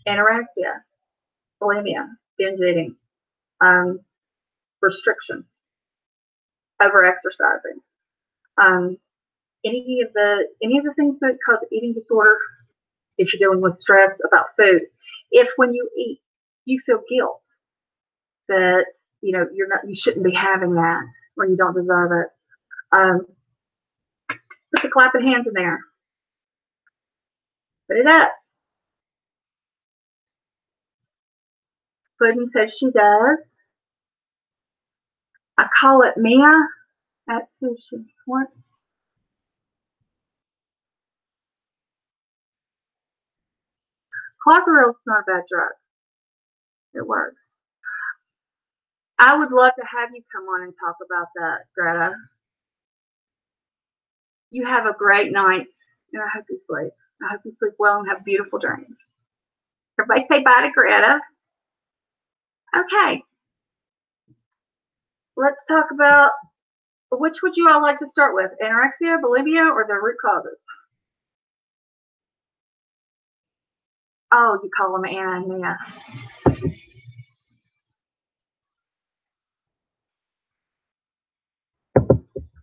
anorexia, bulimia, binge eating, restriction, over-exercising, any of the things that cause eating disorder, if you're dealing with stress about food, if when you eat you feel guilt that you shouldn't be having that or you don't deserve it, put the clapping hands in there. Put it up. Pudding says she does. I call it Mia. That's who she wants. Clozaril is not a bad drug. It works. I would love to have you come on and talk about that, Greta. You have a great night, and I hope you sleep. I hope you sleep well and have beautiful dreams. Everybody say bye to Greta. Okay. Let's talk about, which would you all like to start with? Anorexia, bulimia, or the root causes? Oh, you call them Anna and Mia.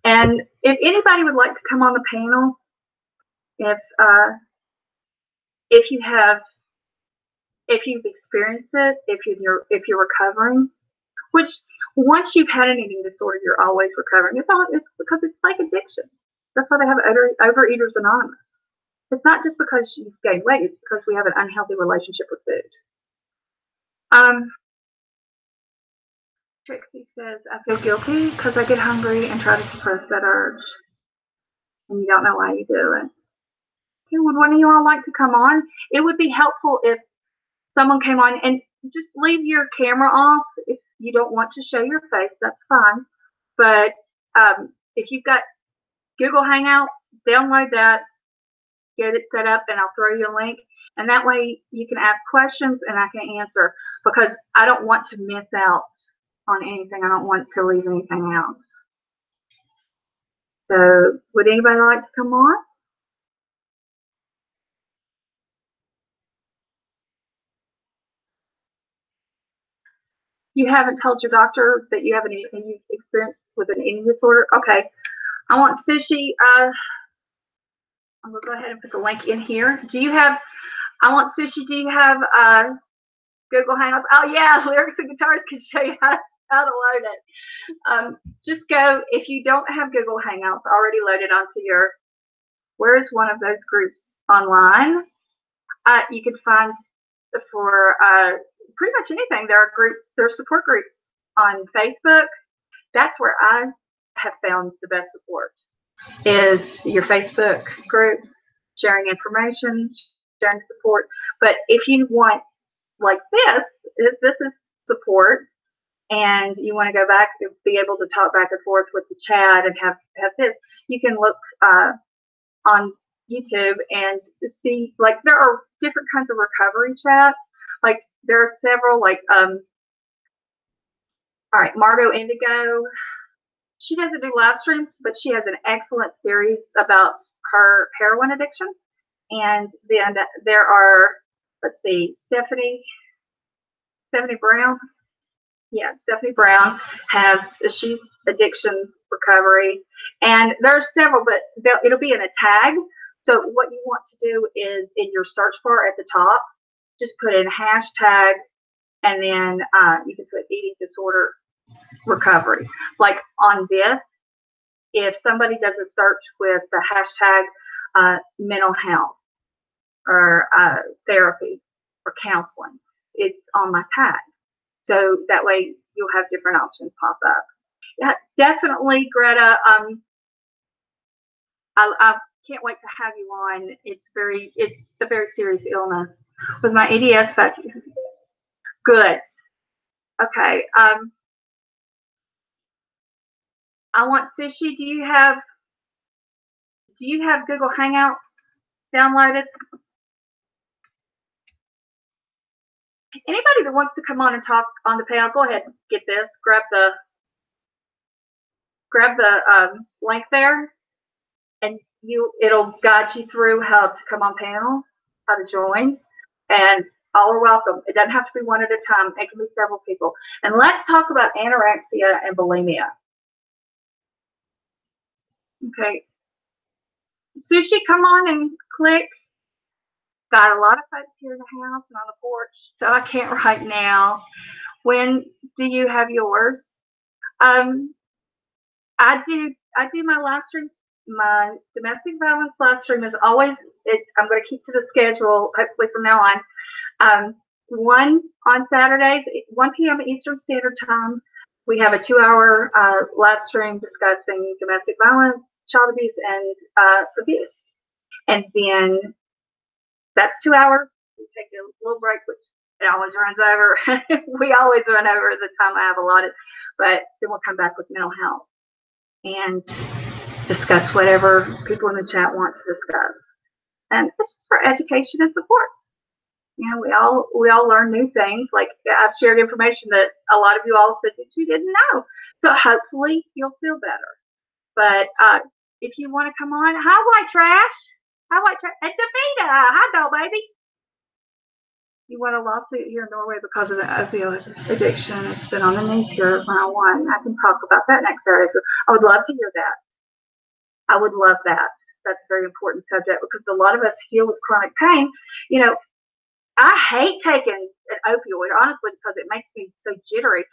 And if anybody would like to come on the panel, if you've experienced it, if you're recovering, which once you've had an eating disorder, you're always recovering. It's because it's like addiction. That's why they have Overeaters Anonymous. It's not just because you've gained weight, it's because we have an unhealthy relationship with food. Trixie says, I feel guilty because I get hungry and try to suppress that urge. And you don't know why you do it. Okay, would one of you all like to come on? It would be helpful if someone came on and just leave your camera off. If you don't want to show your face, that's fine. But if you've got Google Hangouts, download that, get it set up, and I'll throw you a link. And that way you can ask questions and I can answer, because I don't want to miss out on anything. I don't want to leave anything out. So would anybody like to come on? You haven't told your doctor that you have any experience with an eating disorder? Okay. I want Sushi. I'm going to go ahead and put the link in here. Do you have, I want Sushi, do you have Google Hangouts? Oh, yeah, Lyrics and Guitars can show you how to load it. Just go, if you don't have Google Hangouts already loaded onto your, where is one of those groups online? You can find for pretty much anything. There are groups, there are support groups on Facebook. That's where I have found the best support, is your Facebook groups, sharing information, sharing support. But if you want like this, if this is support, and you want to go back and be able to talk back and forth with the chat and have this, you can look on YouTube and see, like, there are different kinds of recovery chats. Like, there are several, like, all right, Margot Indigo, she doesn't do live streams, but she has an excellent series about her heroin addiction. And then there are, let's see, Stephanie Brown. Yeah, Stephanie Brown she's addiction recovery. And there are several, but it'll be in a tag. So what you want to do is in your search bar at the top, just put in hashtag, and then you can put eating disorder recovery. Like on this, if somebody does a search with the hashtag mental health or therapy or counseling, it's on my tag. So that way you'll have different options pop up. Yeah, definitely, Greta. I can't wait to have you on. It's a very serious illness. With my ADS back, good. Okay. I want Sushi. Do you have Google Hangouts downloaded? Anybody that wants to come on and talk on the panel, go ahead and get this. Grab the link there, and it'll guide you through how to come on panel, how to join, and all are welcome. It doesn't have to be one at a time. It can be several people. And let's talk about anorexia and bulimia. Okay. Sushi, come on and click. Got a lot of folks here in the house and on the porch, so I can't right now. When do you have yours? I do my live stream. My domestic violence live stream is always, I'm going to keep to the schedule, hopefully from now on. One on Saturdays, 1 p.m. Eastern Standard Time. We have a 2-hour live stream discussing domestic violence, child abuse, and abuse. And then that's 2 hours. We take a little break, which it always runs over. We always run over the time I have allotted. But then we'll come back with mental health and discuss whatever people in the chat want to discuss. And this is for education and support. You know, we all learn new things. Like, I've shared information that a lot of you all said that you didn't know. So hopefully you'll feel better. But if you want to come on, hi, White Trash. Hi, White Trash. And Davida. Hi, doll baby. You want a lawsuit here in Norway because of the opioid addiction. It's been on the news here when I won. I can talk about that next Saturday. I would love to hear that. I would love that. That's a very important subject because a lot of us heal with chronic pain. You know, I hate taking an opioid, honestly, because it makes me so jittery,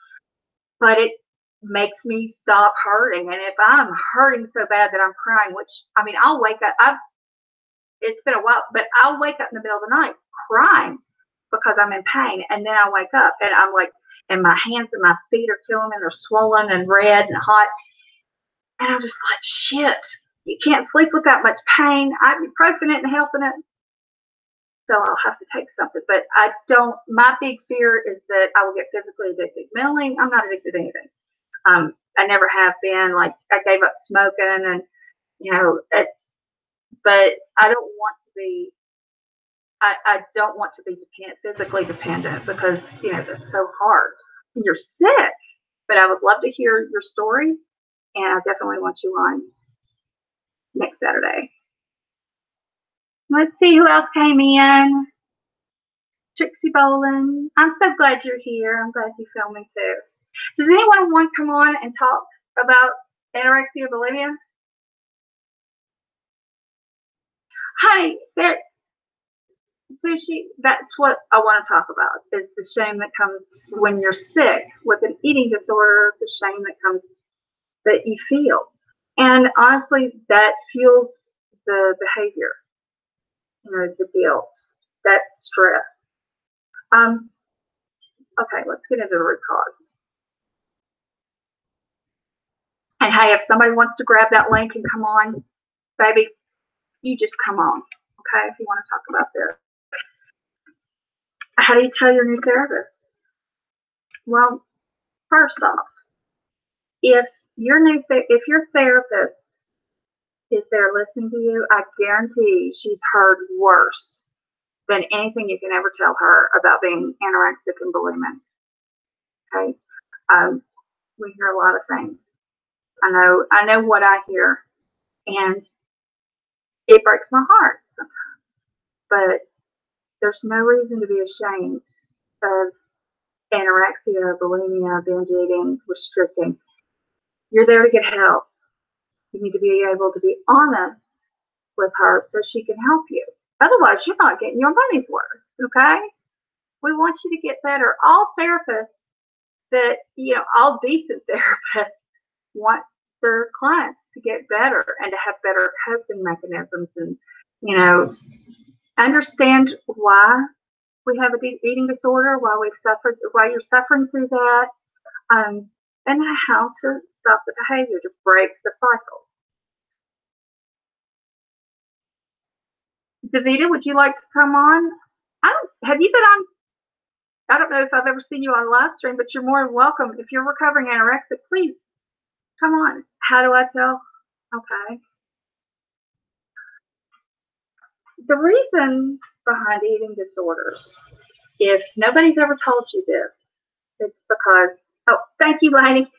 but it makes me stop hurting. And if I'm hurting so bad that I'm crying, which, I mean, I'll wake up, it's been a while, but I'll wake up in the middle of the night crying because I'm in pain. And then I wake up and I'm like, and my hands and my feet are killing me, and they're swollen and red and hot. And I'm just like, shit, you can't sleep with that much pain. Ibuprofen ain't helping it. So I'll have to take something. But my big fear is that I will get physically addicted. Mentally, I'm not addicted to anything. I never have been. Like, I gave up smoking, and, you know, but I don't want to be, I don't want to be physically dependent because, you know, that's so hard. You're sick. But I would love to hear your story, and I definitely want you on. next Saturday. Let's see who else came in. Trixie Bolin. I'm so glad you're here. I'm glad you found me too. Does anyone want to come on and talk about anorexia, bulimia? Hi, Sushi, that's what I want to talk about, is the shame that comes when you're sick with an eating disorder, the shame that comes that you feel. And honestly, that fuels the behavior, the guilt, that stress. Okay, let's get into the root cause. And hey, if somebody wants to grab that link and come on, baby, you just come on, okay, if you want to talk about this. How do you tell your new therapist? Well, first off, if your therapist is there listening to you, I guarantee she's heard worse than anything you can ever tell her about being anorexic and bulimic. Okay, we hear a lot of things. I know what I hear, and it breaks my heart sometimes. But there's no reason to be ashamed of anorexia, bulimia, binge eating, restricting. You're there to get help. You need to be able to be honest with her so she can help you. Otherwise, you're not getting your money's worth, okay? We want you to get better. All therapists all decent therapists want their clients to get better and to have better coping mechanisms and, understand why we have a eating disorder, why you're suffering through that, and how to stop the behavior, to break the cycle. Davida, would you like to come on? Have you been on? I don't know if I've ever seen you on live stream, but you're more than welcome. If you're recovering anorexic, please come on. How do I tell? Okay. The reason behind eating disorders, if nobody's ever told you this, it's because, thank you, Lainey.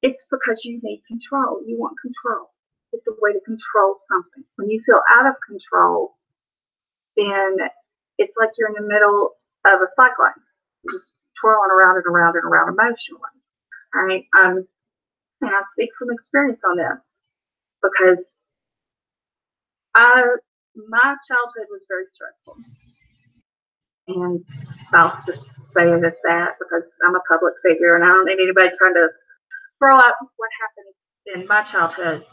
It's because you need control. You want control. It's a way to control something. When you feel out of control, then it's like you're in the middle of a cyclone. You're just twirling around and around and around emotionally. All right. And I speak from experience on this because my childhood was very stressful. And I'll just say it as that because I'm a public figure and I don't need anybody trying to throw out what happened in my childhood.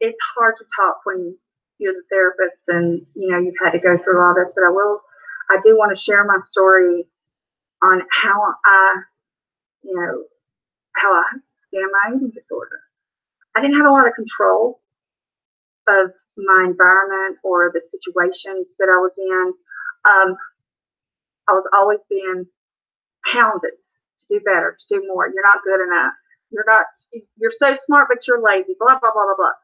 It's hard to talk when you're the therapist and you've had to go through all this, but I do want to share my story on how I began my eating disorder. I didn't have a lot of control of my environment or the situations that I was in. I was always being hounded to do better, to do more. You're not good enough. You're so smart, but you're lazy, blah, blah, blah, blah, blah.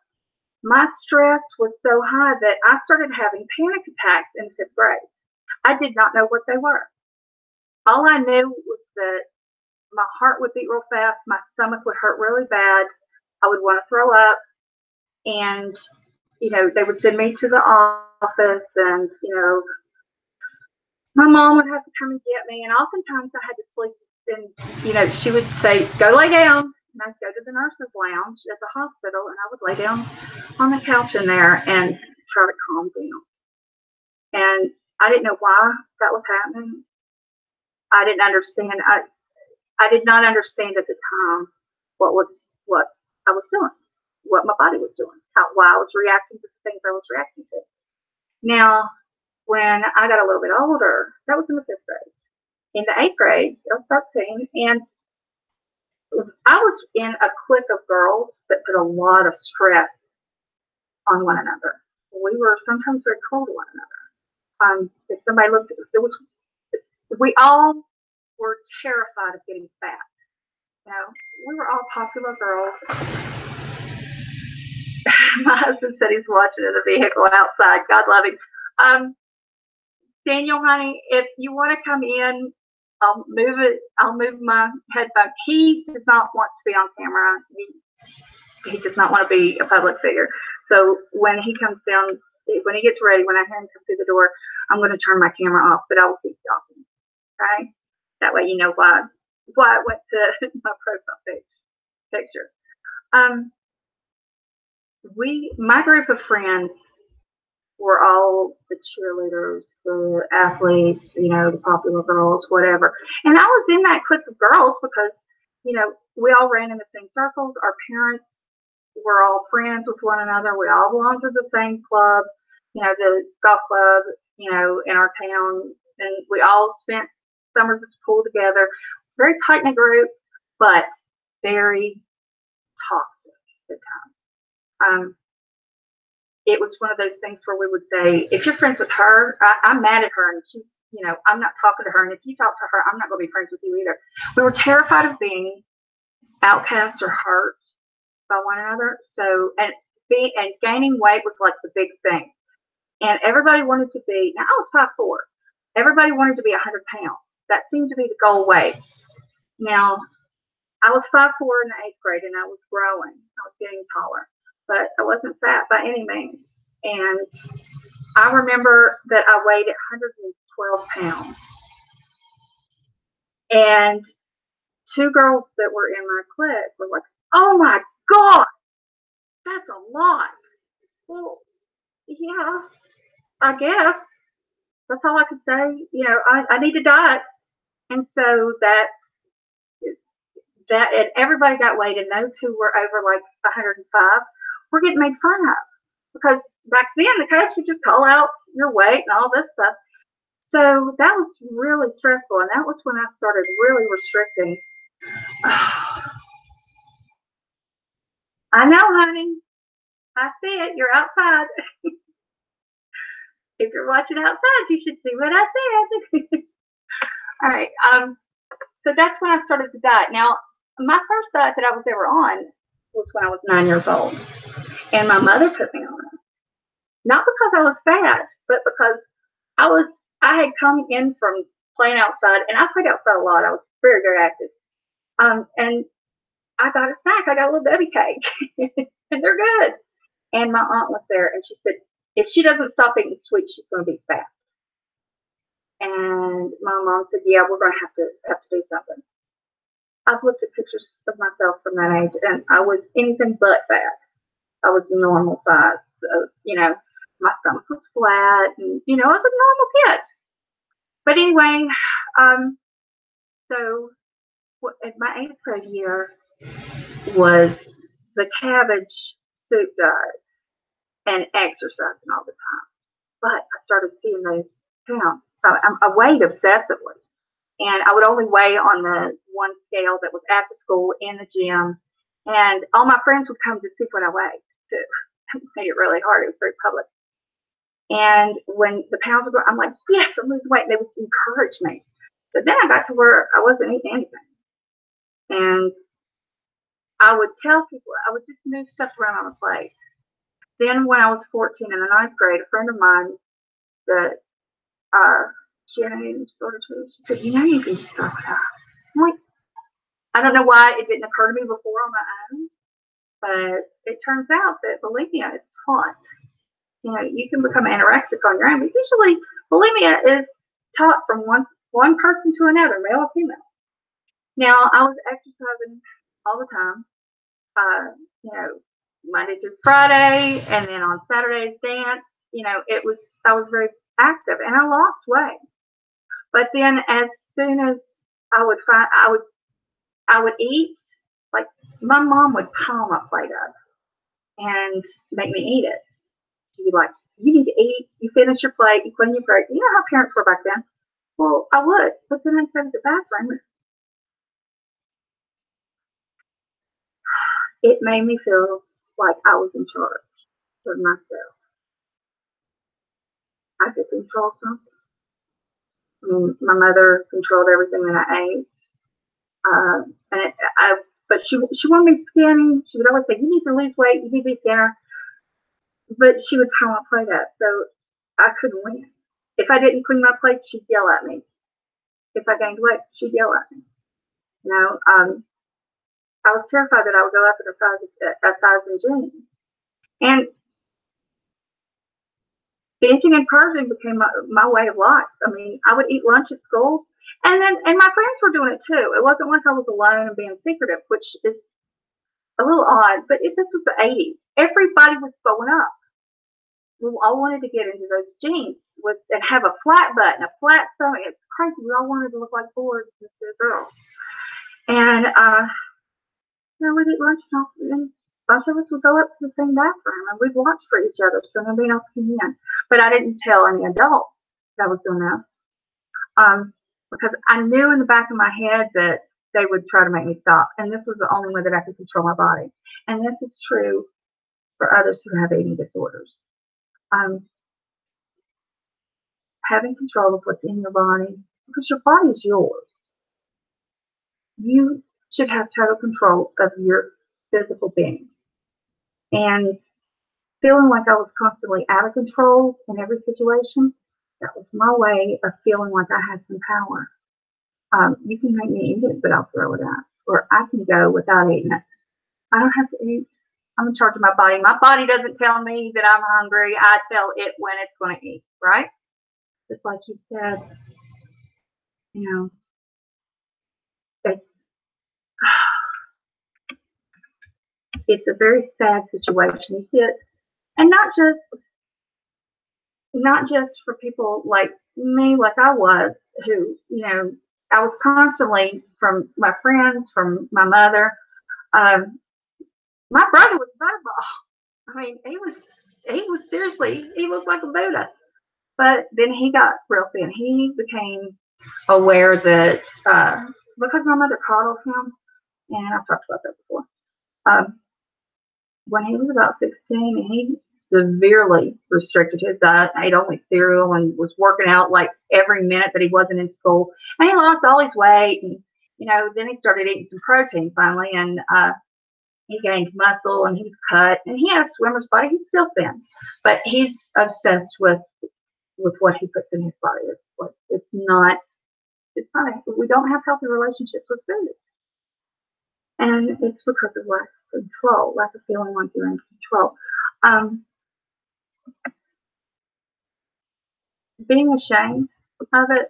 My stress was so high that I started having panic attacks in 5th grade. I did not know what they were. All I knew was that my heart would beat real fast, my stomach would hurt really bad, I would want to throw up, and, they would send me to the office, and, my mom would have to come and get me, and oftentimes I had to sleep, and, she would say, go lay down. And I'd go to the nurse's lounge at the hospital, and I would lay down on the couch in there and try to calm down. And I didn't know why that was happening. I didn't understand. I did not understand at the time what I was doing, what my body was doing, why I was reacting to the things I was reacting to. Now, when I got a little bit older, that was in the 5th grade. In the 8th grade, I was 13, and I was in a clique of girls that put a lot of stress on one another. We were sometimes very cold to one another. If somebody looked, we all were terrified of getting fat. We were all popular girls. My husband said he's watching in the vehicle outside. God love him. Daniel, honey, if you want to come in, I'll move it. I'll move my headphone. He does not want to be on camera. He does not want to be a public figure. So when he comes down, when he gets ready, when I hear him come through the door, I'm going to turn my camera off, but I will keep talking. Okay? That way you know why I went to my profile picture. My group of friends were all the cheerleaders, the athletes, the popular girls, whatever. And I was in that clique of girls because, we all ran in the same circles. Our parents were all friends with one another. We all belonged to the same club, the golf club, in our town. And we all spent summers at the pool together. Very tight-knit group, but very toxic at times. It was one of those things where we would say, if you're friends with her, I'm mad at her, and she's, I'm not talking to her. And if you talk to her, I'm not going to be friends with you either. We were terrified of being outcast or hurt by one another. So, and gaining weight was like the big thing. And everybody wanted to be, now I was 5'4". Everybody wanted to be 100 pounds. That seemed to be the goal weight. Now, I was 5'4" in the 8th grade, and I was growing. I was getting taller, but I wasn't fat by any means. And I remember that I weighed 112 pounds. And 2 girls that were in my clique were like, "Oh my God, that's a lot." Well, yeah, I guess. That's all I could say. I need to diet. And so that and everybody got weighed, and those who were over like 105 were getting made fun of. Because back then the coach would just call out your weight and all this stuff. So that was really stressful, and that was when I started really restricting. I know, honey. I see it. You're outside. If you're watching outside, you should see what I said. All right. So that's when I started to diet. Now, my first diet that I was ever on was when I was 9 years old, and my mother put me on it. Not because I was fat, but because I had come in from playing outside, and I played outside a lot. I was very, very active. And I got a snack. I got a little baby cake, and they're good. And my aunt was there, and she said, if she doesn't stop eating sweets, she's going to be fat. And my mom said, yeah, we're going to have to do something. I've looked at pictures of myself from that age, and I was anything but fat. I was normal size. So, my stomach was flat, and, I was a normal kid. But anyway, so at my 8th grade year was the cabbage soup diet and exercising all the time. But I started seeing those pounds. So I weighed obsessively. And I would only weigh on the one scale that was at the school, in the gym. And all my friends would come to see what I weighed, too. It made it really hard. It was very public. And when the pounds were going, I'm like, yes, I'm losing weight. And they would encourage me. So then I got to where I wasn't eating anything. And I would tell people, I would just move stuff around on the plate. Then when I was 14 in the 9th grade, a friend of mine that she had an eating disorder too, she said, you can just stop it. I'm like, I don't know why it didn't occur to me before on my own, but it turns out that bulimia is taught. You can become anorexic on your own, but usually bulimia is taught from one person to another, male or female. Now, I was exercising all the time, Monday through Friday, and then on Saturdays dance. I was very active, and I lost weight. But then, as soon as I would eat, like my mom would pile my plate up and make me eat it. She'd be like, "You need to eat. You finish your plate. You clean your plate." You know how parents were back then. Well, I would, but then I'd go to the bathroom. It made me feel like I was in charge of myself. I could control something. I mean, my mother controlled everything that I ate. But she wanted me skinny. She would always say, "You need to lose weight. You need to be thinner." But she would pile my plate up, so I couldn't win. If I didn't clean my plate, she'd yell at me. if I gained weight, she'd yell at me. You know, I was terrified that I would go up in a size in jeans. And binging and purging became my way of life. I mean, I would eat lunch at school, and my friends were doing it too. It wasn't like I was alone and being secretive, which is a little odd, but this was the 80s. Everybody was going up. We all wanted to get into those jeans and have a flat butt and a flat stomach. It's crazy. We all wanted to look like boys instead of girls. And we'd eat lunch, and a bunch of us would go up to the same bathroom, and we'd watch for each other so nobody else came in. But I didn't tell any adults that I was doing this, because I knew in the back of my head that they would try to make me stop, and this was the only way that I could control my body. And this is true for others who have eating disorders. Having control of what's in your body, because your body is yours. You should have total control of your physical being. And feeling like I was constantly out of control in every situation, that was my way of feeling like I had some power. You can make me eat it, but I'll throw it out. Or I can go without eating it. I don't have to eat. I'm in charge of my body. My body doesn't tell me that I'm hungry. I tell it when it's going to eat, right? Just like you said, it's a very sad situation. You see it, and not just for people like me, like I was, who, I was constantly, from my friends, from my mother. My brother was a butterball. I mean, he was seriously, he looked like a Buddha. But then he got real thin. He became aware that, because my mother coddled him, and I've talked about that before, when he was about 16, he severely restricted his diet, ate only cereal, and was working out like every minute that he wasn't in school. And he lost all his weight, and then he started eating some protein finally, and he gained muscle, and he was cut, and he has a swimmer's body. He's still thin, but he's obsessed with what he puts in his body. It's not we don't have healthy relationships with food. And it's because of lack of control, lack of feeling like you're in control. Being ashamed of it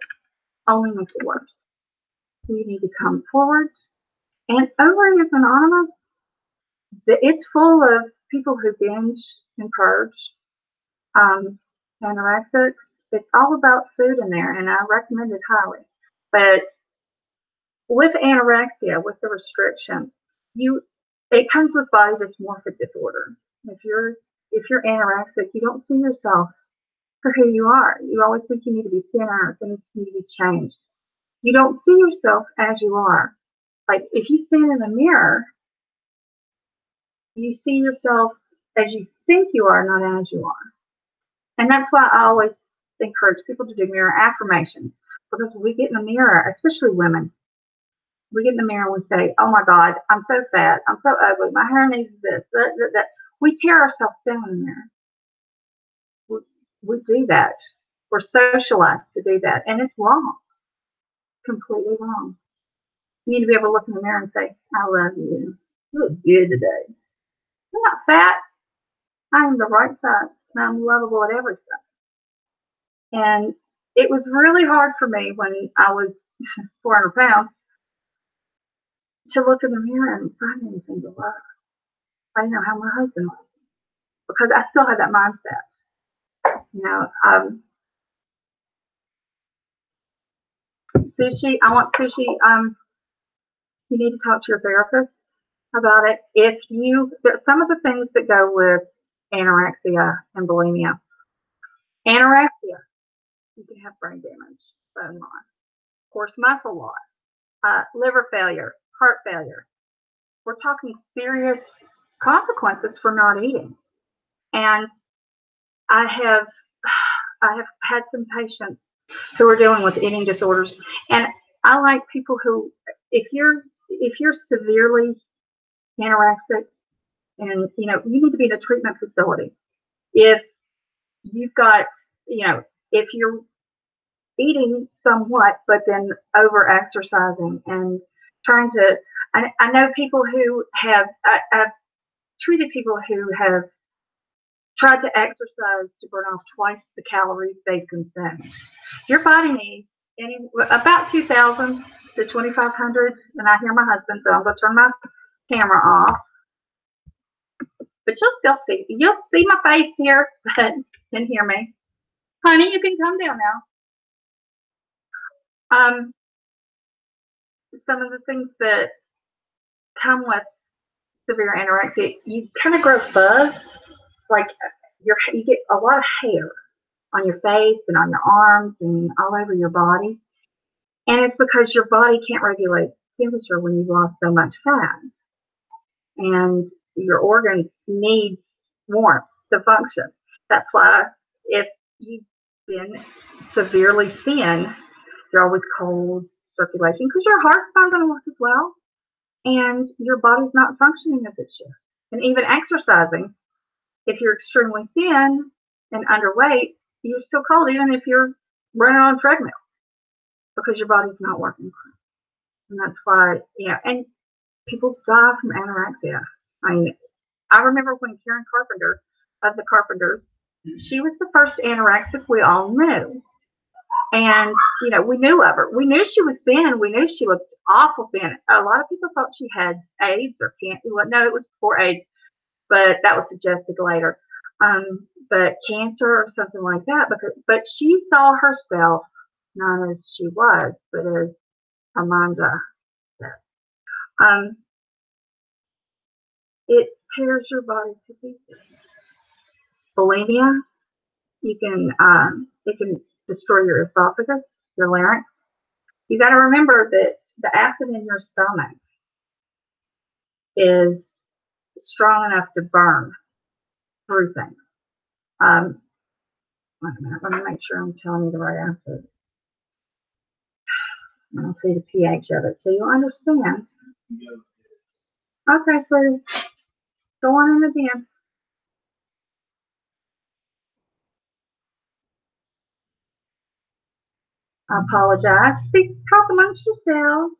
only makes it worse. You need to come forward. And Over is Anonymous, it's full of people who binge and purge, anorexics. It's all about food in there, and I recommend it highly. But with anorexia, with the restriction, it comes with body dysmorphic disorder. If you're anorexic, you don't see yourself for who you are. You always think you need to be thinner, things need to be changed. You don't see yourself as you are. Like, if you stand in the mirror, you see yourself as you think you are, not as you are. And that's why I always encourage people to do mirror affirmations, because when we get in the mirror, especially women, we get in the mirror and we say, oh my God, I'm so fat, I'm so ugly, my hair needs this, that. We tear ourselves down in the mirror. We do that. We're socialized to do that, and it's wrong. Completely wrong. You need to be able to look in the mirror and say, I love you. You look good today. I'm not fat. I am the right size, and I'm lovable at every size. And it was really hard for me when I was 400 pounds to look in the mirror and find anything to love. I didn't know how my husband was, because I still had that mindset. Sushi, I want sushi. You need to talk to your therapist about it. Some of the things that go with anorexia and bulimia. Anorexia, you can have brain damage, bone loss, of course, muscle loss, liver failure, heart failure. We're talking serious consequences for not eating. And I have had some patients who are dealing with eating disorders, and I like people who, if you're severely anorexic, and you need to be in a treatment facility. If you've got, if you're eating somewhat, but then over exercising and trying to. I know people who have. I've treated people who have tried to exercise to burn off twice the calories they've consumed. Your body needs about 2,000 to 2,500. And I hear my husband, so I'm going to turn my camera off. But you'll see my face here, but can hear me. Honey, you can come down now. Some of the things that come with severe anorexia, you kind of grow fuzz, like you get a lot of hair on your face and on your arms and all over your body. And it's because your body can't regulate temperature when you've lost so much fat. And your organs needs warmth to function. That's why if you've been severely thin, you're always cold, circulation, because your heart's not going to work as well. And your body's not functioning as it should. And even exercising, if you're extremely thin and underweight, you're still cold, even if you're running on a treadmill, because your body's not working. And that's why, and people die from anorexia. I mean, I remember when Karen Carpenter of the Carpenters, she was the first anorexic we all knew. And, we knew of her. We knew she was thin. We knew she looked awful thin. A lot of people thought she had AIDS or cancer. No, it was before AIDS, but that was suggested later. But cancer or something like that. But she saw herself not as she was, but as Amanda said. It tears your body to pieces. Bulimia, it can destroy your esophagus, your larynx. You got to remember that the acid in your stomach is strong enough to burn through things. Wait a minute, let me make sure I'm telling you the right acid. And I'll tell you the pH of it so you'll understand. Okay, so go on in again. I apologize. Talk amongst yourselves.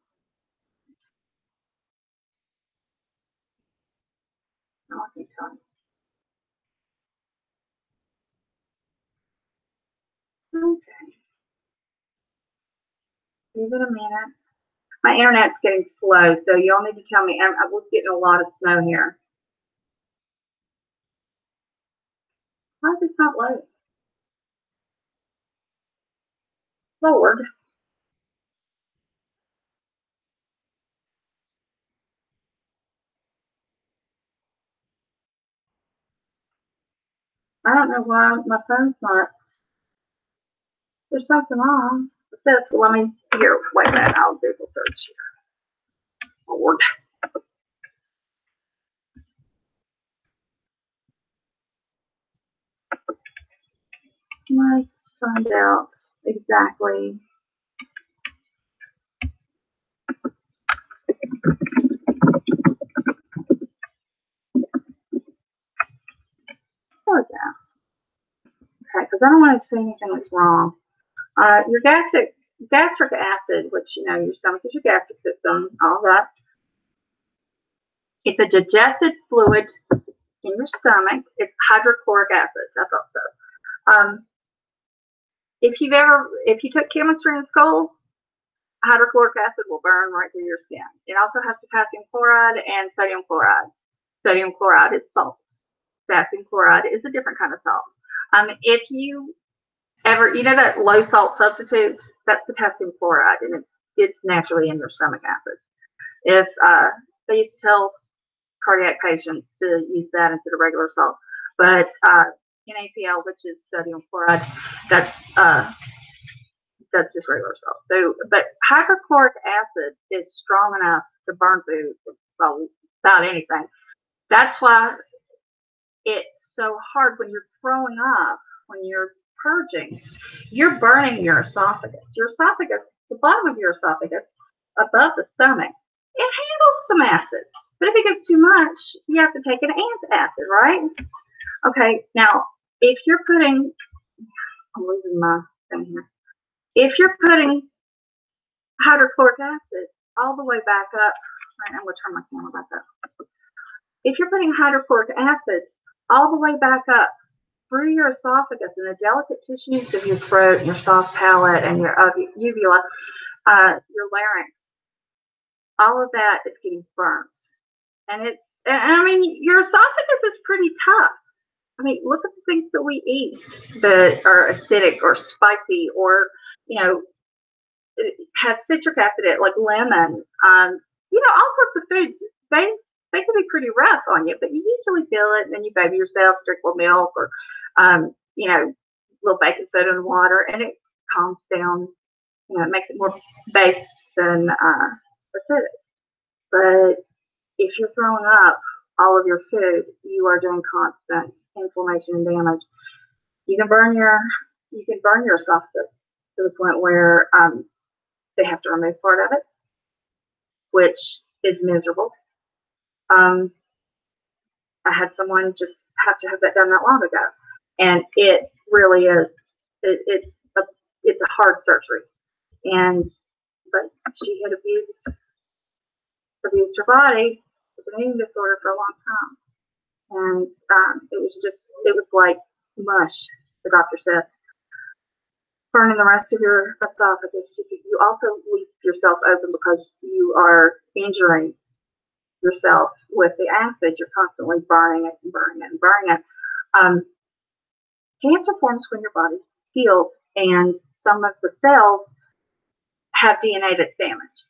Okay. Give it a minute. My internet's getting slow, so y'all need to tell me. We're getting a lot of snow here. Why is it not low? Lord. I don't know why my phone's not. There's something wrong with this. Well, wait a minute. I'll Google search here. Lord. Let's find out exactly. There we go. Okay, because I don't want to say anything that's wrong. Your gastric acid, which your stomach is your gastric system, all that. It's a digested fluid in your stomach. It's hydrochloric acid. I thought so. If you took chemistry in school, hydrochloric acid will burn right through your skin. It also has potassium chloride and sodium chloride. Sodium chloride is salt. Potassium chloride is a different kind of salt. If you ever, that low salt substitute, that's potassium chloride, and it's naturally in your stomach acid. If they used to tell cardiac patients to use that instead of regular salt, but NaCl, which is sodium chloride, that's just regular salt. So, but hydrochloric acid is strong enough to burn through without anything. That's why it's so hard when you're throwing up, when you're purging, you're burning your esophagus. Your esophagus, the bottom of your esophagus, above the stomach, it handles some acid. But if it gets too much, you have to take an antacid, right? Okay, now, if you're putting, I'm losing my thing here. If you're putting hydrochloric acid all the way back up, right, I'm going to turn my camera back up. If you're putting hydrochloric acid all the way back up through your esophagus and the delicate tissues of your throat and your soft palate and your uvula, your larynx, all of that is getting burnt. And I mean, your esophagus is pretty tough. I mean, look at the things that we eat that are acidic or spicy or, you know, it has citric acid in it, like lemon, you know, all sorts of foods. They can be pretty rough on you, but you usually feel it, and then you baby yourself, drink a little milk or, you know, a little baking soda and water, and it calms down. You know, it makes it more base than acidic. But if you're throwing up all of your food, you are doing constant inflammation and damage. You can burn your esophagus to the point where they have to remove part of it, which is miserable. I had someone just have to have that done not long ago, and it really is. It's a hard surgery, but she had abused her body with an eating disorder for a long time, and it was like mush. The doctor said, burning the rest of your esophagus. You also leave yourself open because you are injuring yourself with the acid. You're constantly burning it and burning it and burning it. Cancer forms when your body heals, and some of the cells have DNA that's damaged.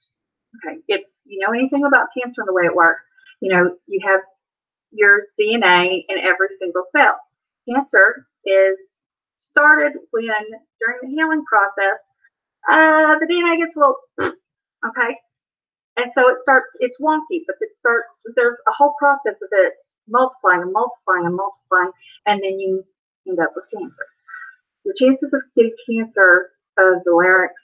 Okay, if you know anything about cancer and the way it works, you know you have your DNA in every single cell. Cancer is started when, during the healing process, the DNA gets a little, okay? And so it's wonky, but there's a whole process of it multiplying and multiplying and multiplying, and then you end up with cancer. Your chances of getting cancer of the larynx,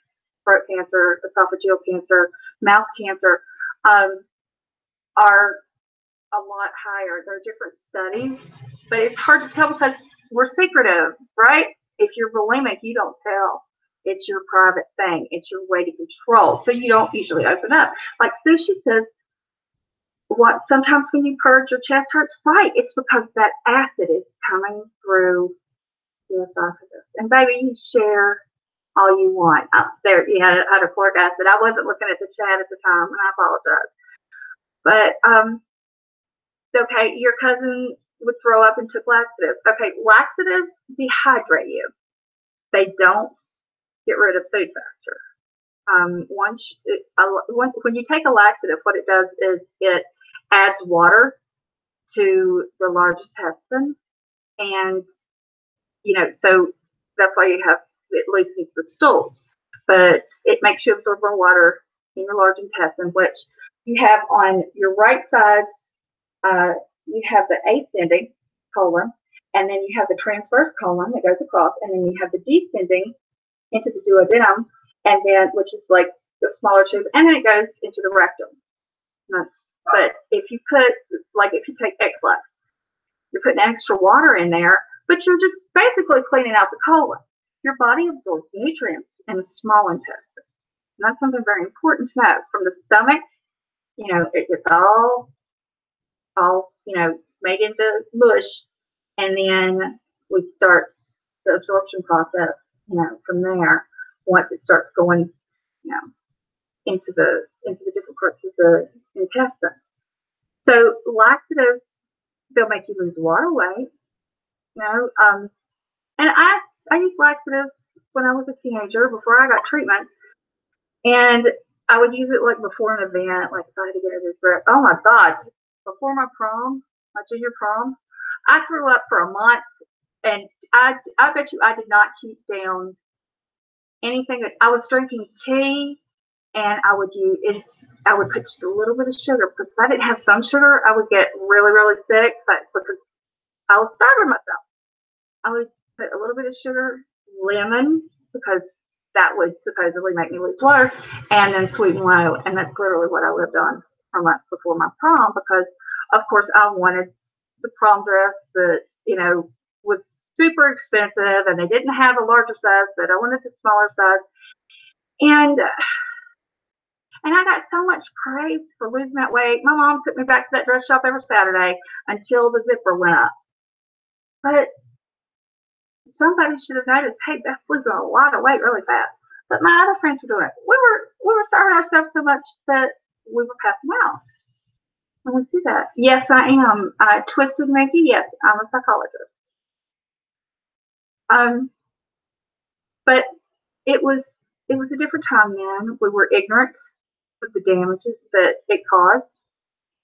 throat cancer, esophageal cancer, mouth cancer, are a lot higher. There are different studies, but it's hard to tell because we're secretive, right? If you're bulimic, you don't tell. It's your private thing. It's your way to control. So you don't usually open up. Like Sushi says, sometimes when you purge, your chest hurts. Right. It's because that acid is coming through the esophagus. And baby, you share all you want. There, you had hydrochloric acid. I wasn't looking at the chat at the time, and I apologize. But okay, your cousin would throw up and took laxatives. Okay, laxatives dehydrate you. They don't get rid of food faster. When you take a laxative, what it does is it adds water to the large intestine, and so that's why it loosens the stool, but it makes you absorb more water in your large intestine, which you have on your right sides. You have the ascending colon, and then you have the transverse colon that goes across, and then you have the descending into the duodenum, and then, which is like the smaller tube, and then it goes into the rectum. But if you take X-Lax, you're putting extra water in there, but you're just basically cleaning out the colon. Your body absorbs nutrients in the small intestine. And that's something very important to know. From the stomach, it gets all made into mush, and then we start the absorption process, from there, once it starts going, into the different parts of the intestine. So laxatives, they'll make you lose water weight, and I used laxatives when I was a teenager before I got treatment, and I would use it like before an event, like if I had to get a breath. Oh my God, before my junior prom, I threw up for a month, and I bet you I did not keep down anything. I was drinking tea, and I would put just a little bit of sugar, because if I didn't have some sugar, I would get really, really sick. But because I was starving myself, I would put a little bit of sugar, lemon, because that would supposedly make me lose water, and then sweet and low. And that's literally what I lived on for months before my prom, because of course I wanted the prom dress that, was super expensive, and they didn't have a larger size, but I wanted the smaller size. And I got so much praise for losing that weight. My mom took me back to that dress shop every Saturday until the zipper went up. But somebody should have noticed, hey, Beth's losing a lot of weight really fast. But my other friends were doing it. We were starving ourselves so much that we were passing out. And we see that. Yes, I am. Twisted Mickey, yes, I'm a psychologist. But it was a different time then. We were ignorant of the damages that it caused,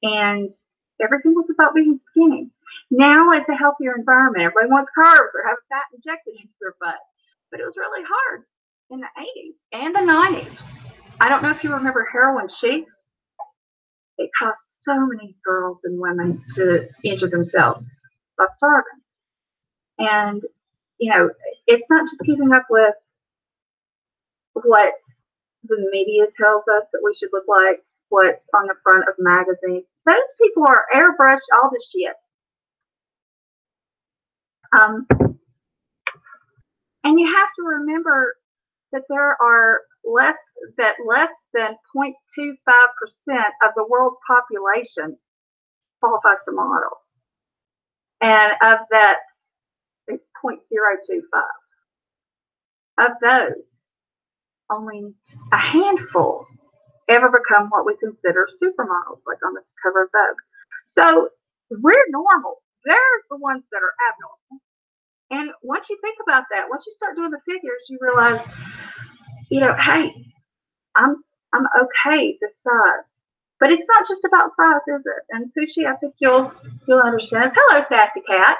and everything was about being skinny. Now it's a healthier environment. Everybody wants carbs or have fat injected into their butt. But it was really hard in the 80s and the 90s. I don't know if you remember Heroin Chic. It caused so many girls and women to injure themselves by starving. And, you know, it's not just keeping up with what the media tells us that we should look like, what's on the front of magazines. Those people are airbrushed all this shit. And you have to remember that there are less than 0.25% of the world's population qualifies to model. And of that, it's 0.025. Of those, only a handful ever become what we consider supermodels, like on the cover of Vogue. So we're normal. They're the ones that are abnormal. And once you think about that, once you start doing the figures, you realize, you know, hey, I'm okay this size. But it's not just about size, is it? And Sushi, I think you'll understand. Hello, Sassy Cat.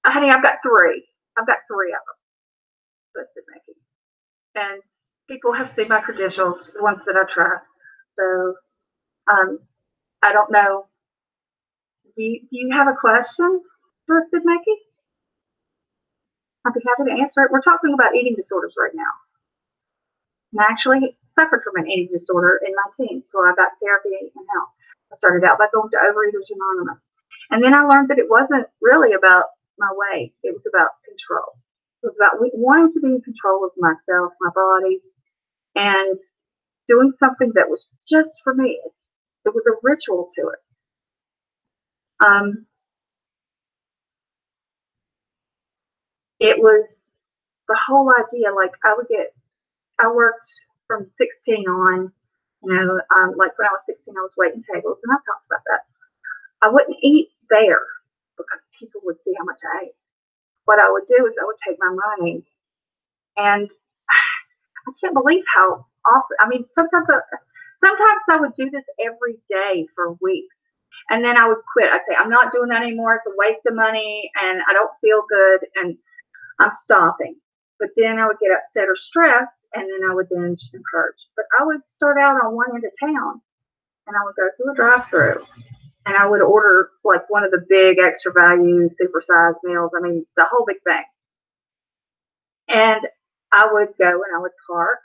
Honey, I've got three. I've got three of them. Twisted Mickey. And people have seen my credentials, the ones that I trust. So I don't know. Do you have a question, Twisted Mickey? I'd be happy to answer it. We're talking about eating disorders right now. And I actually suffered from an eating disorder in my teens, so I got therapy and help. I started out by going to Overeaters Anonymous. And then I learned that it wasn't really about my weight. It was about control. It was about wanting to be in control of myself, my body, and doing something that was just for me. It was a ritual to it. It was the whole idea, like I worked from 16 on, you know, like when I was 16, I was waiting tables, and I talked about that. I wouldn't eat there because people would see how much I ate. What I would do is I would take my money, and I can't believe how often. I mean, sometimes I would do this every day for weeks, and then I would quit. I'd say, I'm not doing that anymore. It's a waste of money, and I don't feel good, and I'm stopping. But then I would get upset or stressed, and then I would binge and purge. But I would start out on one end of town, and I would go through a drive-through, and I would order like one of the big extra value supersized meals. I mean, the whole big thing. And I would go and I would park,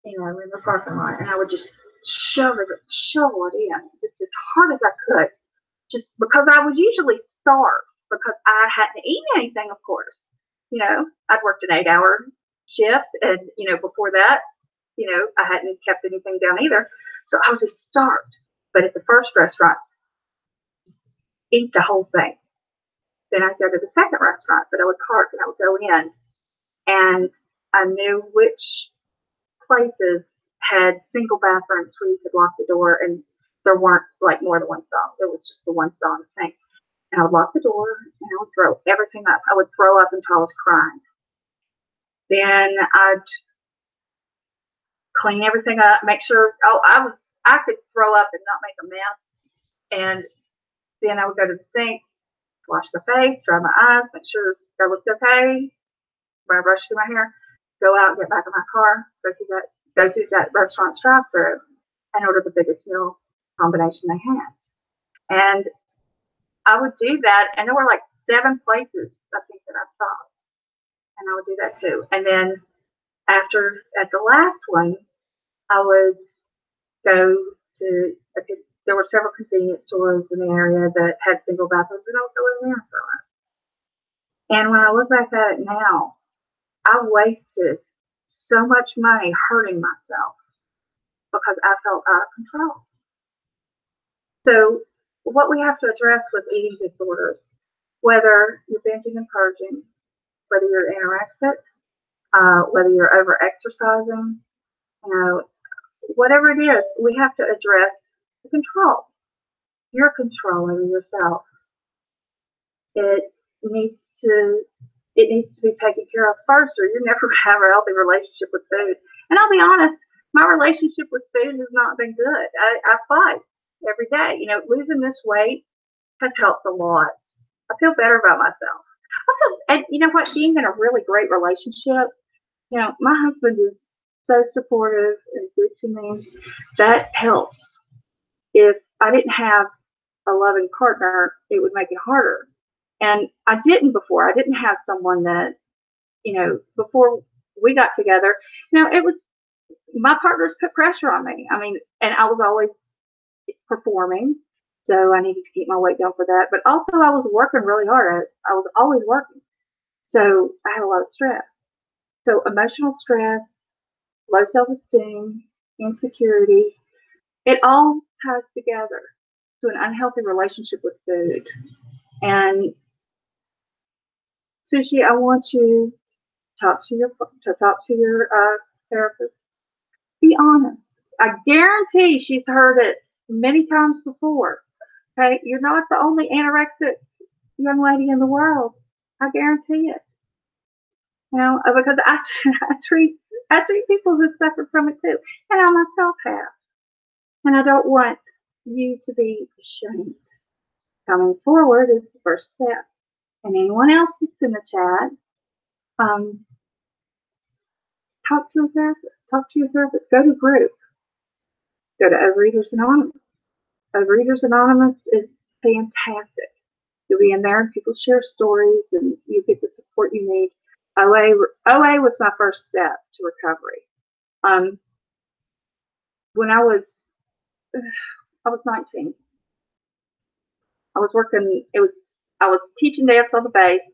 you know, in the parking lot, and I would just shovel it in just as hard as I could, just because I was usually starved because I hadn't eaten anything, of course. You know, I'd worked an 8-hour shift, and, you know, before that, you know, I hadn't kept anything down either. So I was just starved. But at the first restaurant, just eat the whole thing. Then I'd go to the second restaurant, but I would park and I would go in, and I knew which places had single bathrooms where you could lock the door, and there weren't like more than one stall. It was just the one stall in the sink. And I would lock the door, and I would throw everything up. I would throw up until I was crying. Then I'd clean everything up, make sure, I could throw up and not make a mess. And then I would go to the sink, wash my face, dry my eyes, make sure that looked okay. When I brushed through my hair, go out and get back in my car, go through that restaurant's drive-through, and order the biggest meal combination they had. And I would do that, and there were like 7 places, I think, that I stopped. And I would do that too. And then at the last one, I would go to, there were several convenience stores in the area that had single bathrooms, and I would go in there and throw up. And when I look back at it now, I wasted so much money hurting myself because I felt out of control. So what we have to address with eating disorders, whether you're binging and purging, whether you're anorexic, whether you're over exercising, whatever it is, we have to address the control. Your control over yourself. It needs to be taken care of first, or you're never going to have a healthy relationship with food. And I'll be honest, my relationship with food has not been good. I fight every day. Losing this weight has helped a lot. I feel better about myself. And you know what? Being in a really great relationship, my husband is so supportive and good to me. That helps. If I didn't have a loving partner, it would make it harder. And I didn't before. I didn't have someone that, before we got together, it was my partners put pressure on me. And I was always performing. So I needed to keep my weight down for that. But also I was working really hard. I was always working. So I had a lot of stress. So emotional stress, low self-esteem, insecurity, it all ties together to an unhealthy relationship with food. And Sushi, I want you to talk to your therapist. Be honest. I guarantee she's heard it many times before. Okay, you're not the only anorexic young lady in the world. I guarantee it. Because I treat people who suffer from it too, and I myself have. And I don't want you to be ashamed. Coming forward is the first step. And anyone else that's in the chat, talk to a therapist. Talk to your therapist. Go to group. Go to Overeaters Anonymous. Overeaters Anonymous is fantastic. You'll be in there and people share stories and you get the support you need. OA was my first step to recovery. When I was 19. I was working. I was teaching dance on the base,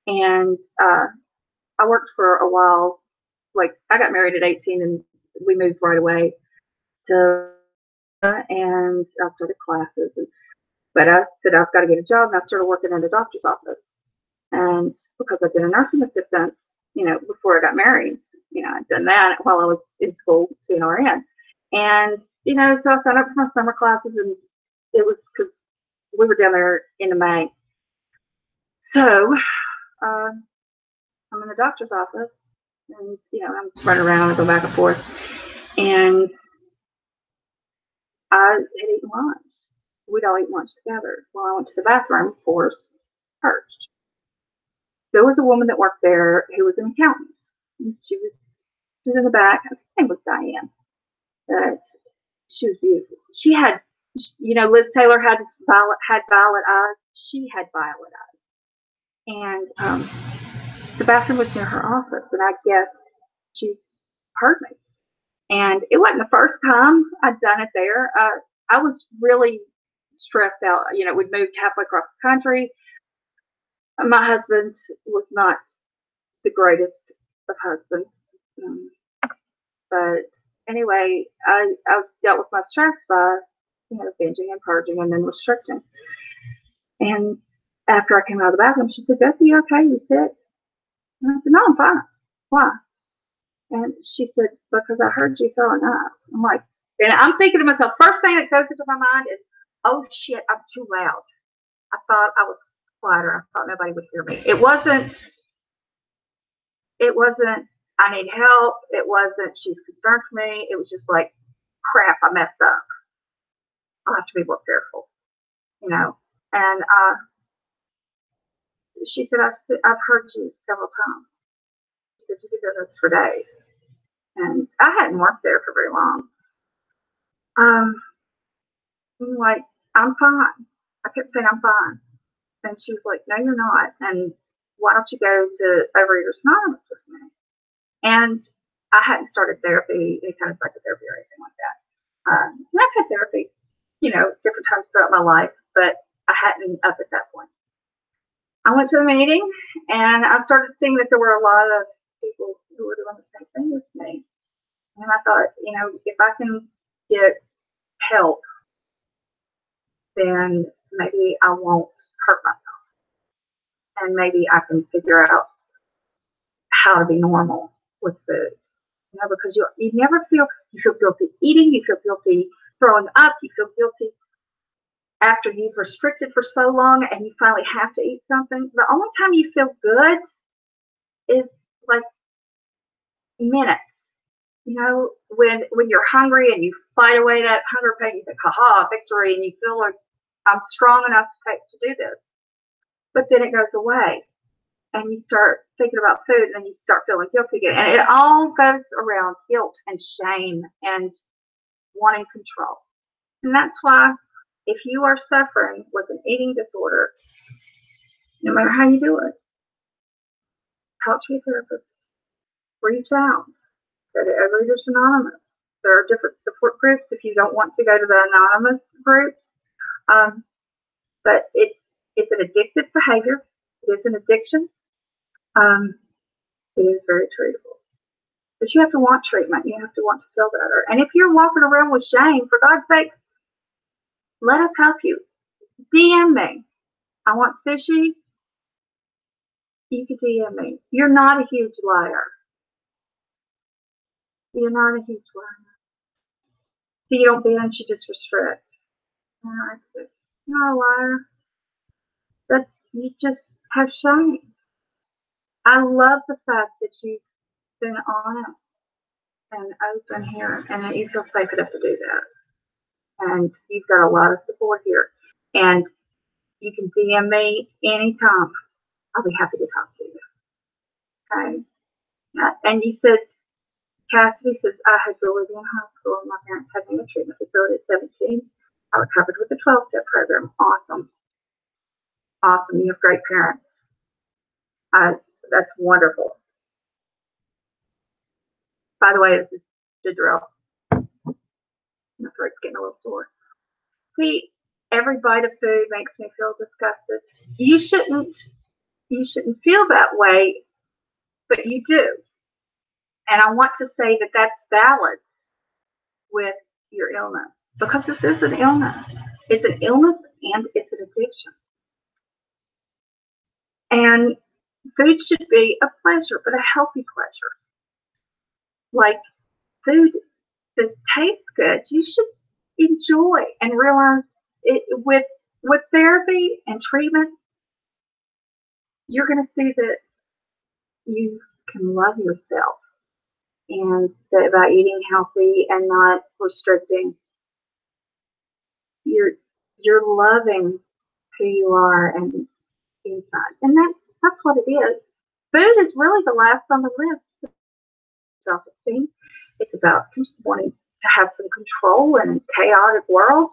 and I worked for a while. Like I got married at 18, and we moved right away to, and I started classes. But I said I've got to get a job, and I started working in a doctor's office. And because I've been a nursing assistant, before I got married, I'd done that while I was in school to an RN. And, so I signed up for my summer classes, and it was because we were down there in May. So I'm in the doctor's office, and, I'm running around and go back and forth. And I had eaten lunch. We'd all eat lunch together. Well, I went to the bathroom, of course, purged. There was a woman that worked there who was an accountant. And she was in the back. Her name was Diane. But she was beautiful. She had, Liz Taylor had violet eyes. She had violet eyes. And the bathroom was near her office. And I guess she heard me. And it wasn't the first time I'd done it there. I was really stressed out. We'd moved halfway across the country. My husband was not the greatest of husbands. But anyway, I dealt with my stress by, binging and purging and then restricting. And after I came out of the bathroom, she said, "Beth, you okay? You sick?" And I said, "No, I'm fine." "Why?" And she said, "Because I heard you throwing up." I'm like, and I'm thinking to myself, first thing that goes into my mind is, "Oh shit, I'm too loud." I thought I was quieter. I thought nobody would hear me. It wasn't, I need help. It wasn't, she's concerned for me. It was just like, crap, I messed up. I'll have to be more careful, And she said, I've heard you several times. She said, "You've been doing this for days." And I hadn't worked there for very long. I'm like, "I'm fine." I kept saying, "I'm fine." And she was like, "No, you're not. And why don't you go to Overeaters Anonymous with me?" And I hadn't started therapy, any kind of psychotherapy or anything like that. And I've had therapy, different times throughout my life, but I hadn't up at that point. I went to the meeting and I started seeing that there were a lot of And I thought, if I can get help, then maybe I won't hurt myself. And maybe I can figure out how to be normal with food. Because you never feel guilty eating, you feel guilty throwing up, you feel guilty after you've restricted for so long and you finally have to eat something. The only time you feel good is like minutes. When you're hungry and you fight away that hunger pain, you think, haha, victory, and you feel like I'm strong enough to do this. But then it goes away and you start thinking about food and then you start feeling guilty again. And it all goes around guilt and shame and wanting control. And that's why if you are suffering with an eating disorder, no matter how you do it, talk to your therapist, reach out, go to Overeaters Anonymous. There are different support groups if you don't want to go to the anonymous groups. But it's an addictive behavior. It is an addiction. It is very treatable. But you have to want treatment. You have to want to feel better. And if you're walking around with shame, for God's sake, let us help you. DM me. I want sushi. You can DM me. You're not a huge liar. You're not a huge liar. So you don't binge, you just restrict. You're not a liar. You just have shame. I love the fact that you've been honest and open here and that you feel safe enough to do that. And you've got a lot of support here. And you can DM me anytime. I'll be happy to talk to you. Okay? And you said, Cassidy says, I had really been in high school and my parents had me in a treatment facility at 17. I recovered with the 12-step program. Awesome. Awesome. You have great parents. That's wonderful. By the way, this is the drill. My throat's getting a little sore. See, every bite of food makes me feel disgusted. You shouldn't feel that way, but you do. And I want to say that that's balanced with your illness, because this is an illness. It's an illness and it's an addiction. And food should be a pleasure, but a healthy pleasure. Like food that tastes good, you should enjoy and realize it with therapy and treatment, you're going to see that you can love yourself, and that by eating healthy and not restricting, you're loving who you are and inside. And that's what it is. Food is really the last on the list. Self-esteem. It's about wanting to have some control in a chaotic world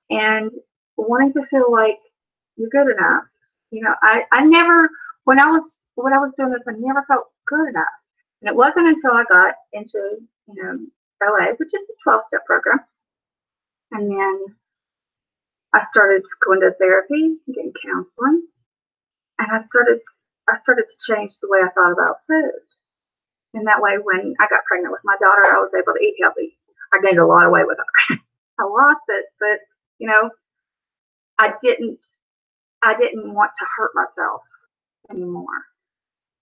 and wanting to feel like you're good enough. I never, when I was doing this, I never felt good enough. And it wasn't until I got into, OA, which is a 12-step program. And then I started going to therapy, getting counseling, and I started to change the way I thought about food. And that way, when I got pregnant with my daughter, I was able to eat healthy. I gained a lot of weight with her. I lost it, but I didn't want to hurt myself anymore.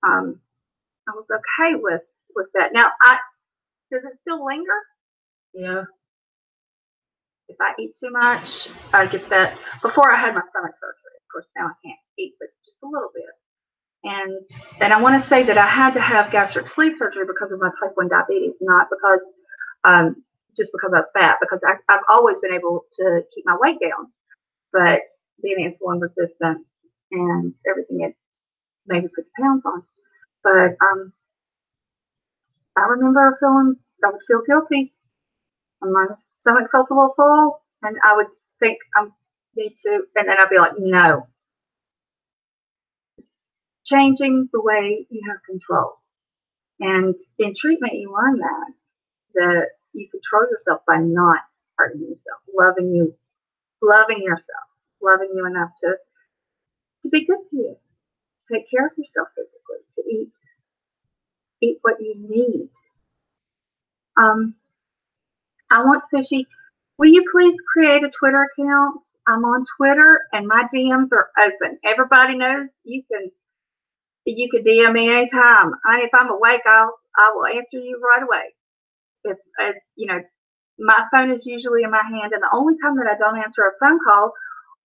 I was okay with that. Now, does it still linger? Yeah. If I eat too much, I get that. Before I had my stomach surgery, of course, now I can't eat, but just a little bit. And I want to say that I had to have gastric sleeve surgery because of my type 1 diabetes, not because just because I was fat, because I've always been able to keep my weight down. But being insulin resistant and everything, it maybe puts pounds on. But I remember I would feel guilty. And my stomach felt a little full, and I would think I need to, and then I'd be like, no. It's changing the way you have control. And in treatment, you learn that you control yourself by not hurting yourself, loving yourself, loving you enough to be good to you, to take care of yourself physically, to eat what you need. I want Sushi. Will you please create a Twitter account? I'm on Twitter and my DMs are open. Everybody knows you can DM me anytime. If I'm awake, I will answer you right away. If my phone is usually in my hand, and the only time that I don't answer a phone call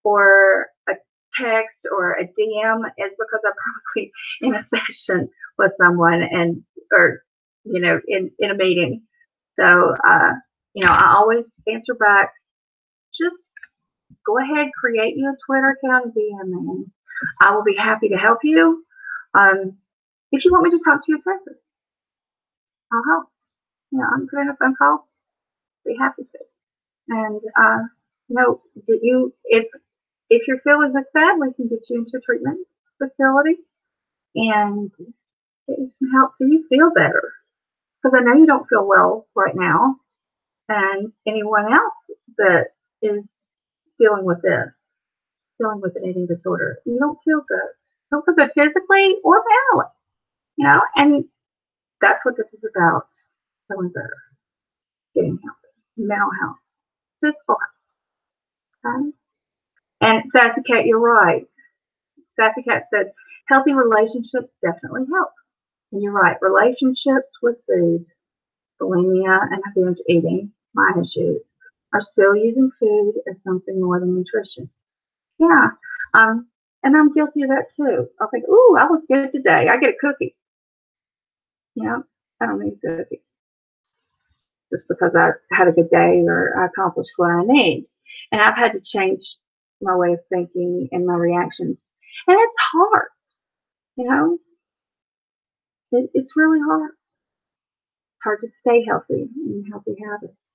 or a text or a DM is because I'm probably in a session with someone or in a meeting. So I always answer back. Just go ahead, create you a Twitter account and DM me. I will be happy to help you. If you want me to talk to your therapist, I'll help. I'm putting a phone call. Be happy to. And if you're feeling this bad, we can get you into a treatment facility and get you some help so you feel better. Because I know you don't feel well right now, and anyone else that is dealing with an eating disorder, you don't feel good. You don't feel good physically or mentally, and that's what this is about, feeling better, getting healthy, mental health, physical health. Okay? And Sassy Cat, you're right. Sassy Cat said, healthy relationships definitely help. And you're right, relationships with food, bulimia and binge eating, my issues, are still using food as something more than nutrition. Yeah. And I'm guilty of that too. I'll think, ooh, I was good today. I get a cookie. I don't need a cookie. Just because I had a good day or I accomplished what I need. And I've had to change my way of thinking and my reactions. And it's hard, it's really hard. It's hard to stay healthy and healthy habits.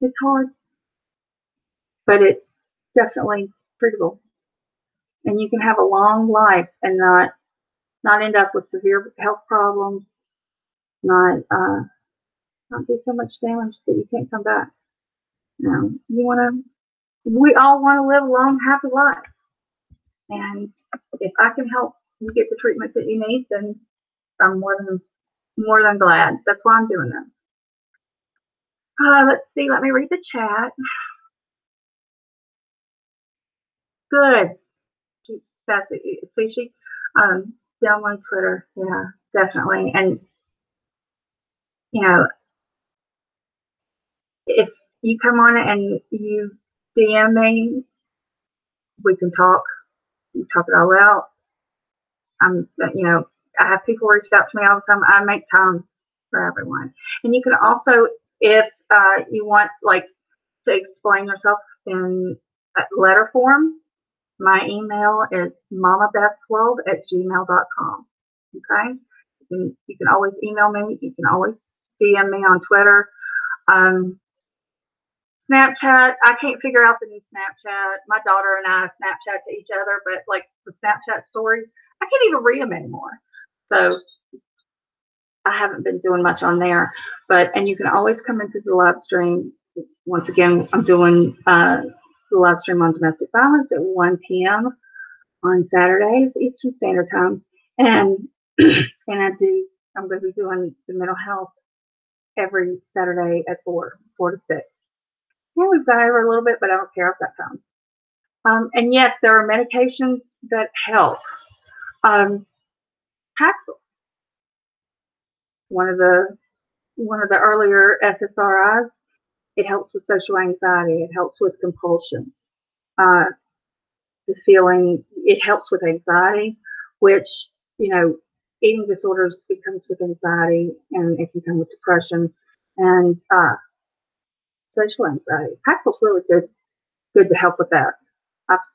It's hard, but it's definitely treatable. And you can have a long life and not end up with severe health problems, not do so much damage that you can't come back. We all want to live a long, happy life. And if I can help you get the treatment that you need, then I'm more than glad. That's why I'm doing this. Let's see. Let me read the chat. Good. That's it. Sushi. Down on Twitter. Yeah, definitely. And if you come on and you DM me, we can talk. We talk it all out. I have people reach out to me all the time. I make time for everyone. And you can also, if you want, to explain yourself in letter form, my email is mamabethworld@gmail.com. Okay? You can always email me. You can always DM me on Twitter. Snapchat, I can't figure out the new Snapchat. My daughter and I Snapchat to each other, but the Snapchat stories, I can't even read them anymore. So I haven't been doing much on there. And you can always come into the live stream. Once again, I'm doing the live stream on domestic violence at 1 p.m. on Saturdays, Eastern Standard Time. And I'm going to be doing the mental health every Saturday at 4 to 6. Yeah, we've gone over a little bit, but I don't care. I've got time. And yes, there are medications that help. Paxil, one of the earlier SSRIs, it helps with social anxiety. It helps with compulsion. The feeling, it helps with anxiety, which, eating disorders, it comes with anxiety, and it can come with depression and social anxiety. Paxil's really good to help with that.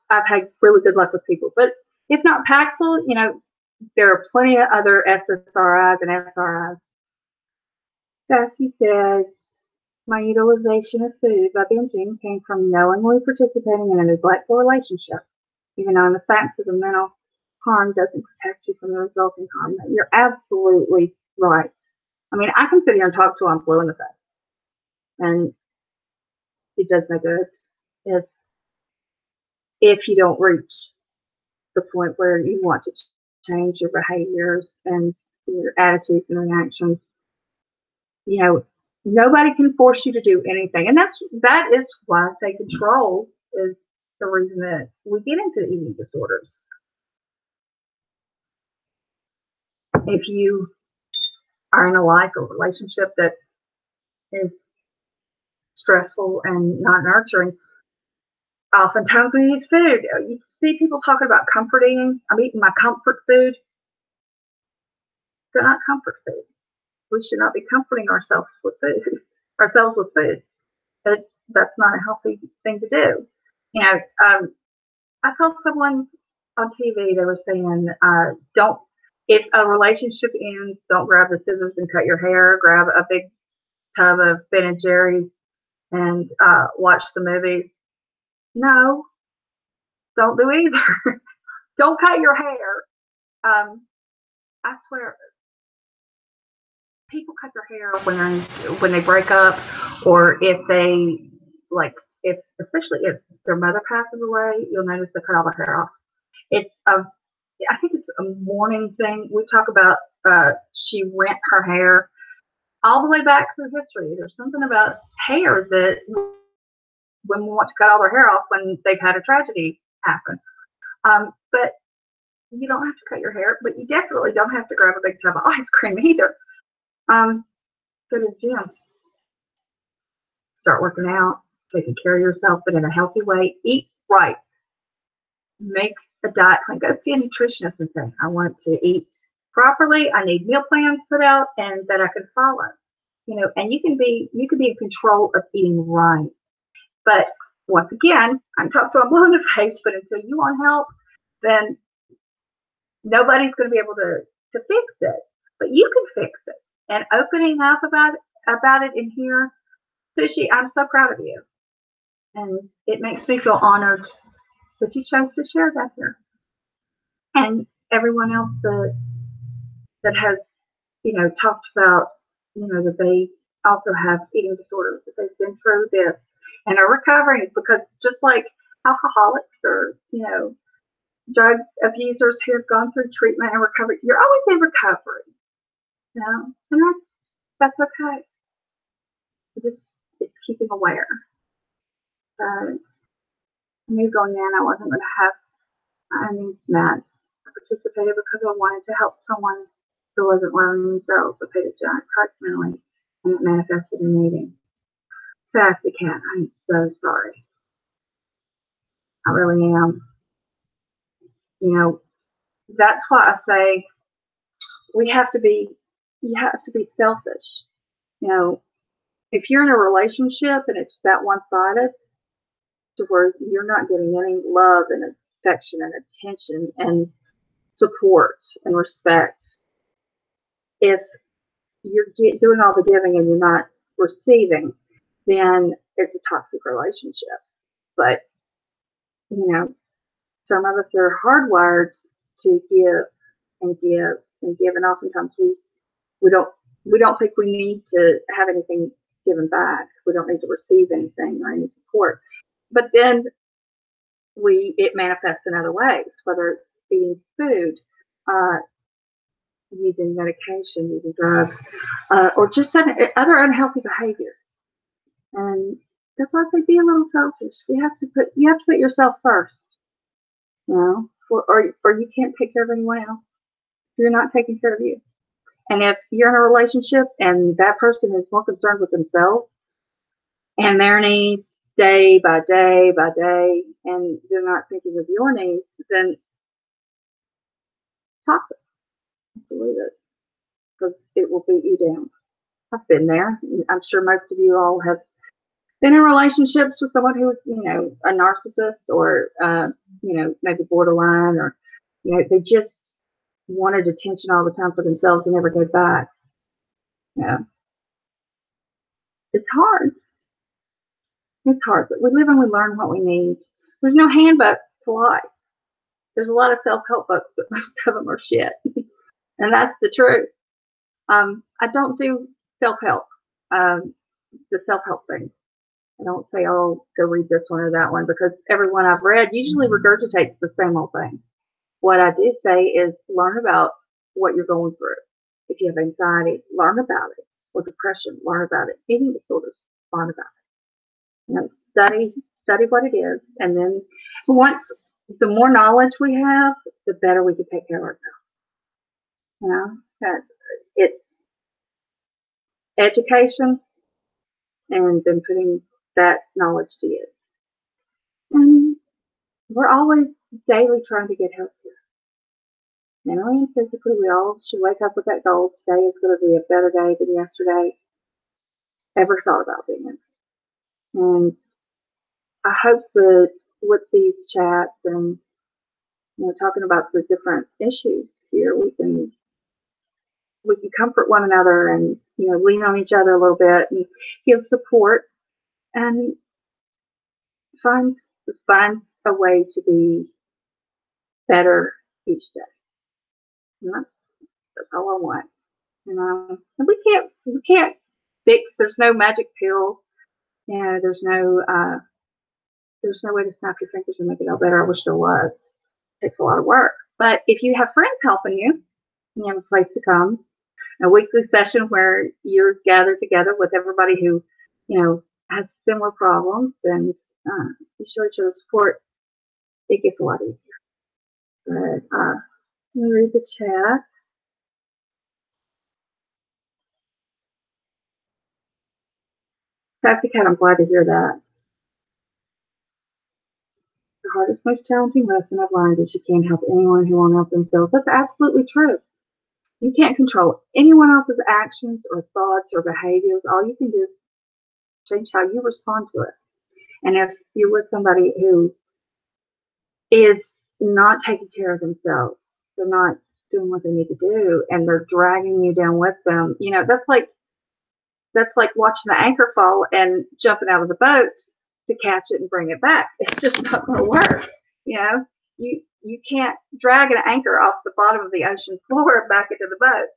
I've had really good luck with people. But if not Paxil, there are plenty of other SSRIs and SRIs. Sassy says, my utilization of food by binging came from knowingly participating in a neglectful relationship, even knowing the facts of the mental harm doesn't protect you from the resulting harm. You're absolutely right. I mean, I can sit here and talk till I'm blue in the face. And it does no good if you don't reach the point where you want to change your behaviors and your attitudes and reactions. You know, nobody can force you to do anything. And that is why I say control is the reason that we get into eating disorders. If you are in a life or relationship that is stressful and not nurturing, oftentimes we use food. You see people talking about comfort eating. I'm eating my comfort food. They're not comfort foods. We should not be comforting ourselves with food. That's not a healthy thing to do. You know, I saw someone on TV. They were saying, "Don't if a relationship ends, don't grab the scissors and cut your hair. Grab a big tub of Ben and Jerry's and watch some movies." No, don't do either. Don't cut your hair. I swear, people cut their hair when they break up, or if they especially if their mother passes away, you'll notice they cut all their hair off. I think it's a mourning thing. We talk about she rent her hair all the way back through history. There's something about hair that women want to cut all their hair off when they've had a tragedy happen. But you don't have to cut your hair, but you definitely don't have to grab a big tub of ice cream either. Go to the gym. Start working out, taking care of yourself, but in a healthy way. Eat right. Make a diet plan. Go see a nutritionist and say, I want to eat properly. I need meal plans put out and that I can follow. You know, and you can be in control of eating right. But once again, I'm talking to a blue in the face, but until you want help, then nobody's going to be able to fix it. But you can fix it. And opening up about it in here, Sushi, I'm so proud of you. And it makes me feel honored that you chose to share that here. And everyone else that has, talked about, that they also have eating disorders, that they've been through this and are recovering, because just like alcoholics or, drug abusers who have gone through treatment and recovery, you're always in recovery. And that's okay. It's keeping aware. I knew going in I wasn't going to have my needs met. I participated because I wanted to help someone who wasn't well in themselves. I paid a giant price mentally, and it manifested in eating. Sassy cat, I'm so sorry. I really am. That's why I say you have to be selfish. If you're in a relationship and it's that one-sided, to where you're not getting any love and affection and attention and support and respect, if you're doing all the giving and you're not receiving, then it's a toxic relationship. But some of us are hardwired to give and give and give, and oftentimes we don't think we need to have anything given back. We don't need to receive anything or any support. But then it manifests in other ways, whether it's eating food, using medication, using drugs, or just other unhealthy behaviors. And that's why I say be a little selfish. You have to put yourself first. Or you can't take care of anyone else. You're not taking care of you. And if you're in a relationship and that person is more concerned with themselves and their needs day by day by day, and they're not thinking of your needs, then stop it. Believe it, because it will beat you down. I've been there. I'm sure most of you all have been in relationships with someone who's, a narcissist or, maybe borderline, or, they just wanted attention all the time for themselves and never gave back. It's hard. It's hard, but we live and we learn what we need. There's no handbook to life. There's a lot of self-help books, but most of them are shit. And that's the truth. I don't do self-help, the self-help thing. I don't say, oh, go read this one or that one, because everyone I've read usually regurgitates the same old thing. What I do say is learn about what you're going through. If you have anxiety, learn about it. Or depression, learn about it. Eating disorders, learn about it. Study what it is, and then once the more knowledge we have, the better we can take care of ourselves. That it's education and then putting that knowledge to use. And we're always daily trying to get healthier. Mentally and physically, we all should wake up with that goal. Today is going to be a better day than yesterday ever thought about being. And I hope that with these chats and talking about the different issues here, we can comfort one another and lean on each other a little bit and give support and find a way to be better each day. And that's all I want. And we can't fix. There's no magic pill. There's no way to snap your fingers and make it all better. I wish there was. It takes a lot of work. But if you have friends helping you, you have a place to come. A weekly session where you're gathered together with everybody who, has similar problems, and you show each other support. It gets a lot easier. But let me read the chat. Sassy Cat, I'm glad to hear that. The hardest, most challenging lesson I've learned is you can't help anyone who won't help themselves. That's absolutely true. You can't control anyone else's actions or thoughts or behaviors. All you can do is change how you respond to it. And if you're with somebody who is not taking care of themselves, they're not doing what they need to do, and they're dragging you down with them, that's like watching the anchor fall and jumping out of the boat to catch it and bring it back. It's just not going to work. You can't drag an anchor off the bottom of the ocean floor back into the boat.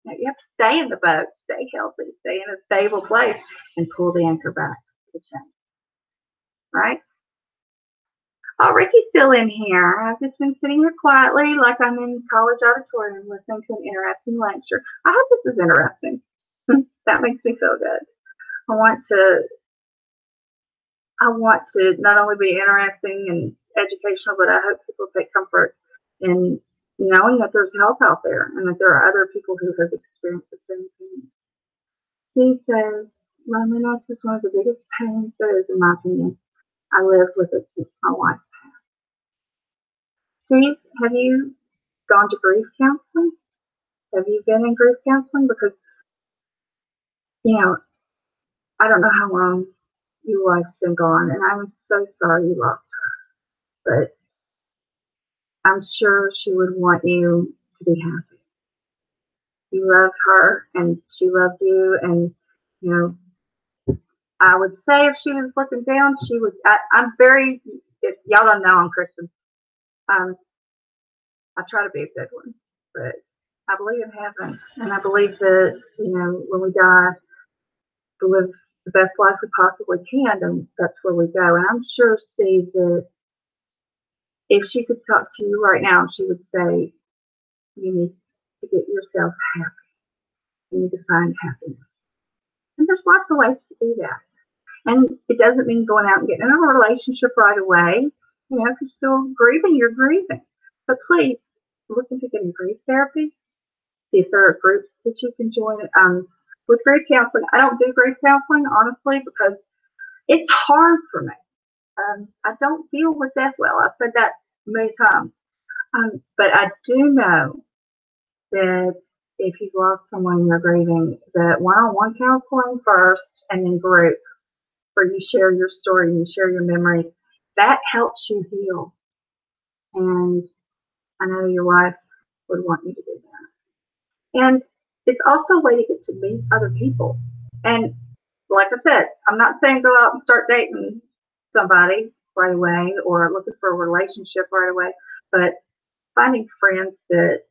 You have to stay in the boat, stay healthy, stay in a stable place, and pull the anchor back to the chain. Right? Oh, Ricky's still in here. I've just been sitting here quietly like I'm in college auditorium listening to an interesting lecture. I hope this is interesting. That makes me feel good. I want to not only be interesting and educational, but I hope people take comfort in knowing that there's help out there and that there are other people who have experienced the same thing. Steve says, loneliness is one of the biggest pains there is, in my opinion. I live with it since my life passed. Steve, have you gone to grief counseling? Have you been in grief counseling? Because, I don't know how long your wife's been gone, and I'm so sorry you lost her. But I'm sure she would want you to be happy. You loved her, and she loved you, and, I would say if she was looking down, she would. I'm very, if y'all don't know, I'm Christian. I try to be a good one, but I believe in heaven, and I believe that, when we die, to live the best life we possibly can, and that's where we go. And I'm sure, Steve, that if she could talk to you right now, she would say, you need to get yourself happy. You need to find happiness. And there's lots of ways to do that. And it doesn't mean going out and getting in a relationship right away. If you're still grieving, you're grieving. But please, look into getting grief therapy. See if there are groups that you can join. With grief counseling, I don't do grief counseling, honestly, because it's hard for me. I don't deal with death well. I've said that many times. But I do know that if you've lost someone you're grieving, that one-on-one counseling first and then group, where you share your story and you share your memories, that helps you heal. And I know your wife would want you to do that. And it's also a way to get to meet other people. And like I said, I'm not saying go out and start dating somebody right away or looking for a relationship right away, but finding friends that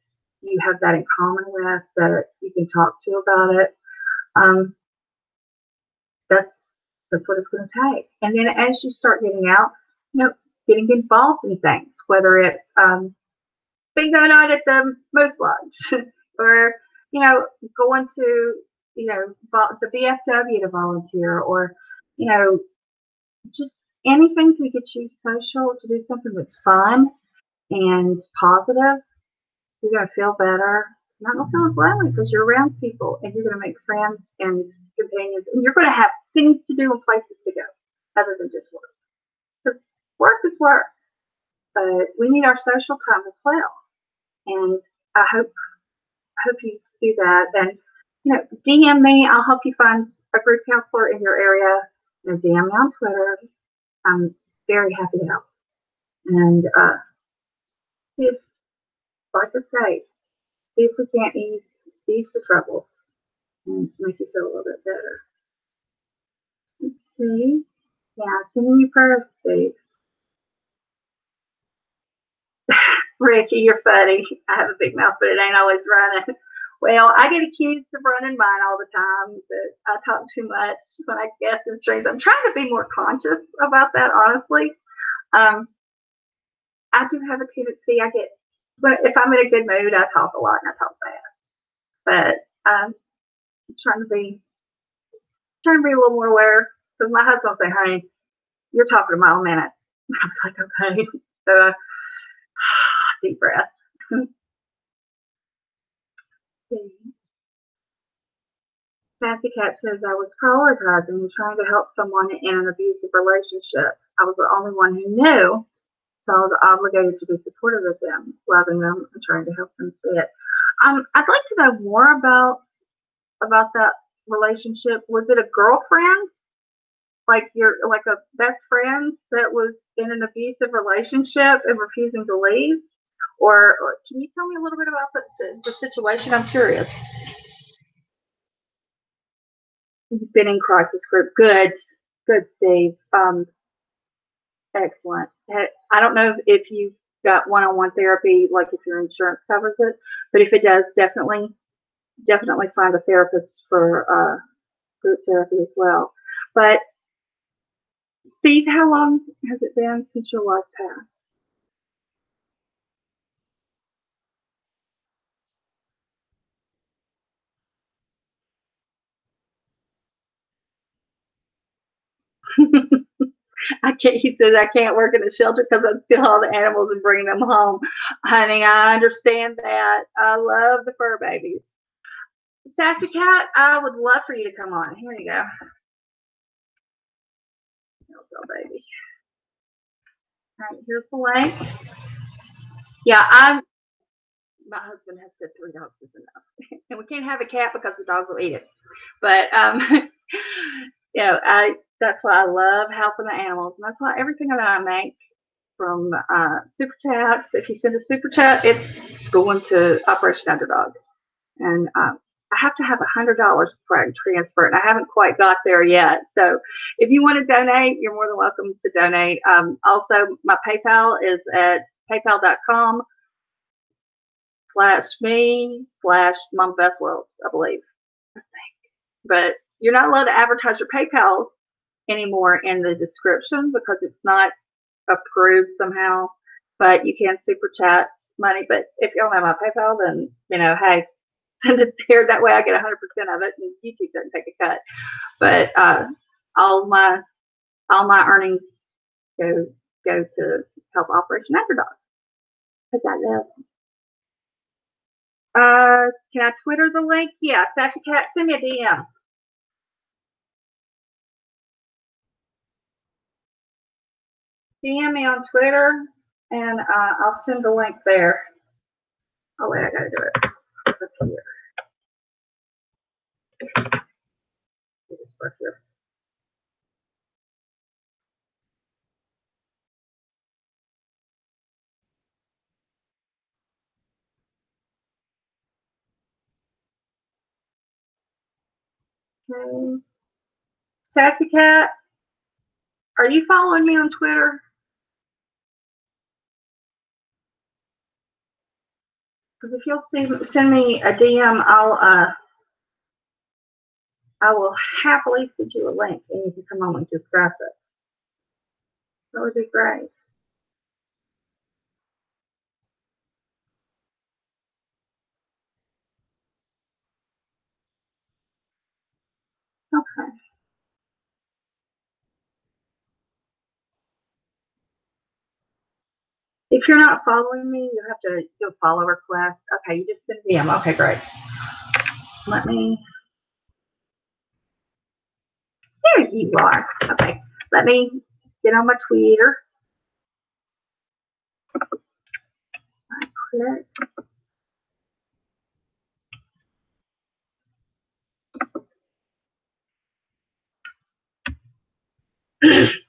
you have that in common with, that you can talk to about it, that's what it's going to take. And then as you start getting out, getting involved in things, whether it's bingo night at the Moose Lodge or you know, going to, you know, the VFW to volunteer, or, you know, just anything to get you social, to do something that's fun and positive. You're going to feel better. You're not going to feel as lonely because you're around people, and you're going to make friends and companions, and you're going to have things to do and places to go other than just work. Because work is work, but we need our social time as well. And I hope you do that. And, you know, DM me. I'll help you find a group counselor in your area. You know, DM me on Twitter. I'm very happy to help. And if, like I say, see if we can't ease the troubles and make you feel a little bit better. Let's see. Yeah, sending you prayers, Steve. Ricky, you're funny. I have a big mouth, but it ain't always running. Well, I get accused of running mine all the time, that I talk too much when I guess in strings. I'm trying to be more conscious about that, honestly. I do have a tendency, but if I'm in a good mood, I talk a lot and I talk fast. But I'm trying to be a little more aware, because my husband will say, "Honey, you're talking a mile a minute." I'm like, okay. So deep breath. Sassy Cat says, I was prioritizing and trying to help someone in an abusive relationship. I was the only one who knew, so I was obligated to be supportive of them, loving them, and trying to help them see it. I'd like to know more about that relationship. Was it a girlfriend, like a best friend that was in an abusive relationship and refusing to leave, or can you tell me a little bit about the situation? I'm curious. You've been in crisis group. Good, Steve. Excellent. I don't know if you've got one-on-one therapy, like if your insurance covers it, but if it does, definitely find a therapist for group therapy as well. But Steve, how long has it been since your wife passed? I can't. He says I can't work in a shelter because I'd steal all the animals and bring them home. Honey, I understand that. I love the fur babies. Sassy Cat, I would love for you to come on. Here you go. Here we go, baby. All right, here's the link. Yeah, my husband has said 3 dogs is enough, and we can't have a cat because the dogs will eat it. But you know, that's why I love helping the animals, and that's why everything that I make from super chats. If you send a super chat, it's going to Operation Underdog, and I have to have $100 before I can transfer it, and I haven't quite got there yet. So if you want to donate, you're more than welcome to donate. Also, my PayPal is at paypal.com/me/MomBestWorld, I believe. But you're not allowed to advertise your PayPal anymore in the description because it's not approved somehow. But you can super chat money. But if you don't have my PayPal, then, you know, hey, send it there. That way I get 100% of it, and YouTube doesn't take a cut. But all my earnings go to help Operation Underdog, because I love them. Can I Twitter the link? Yeah, Sassy Cat, send me a DM. DM me on Twitter, and I'll send the link there. Oh wait, I gotta do it. Up here. Up here. Okay. Sassy Cat, are you following me on Twitter? Because if you'll send me a DM, I will happily send you a link, and you can come on and discuss it. That would be great. Okay. If you're not following me, you have to do a follow request. Okay, you just send DM. Okay, great. Let me. There you are. Okay, let me get on my Twitter. I quit.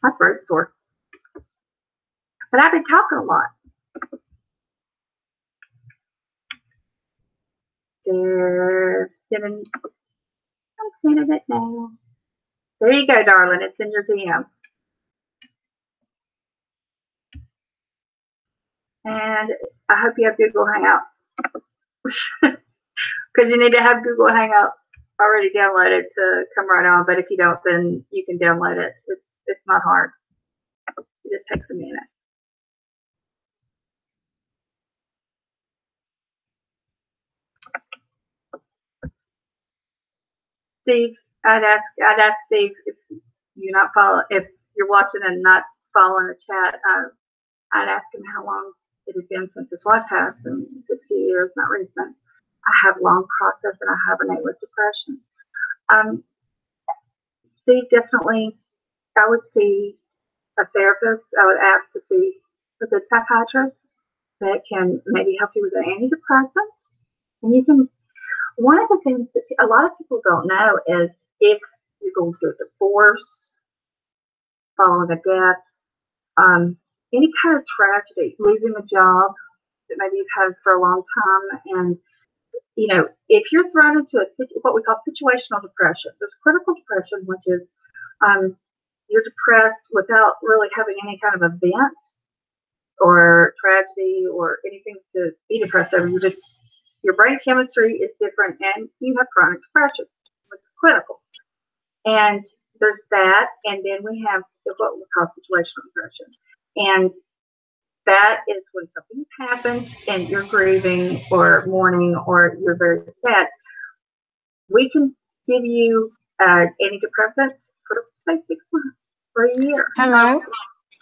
My throat's sore. But I've been talking a lot. They're sending. I'm sending it now. There you go, darling. It's in your DM. And I hope you have Google Hangouts. Because you need to have Google Hangouts already downloaded to come right on. But if you don't, then you can download it. It's not hard. It just takes a minute. Steve, I'd ask Steve if you're watching and not following the chat. I'd ask him how long it has been since his wife passed, and 60 years, not recent. I have long process and I hibernate with depression. Steve, definitely, I would see a therapist. I would ask to see a good psychiatrist that can maybe help you with an antidepressant. And you can, one of the things that a lot of people don't know is if you're going through a divorce, following a death, any kind of tragedy, losing a job that maybe you've had for a long time, and if you're thrown into what we call situational depression, there's critical depression, which is you're depressed without really having any kind of event or tragedy or anything to be depressed over. Your brain chemistry is different, and you have chronic depression, which is clinical. And there's that, and then we have what we call situational depression. And that is when something happens and you're grieving or mourning or you're very sad. We can give you antidepressants for say 6 months or a year. Hello.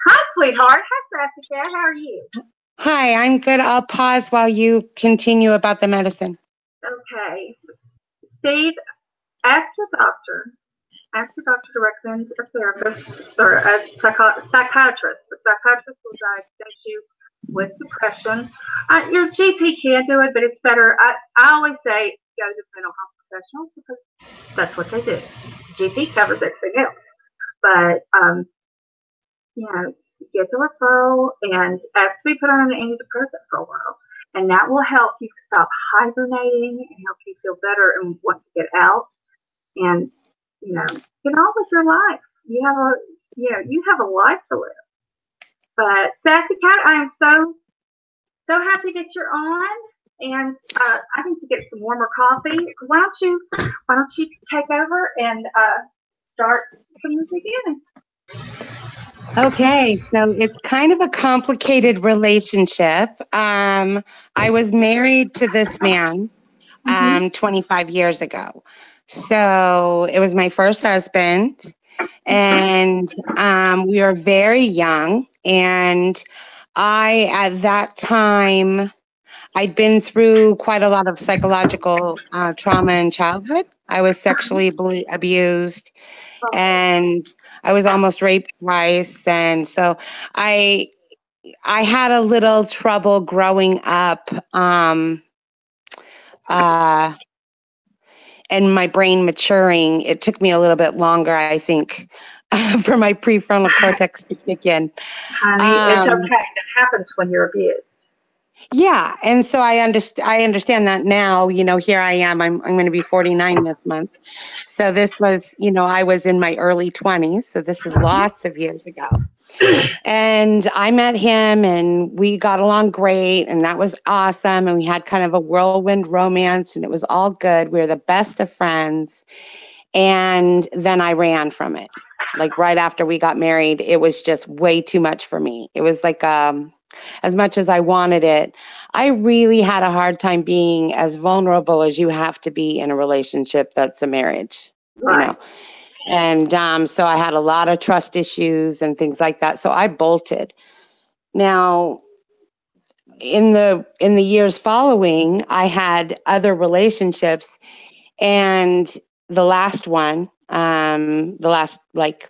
Hi, sweetheart. Hi, Jessica. How are you? Hi, I'm good. I'll pause while you continue about the medicine. Okay. Steve, ask your doctor. Ask your doctor to recommend a therapist or a psychiatrist. The psychiatrist will diagnose you with depression. Your GP can do it, but it's better. I always say go to mental health professionals because that's what they do. GP covers everything else. But, get the referral and ask to be put on an antidepressant for a while. And that will help you stop hibernating and help you feel better and want to get out and, get on with your life. You have a life to live. But Sassy Cat, I am so happy that you're on. And I need to get some warmer coffee. Why don't you take over and start from the beginning? Okay, so it's kind of a complicated relationship. I was married to this man 25 years ago. So it was my first husband, and we were very young. And at that time, I'd been through quite a lot of psychological trauma in childhood. I was sexually abused, and I was almost raped twice. And so I had a little trouble growing up, and my brain maturing. It took me a little bit longer, I think, for my prefrontal cortex to kick in. Honey, it's okay. That happens when you're abused. Yeah, and so I understand that now. Here I am. I'm going to be 49 this month. So this was, I was in my early 20s. So this is lots of years ago. And I met him and we got along great, and that was awesome. And we had kind of a whirlwind romance, and it was all good. We were the best of friends. And then I ran from it. Like right after we got married, it was just way too much for me. It was like, as much as I wanted it, I really had a hard time being as vulnerable as you have to be in a relationship that's a marriage, Right. And so I had a lot of trust issues and things like that. So I bolted. Now, in the years following, I had other relationships, and the last one, the last like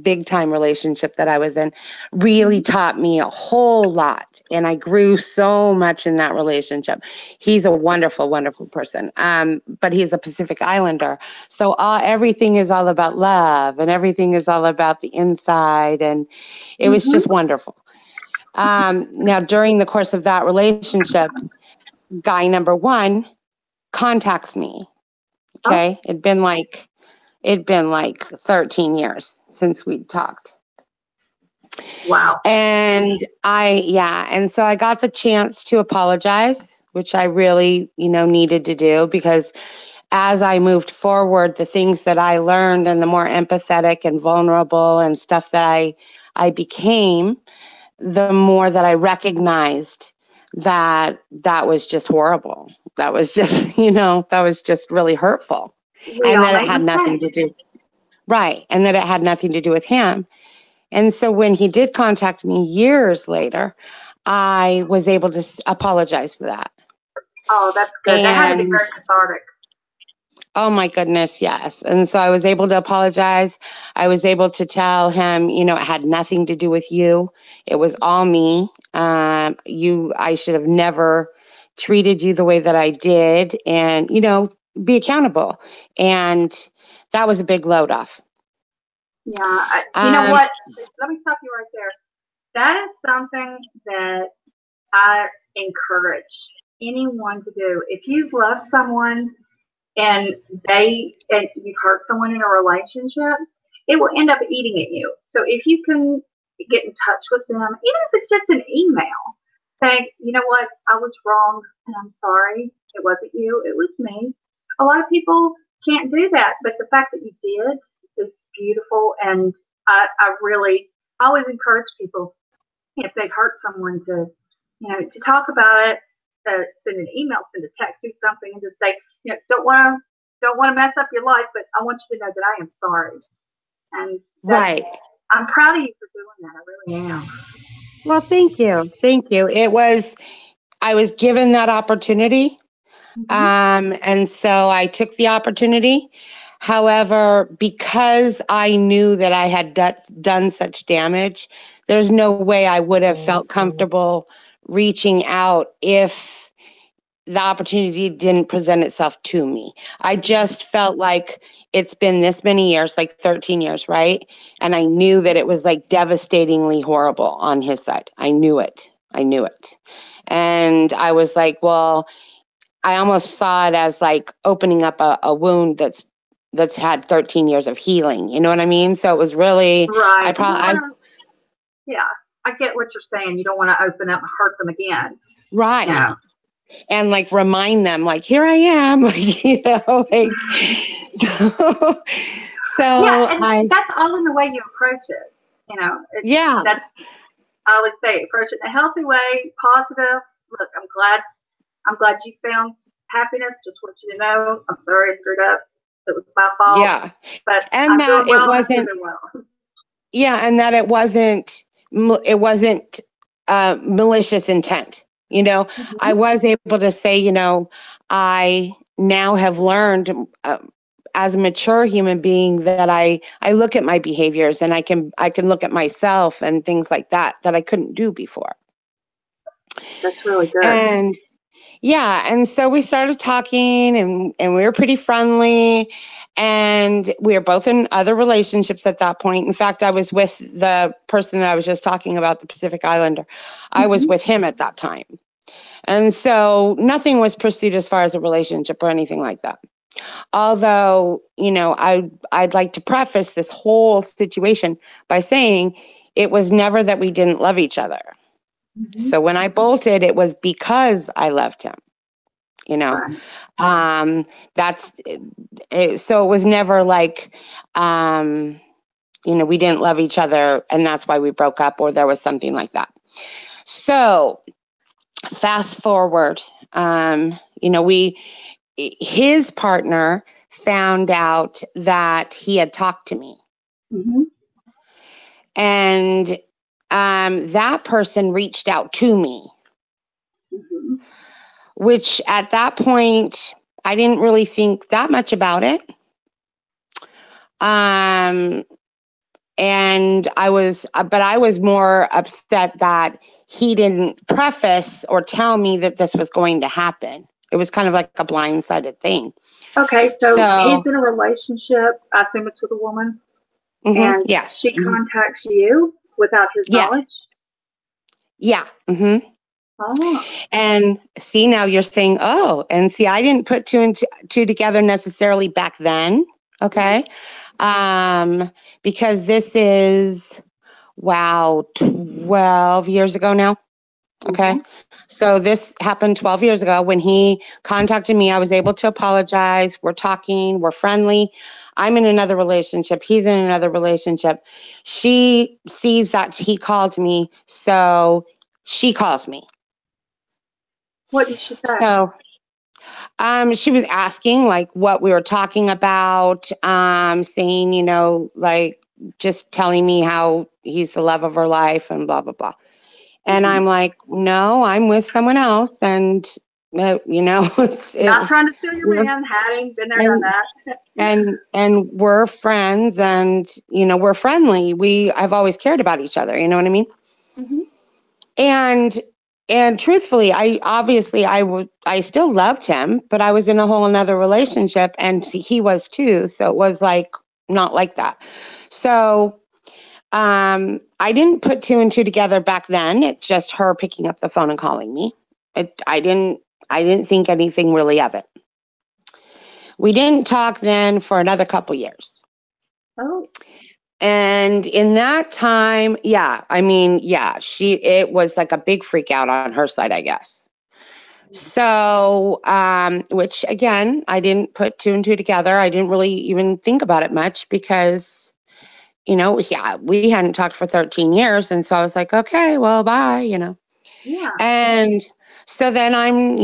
big time relationship that I was in, really taught me a whole lot, and I grew so much in that relationship. He's a wonderful, wonderful person, but he's a Pacific Islander, so everything is all about love, and everything is all about the inside, and it was just wonderful. Now, during the course of that relationship, guy number one contacts me. Okay. It'd been like 13 years since we'd talked. Wow. And so I got the chance to apologize, which I really, needed to do, because as I moved forward, the things that I learned and the more empathetic and vulnerable and stuff that I became, the more that I recognized that was just horrible. That was just, that was just really hurtful. And that it had nothing to do. Right. And that it had nothing to do with him. And so when he did contact me years later, I was able to apologize for that. Oh, that's good. That had to be very cathartic. Oh my goodness, yes. And so I was able to apologize. I was able to tell him, it had nothing to do with you. It was all me. I should have never treated you the way that I did, and, be accountable. And that was a big load off. Yeah. You know what? Let me stop you right there. That is something that I encourage anyone to do. If you love someone and you've hurt someone in a relationship, it will end up eating at you. So if you can get in touch with them, even if it's just an email, saying, you know what, I was wrong and I'm sorry. It wasn't you, it was me. A lot of people can't do that, but the fact that you did is beautiful. And I always encourage people, if they've hurt someone, to talk about it, send an email, send a text, do something, and just say, don't want to mess up your life, but I want you to know that I am sorry. And right, I'm proud of you for doing that. I really am. Well, thank you. I was given that opportunity. And so I took the opportunity. However, because I knew that I had done such damage, there's no way I would have felt comfortable reaching out if the opportunity didn't present itself to me. I just felt like it's been this many years, like 13 years, right? And I knew that it was like devastatingly horrible on his side. I knew it. And I was like, well, I almost saw it as like opening up a wound that's had 13 years of healing. You know what I mean? So it was really, right. I get what you're saying. You don't want to open up and hurt them again. Right. Yeah. And like remind them, like, here I am, like, yeah, and that's all in the way you approach it. That's, I would say, approach it in a healthy way, positive. Look, I'm glad you found happiness. Just want you to know, I'm sorry I screwed up. It was my fault. Yeah, but and that it wasn't. Yeah, and that it wasn't malicious intent. I was able to say, I now have learned as a mature human being that I look at my behaviors, and I can look at myself and things like that I couldn't do before. That's really good. And and so we started talking, and we were pretty friendly, and we were both in other relationships at that point. In fact, I was with the person that I was just talking about, the Pacific Islander. I was with him at that time. And so nothing was pursued as far as a relationship or anything like that. Although, I'd like to preface this whole situation by saying it was never that we didn't love each other. So when I bolted, it was because I loved him, Right. That's it, so it was never like, we didn't love each other and that's why we broke up, or there was something like that. So fast forward, his partner found out that he had talked to me. Mm-hmm. And that person reached out to me, Mm-hmm. which at that point, I didn't really think that much about it. And I was more upset that he didn't preface or tell me that this was going to happen. It was kind of like a blindsided thing. Okay, so he's So, in a relationship. I assume it's with a woman, and yes. she contacts you without his Yeah. knowledge? Yeah. Oh. And see, now you're saying, oh, and see, I didn't put two and two together necessarily back then. Okay. Because this is, wow, 12 years ago now. Okay. Mm-hmm. So this happened 12 years ago. When he contacted me, I was able to apologize. We're talking, we're friendly. I'm in another relationship. He's in another relationship. She sees that he called me, so she calls me. What did she say? So she was asking like what we were talking about, saying, like just telling me how he's the love of her life and blah, blah, blah. And I'm like, no, I'm with someone else. And, Not trying to steal your man, had him, been there, done that. and we're friends and, we're friendly. I've always cared about each other. You know what I mean? Mm-hmm. And truthfully, I still loved him, but I was in a whole another relationship and he was too. So it was like, not like that. So, I didn't put two and two together back then. It's just her picking up the phone and calling me. I didn't think anything really of it. We didn't talk then for another couple years. Oh. And in that time, it was like a big freak out on her side, I guess. So, which again, I didn't put two and two together. I didn't really even think about it much because, we hadn't talked for 13 years. And so I was like, okay, well, bye, Yeah. And so then I'm,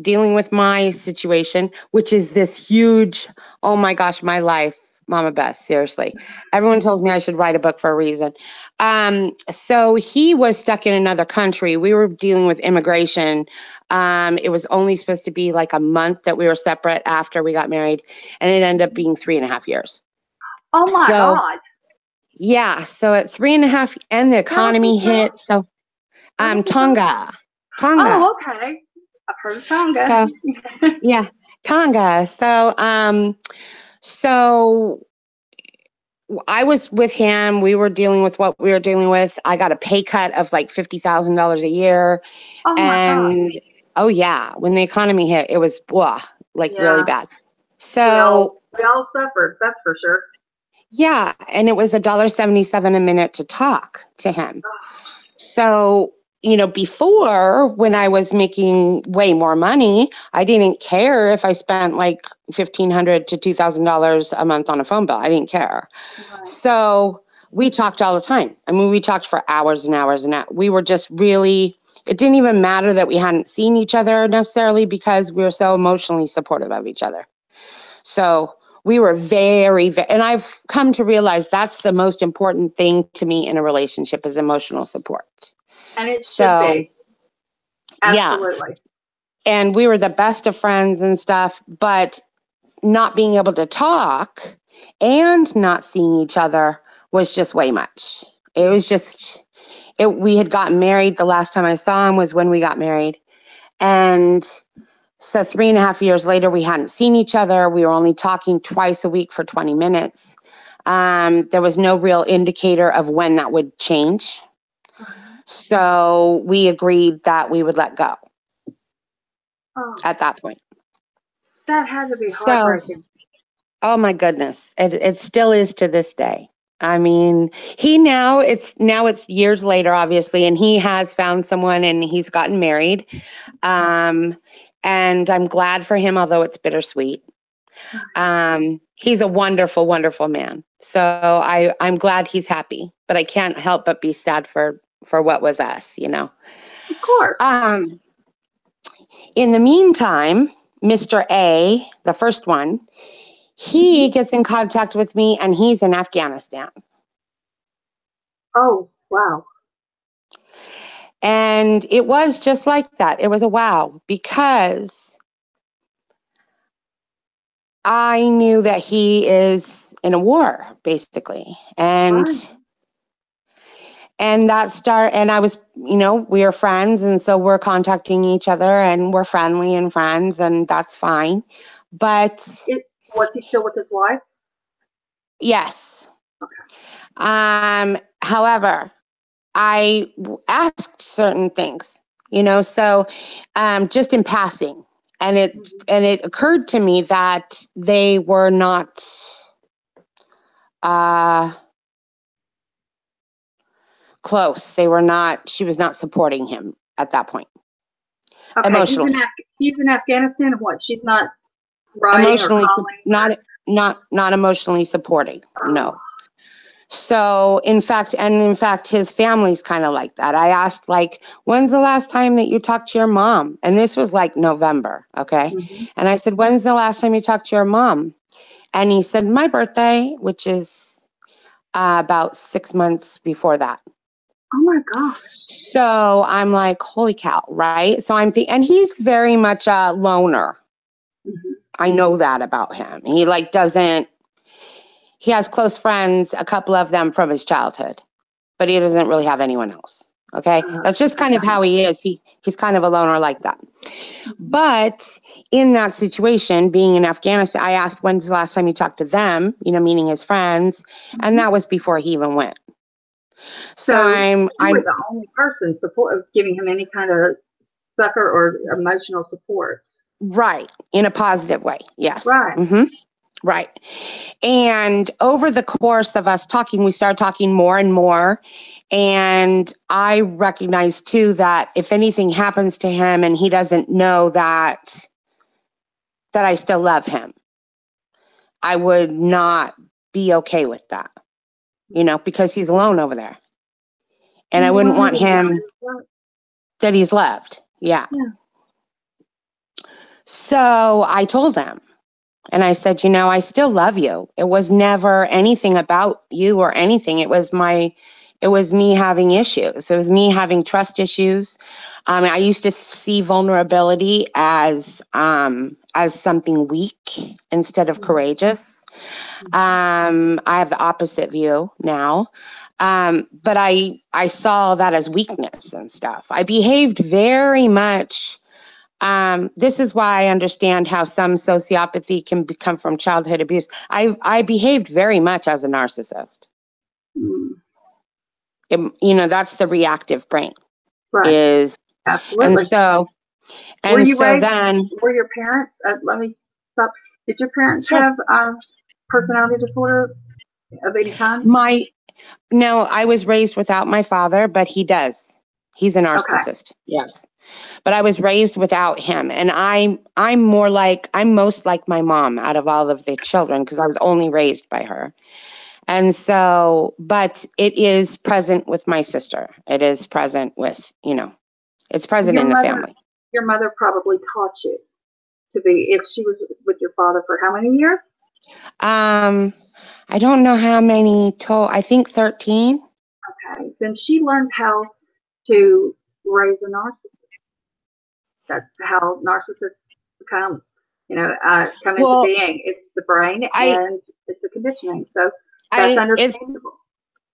dealing with my situation, which is this huge, oh my gosh, my life, Mama Beth, seriously. Everyone tells me I should write a book for a reason. So he was stuck in another country. We were dealing with immigration. It was only supposed to be like a month that we were separate after we got married, and it ended up being 3.5 years. Oh my God. Yeah. So at 3.5 and the economy hit. So Tonga. Oh, okay. I've heard of Tonga. So, yeah, Tonga. So I was with him. We were dealing with what we were dealing with. I got a pay cut of like $50,000 a year. Oh my God. Oh yeah, when the economy hit, it was really bad. So we all suffered, that's for sure. Yeah, and it was $1.77 a minute to talk to him. So, before, when I was making way more money, I didn't care if I spent like $1,500 to $2,000 a month on a phone bill. I didn't care. Right. So we talked all the time. I mean, we talked for hours and hours and hours. We were just really, it didn't even matter that we hadn't seen each other necessarily because we were so emotionally supportive of each other. So we were very, and I've come to realize that's the most important thing to me in a relationship is emotional support. And it should be. Absolutely. Yeah. And we were the best of friends and stuff, but not being able to talk and not seeing each other was just way much. It was just, we had gotten married. The last time I saw him was when we got married. And so 3.5 years later, we hadn't seen each other. We were only talking twice a week for 20 minutes. There was no real indicator of when that would change. So we agreed that we would let go at that point. That had to be heartbreaking. Oh my goodness. It still is to this day. I mean, it's years later, obviously, and he has found someone and he's gotten married. And I'm glad for him, although it's bittersweet. He's a wonderful, wonderful man. So I'm glad he's happy, but I can't help but be sad for what was us, Of course. In the meantime, Mr. A, the first one, He gets in contact with me, and he's in Afghanistan. Oh, wow. And it was just like that. It was a wow, because I knew that he is in a war, basically. And Right. and I was, we are friends, and so we're contacting each other, and we're friendly and friends, and that's fine. But Was he still with his wife? yes. Okay. However, I asked certain things, so just in passing, and it occurred to me that they were not close. She was not supporting him at that point. Okay, Emotionally. He's in Afghanistan, and what? She's not writing emotionally, or calling? not emotionally supporting. No. So in fact, his family's kind of like that. I asked, like, when's the last time that you talked to your mom? And this was like November. Okay. Mm-hmm. And I said, when's the last time you talked to your mom? And he said, my birthday, which is about 6 months before that. Oh my gosh. So I'm like, holy cow, right? So and he's very much a loner. Mm-hmm. I know that about him. He has close friends, a couple of them from his childhood, but he doesn't really have anyone else. Okay. That's just kind of how he is. He's kind of a loner like that. But in that situation, being in Afghanistan, I asked, when's the last time you talked to them, meaning his friends. And that was before he even went. So you were the only person giving him any kind of succor or emotional support. Right. In a positive way. Yes. Right. Mm-hmm. Right. And over the course of us talking, we started talking more and more. And I recognized too that if anything happens to him and he doesn't know that I still love him, I would not be okay with that, because he's alone over there. And I wouldn't want him that he's loved. Yeah. So I told him. And I said, I still love you. It was never anything about you or anything. It was me having issues. It was me having trust issues. I used to see vulnerability as something weak instead of courageous. I have the opposite view now. But I saw that as weakness and stuff. I behaved very much. This is why I understand how some sociopathy can come from childhood abuse. I behaved very much as a narcissist. That's the reactive brain. Right. Absolutely. And so then, were your parents, let me stop. Did your parents have personality disorder of any kind? No, I was raised without my father, but he does. He's a narcissist. Okay. Yes. But I was raised without him, and I'm most like my mom out of all of the children because I was only raised by her. And so, but it is present with my sister. It is present with, it's present in the family. Your mother probably taught you to be, if she was with your father for how many years? I don't know how many I think 13. Okay. Then she learned how to raise a narcissist. That's how narcissists come into being. It's the brain and it's a conditioning. So that's understandable.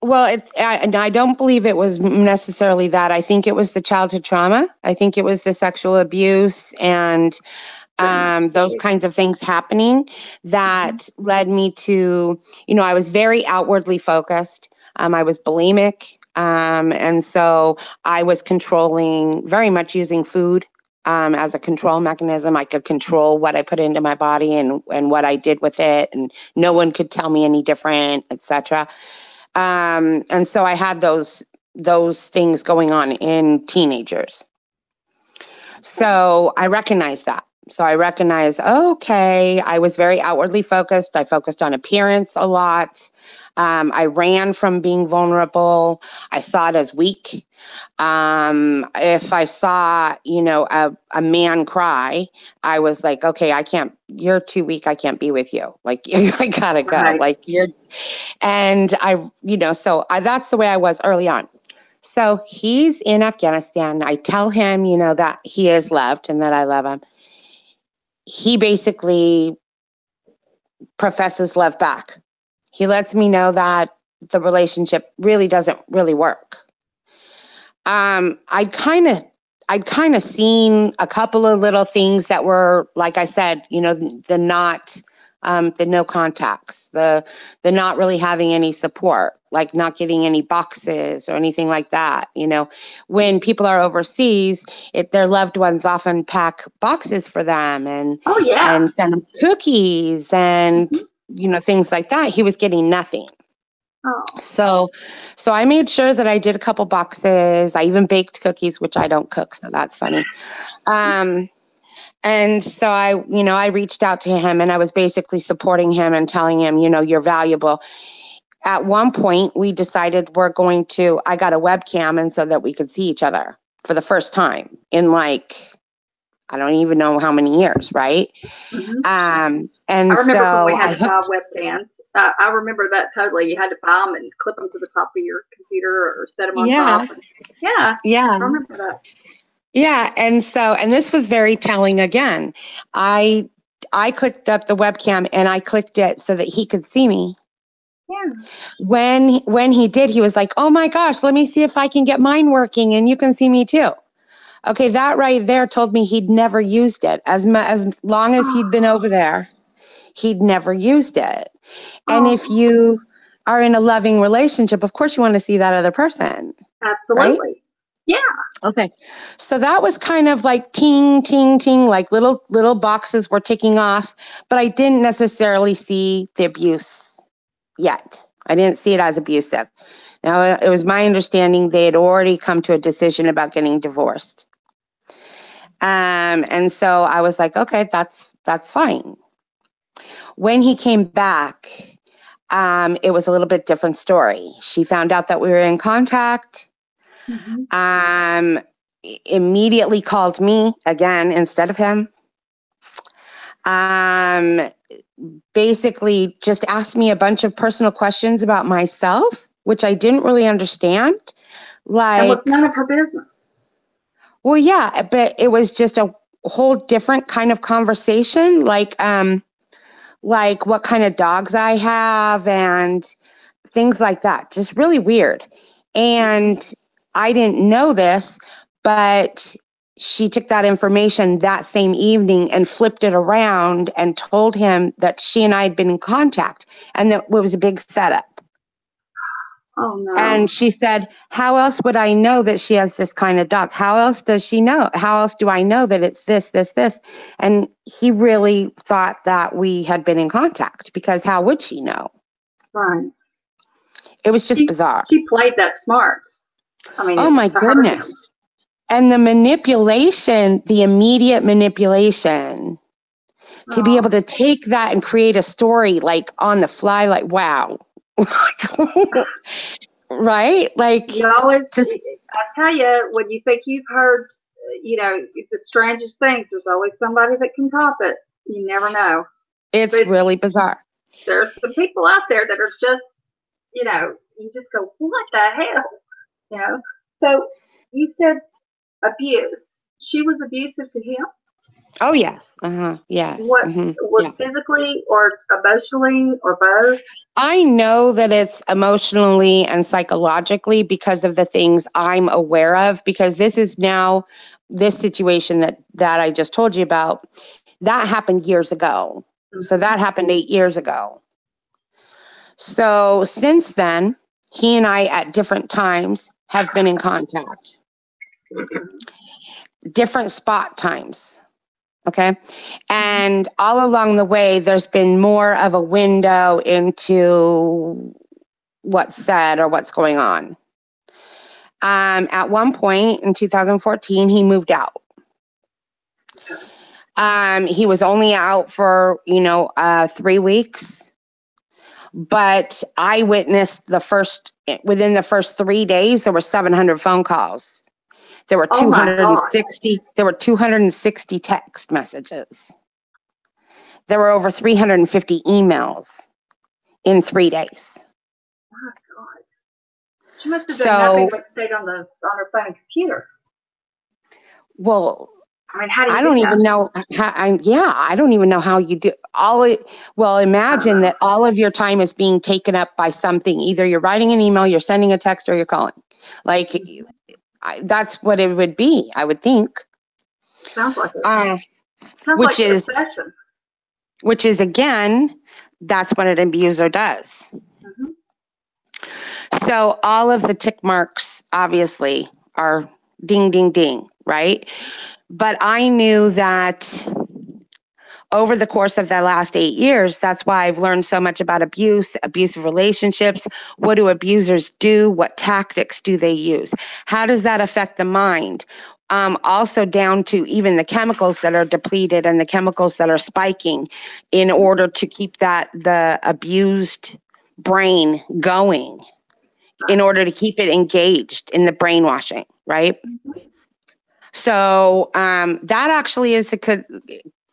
And I don't believe it was necessarily that. I think it was the childhood trauma. I think it was the sexual abuse and those kinds of things happening that led me to, I was very outwardly focused. I was bulimic. And so I was controlling, very much using food as a control mechanism. I could control what I put into my body and what I did with it. And no one could tell me any different, etc. And so I had those things going on in teenagers. So I recognized that. So I recognized, okay, I was very outwardly focused. I focused on appearance a lot. I ran from being vulnerable. I saw it as weak. If I saw, a man cry, I was like, okay, you're too weak. I can't be with you. Like, I gotta go. Right. Like and that's the way I was early on. So he's in Afghanistan. I tell him, that he is loved and that I love him. He basically professes love back. He lets me know that the relationship really doesn't really work. I'd kind of seen a couple of little things that were, like I said, the no contacts, the not really having any support, like not getting any boxes or anything like that. When people are overseas, their loved ones often pack boxes for them and Oh, yeah. and send them cookies and things like that. He was getting nothing. Oh. So I made sure that I did a couple boxes. I even baked cookies, which I don't cook, so that's funny. And so I reached out to him and I was basically supporting him and telling him, you're valuable. At one point, we decided I got a webcam and so that we could see each other for the first time in I don't even know how many years, right? Mm-hmm. And I remember so when we had to buy webcams. I remember that totally. You had to buy them and clip them to the top of your computer or set them on top. Yeah. I remember that. Yeah, and this was very telling again. I clicked up the webcam and I clicked it so that he could see me. Yeah. When he did, he was like, "Oh my gosh, let me see if I can get mine working and you can see me too." Okay, that right there told me he'd never used it. As long as he'd been over there, he'd never used it. And if you are in a loving relationship, of course you want to see that other person. Absolutely. Right? Yeah. Okay. So that was kind of like ting, ting, ting, like little boxes were ticking off, but I didn't necessarily see the abuse yet. I didn't see it as abusive. Now, it was my understanding they had already come to a decision about getting divorced. And so I was like, okay, that's fine. When he came back, it was a little bit different story. She found out that we were in contact. Mm-hmm. Immediately called me again instead of him. Basically just asked me a bunch of personal questions about myself, which I didn't really understand. And was none of her business. Well, yeah, but it was just a whole different kind of conversation, like what kind of dogs I have and things like that. Just really weird. And I didn't know this, but she took that information that same evening and flipped it around and told him that she and I had been in contact and that it was a big setup. Oh, no. And she said, how else would I know that she has this kind of dog? How else does she know? How else do I know that it's this, this, this? And he really thought that we had been in contact because how would she know? Right. It was just bizarre. She played that smart. I mean, oh my goodness. And the manipulation, the immediate manipulation to be able to take that and create a story like on the fly, like, wow. Right? Like, you always, I tell you, when you think you've heard, the strangest things, there's always somebody that can top it. You never know. It's really bizarre. There's some people out there that are just, you just go, what the hell? So you said abuse. She was abusive to him? Oh, yes. Yes. What, was physically or emotionally or both? I know that it's emotionally and psychologically because of the things I'm aware of, because this is now this situation that I just told you about. That happened years ago. Mm-hmm. So that happened 8 years ago. So since then, he and I at different times have been in contact. Different spot times. Okay. And all along the way, there's been more of a window into what's said or what's going on. At one point in 2014, he moved out. He was only out for, 3 weeks, but I witnessed within the first 3 days, there were 700 phone calls. There were Oh my God. 260 text messages. There were over 350 emails in 3 days. My God. She must have done nothing but stayed on her phone and computer. Well, I mean, how do you I don't do even that? know. I don't even know how you do imagine that all of your time is being taken up by something. Either you're writing an email, you're sending a text, or you're calling. Like, that's what it would be, I would think. Sounds like it. Sounds like obsession. Which is, again, that's what an abuser does. Mm-hmm. So all of the tick marks, obviously, are ding, ding, ding, right? But I knew that over the course of the last 8 years, that's why I've learned so much about abuse, abusive relationships. What do abusers do? What tactics do they use? How does that affect the mind? Also down to even the chemicals that are depleted and the chemicals that are spiking in order to keep the abused brain going, in order to keep it engaged in the brainwashing, right? Mm-hmm. So that actually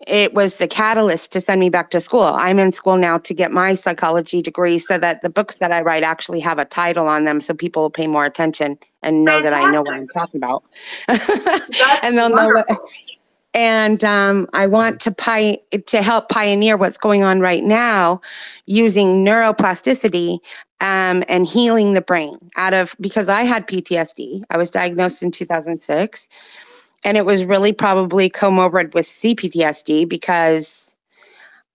it was the catalyst to send me back to school. I'm in school now to get my psychology degree so that the books that I write actually have a title on them so people will pay more attention and know that I know what I'm talking about. And they'll know what. And I want to help pioneer what's going on right now using neuroplasticity and healing the brain because I had PTSD. I was diagnosed in 2006. And it was really probably comorbid with CPTSD because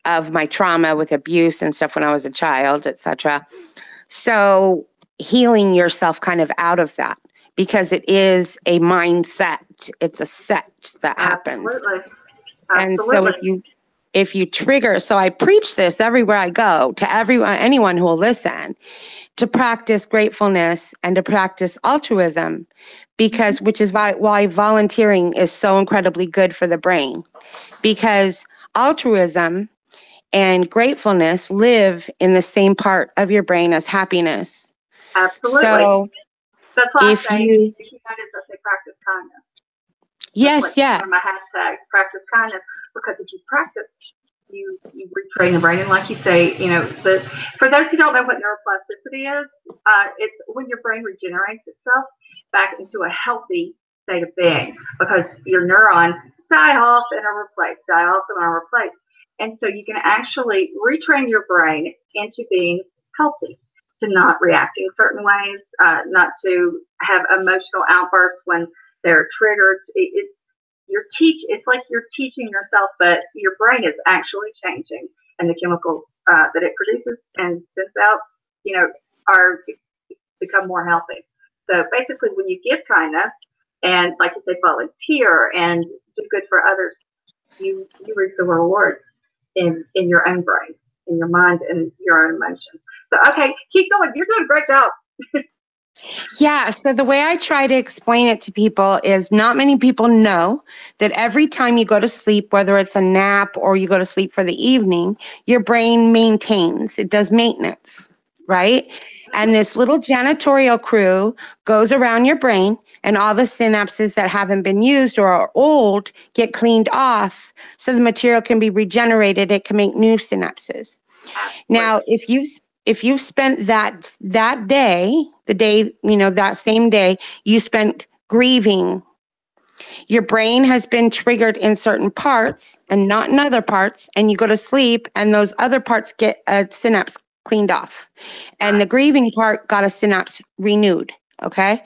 of my trauma with abuse and stuff when I was a child, etc. So healing yourself kind of out of that, because it is a mindset. It's a set that happens. Absolutely. And so if you trigger, so I preach this everywhere I go to anyone who will listen, to practice gratefulness and to practice altruism, which is why volunteering is so incredibly good for the brain, because altruism and gratefulness live in the same part of your brain as happiness. Absolutely. So that's why I say practice kindness. Yes. One of my hashtags, practice kindness, because if you practice, you retrain the brain. And like you say, for those who don't know what neuroplasticity is, it's when your brain regenerates itself back into a healthy state of being, because your neurons die off and are replaced, And so you can actually retrain your brain into being healthy, to not react in certain ways, not to have emotional outbursts when they're triggered. It's like you're teaching yourself, but your brain is actually changing, and the chemicals that it produces and sends out, are become more healthy. So basically, when you give kindness and, like you say, volunteer and do good for others, you reap the rewards in your own brain, in your mind, and your own emotions. So, okay, keep going. You're doing a great job. Yeah. So the way I try to explain it to people is, not many people know that every time you go to sleep, whether it's a nap or you go to sleep for the evening, your brain maintains, it does maintenance, right? And this little janitorial crew goes around your brain, and all the synapses that haven't been used or are old get cleaned off so the material can be regenerated. It can make new synapses. Now, if you've spent that day, that same day, you spent grieving, your brain has been triggered in certain parts and not in other parts, and you go to sleep and those other parts get a synapse cleaned off, and the grieving part got a synapse renewed. Okay.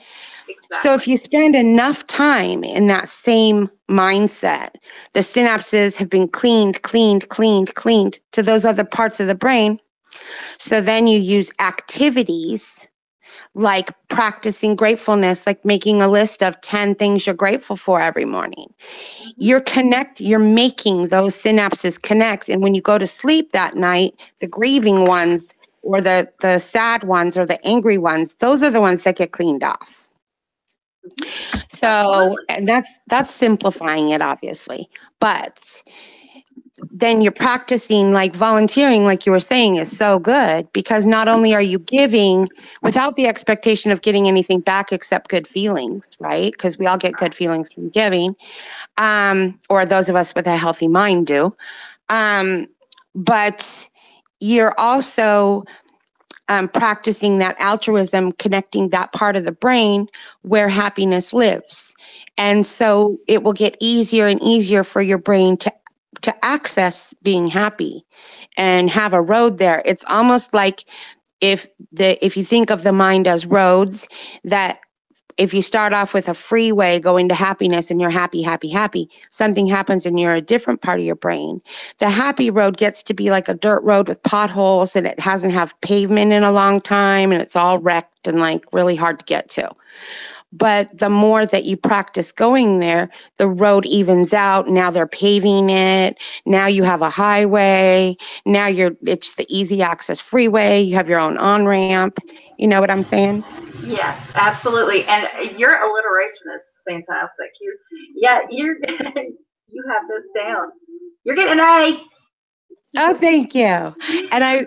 Exactly. So if you spend enough time in that same mindset, the synapses have been cleaned to those other parts of the brain. So then you use activities like practicing gratefulness, like making a list of 10 things you're grateful for every morning. Mm-hmm. You're making those synapses connect. And when you go to sleep that night, the grieving ones or the sad ones or the angry ones, those are the ones that get cleaned off. So, and that's simplifying it, obviously. But then you're practicing, like volunteering, like you were saying, is so good, because not only are you giving without the expectation of getting anything back except good feelings, right? Because we all get good feelings from giving, or those of us with a healthy mind do. But you're also practicing that altruism, connecting that part of the brain where happiness lives. And so it will get easier and easier for your brain to access being happy and have a road there. It's almost like if you think of the mind as roads, that if you start off with a freeway going to happiness and you're happy, happy, happy, something happens and you're a different part of your brain. The happy road gets to be like a dirt road with potholes, and it hasn't have pavement in a long time, and it's all wrecked and like really hard to get to. But the more that you practice going there, the road evens out. Now they're paving it. Now you have a highway. Now it's the easy access freeway. You have your own on-ramp. You know what I'm saying? Yes, absolutely. And your alliteration is fantastic. You have this down. You're getting an A. Oh, thank you. And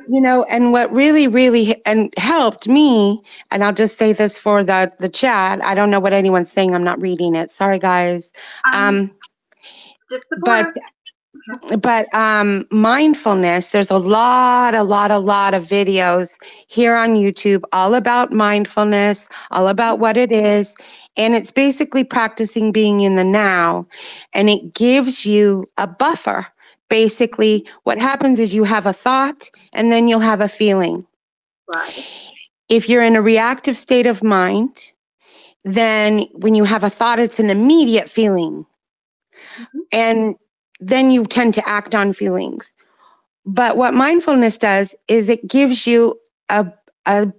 and what really, really helped me, and I'll just say this for the chat. I don't know what anyone's saying. I'm not reading it. Sorry, guys. Just support. But mindfulness, there's a lot of videos here on YouTube all about mindfulness, all about what it is. And it's basically practicing being in the now. And it gives you a buffer. Basically, what happens is you have a thought and then you'll have a feeling. Right. If you're in a reactive state of mind, then when you have a thought, it's an immediate feeling. Mm-hmm. And then you tend to act on feelings. But what mindfulness does is it gives you a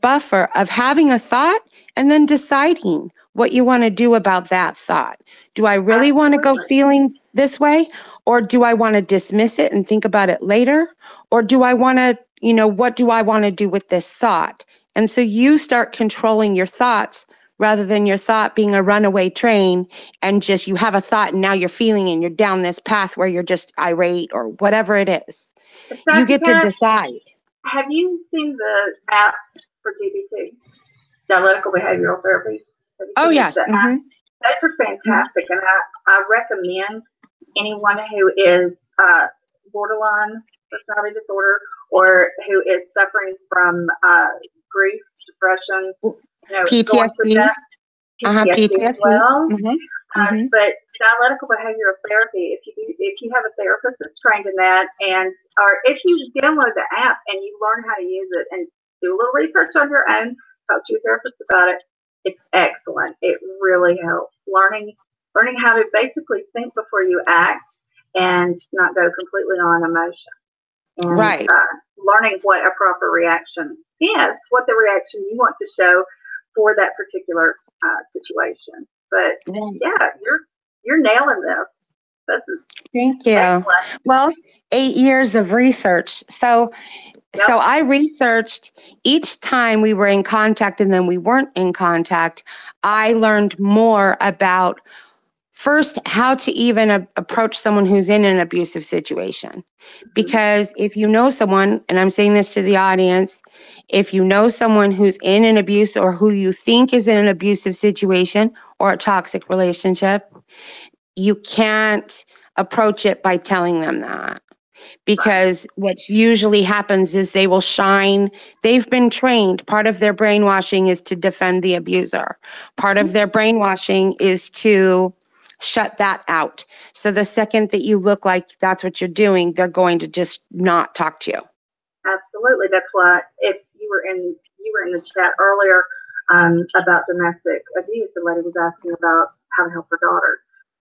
buffer of having a thought and then deciding what you want to do about that thought. Do I really want to go feeling this way? Or do I want to dismiss it and think about it later? Or do I want to, what do I want to do with this thought? And so you start controlling your thoughts rather than your thought being a runaway train, and just you have a thought and now you're feeling and you're down this path where you're just irate or whatever it is. You get to decide. Have you seen the apps for DBT, dialectical behavioral therapy? Oh, yes. Mm-hmm. Those are fantastic. And I recommend anyone who is borderline personality disorder or who is suffering from grief, depression, PTSD. PTSD as well. Mm-hmm. But dialectical behavioral therapy, if you have a therapist that's trained in that, or if you download the app and you learn how to use it and do a little research on your own, talk to your therapist about it, it's excellent. It really helps. Learning how to basically think before you act and not go completely on emotion. And right. Learning what a proper reaction is, what the reaction you want to show for that particular situation. But yeah, you're nailing this. Thank you. Excellent. Well, 8 years of research. So I researched each time we were in contact and then we weren't in contact. I learned more about first how to even approach someone who's in an abusive situation. Because if you know someone, and I'm saying this to the audience, if you know someone who's in an abuse or who you think is in an abusive situation or a toxic relationship, you can't approach it by telling them that. Because what usually happens is they will shine. They've been trained. Part of their brainwashing is to defend the abuser. Part of their brainwashing is to shut that out. So the second that you look like that's what you're doing, they're going to just not talk to you. Absolutely. That's why if you were in the chat earlier about domestic abuse, the lady was asking about how to help her daughter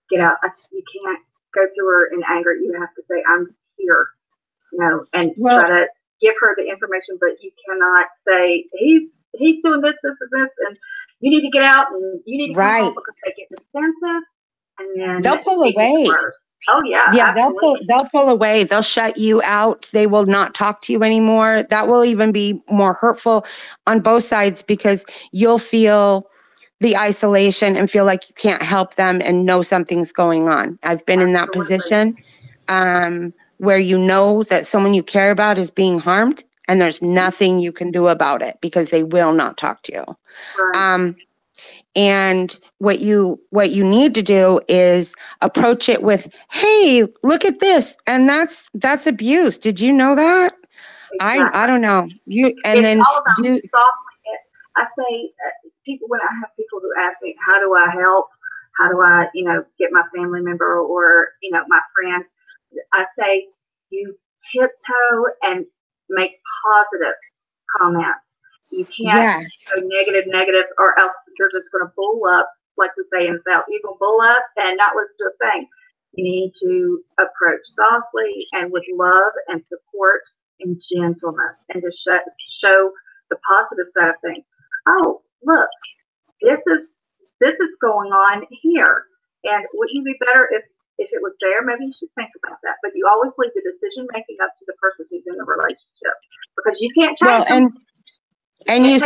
get out. You can't go to her in anger. You have to say, I'm here, and try to give her the information, but you cannot say, he's doing this, and you need to get out and you need to come home, because they get defensive and then they'll pull away. Oh yeah. Yeah, they'll pull away. They'll shut you out. They will not talk to you anymore. That will even be more hurtful on both sides, because you'll feel the isolation and feel like you can't help them and know something's going on. I've been in that position where you know that someone you care about is being harmed and there's nothing you can do about it because they will not talk to you. Right. And what you need to do is approach it with, hey, look at this. And that's abuse. Did you know that? Exactly. I don't know. It's all about softly. I say people, when I have people who ask me, how do I help? How do I, get my family member or, my friend? I say you tiptoe and make positive comments. You can't go negative, or else you're just going to bull up, like we say in the South. You're going to bull up and not listen to a thing. You need to approach softly and with love and support and gentleness, and to show the positive side of things. Oh, look, this is going on here, and wouldn't it be better if it was there? Maybe you should think about that. But you always leave the decision making up to the person who's in the relationship, because you can't change them. And you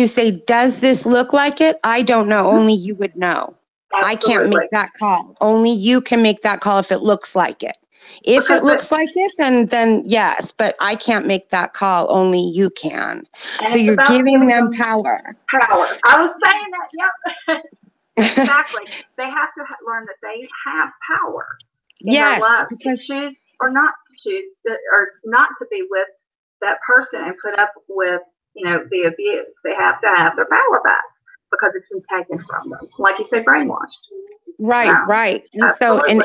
say, does this look like it? I don't know. Only you would know. Absolutely. I can't make that call. Only you can make that call if it looks like it. If it looks like it, then yes, but I can't make that call. Only you can. So you're giving them power. Power. I was saying that. Yep. Exactly. They have to learn that they have power in their lives to choose or not to choose, or not to be with that person and put up with, the abuse. They have to have their power back because it's been taken from them. Like you said, brainwashed. Right, right. And so, and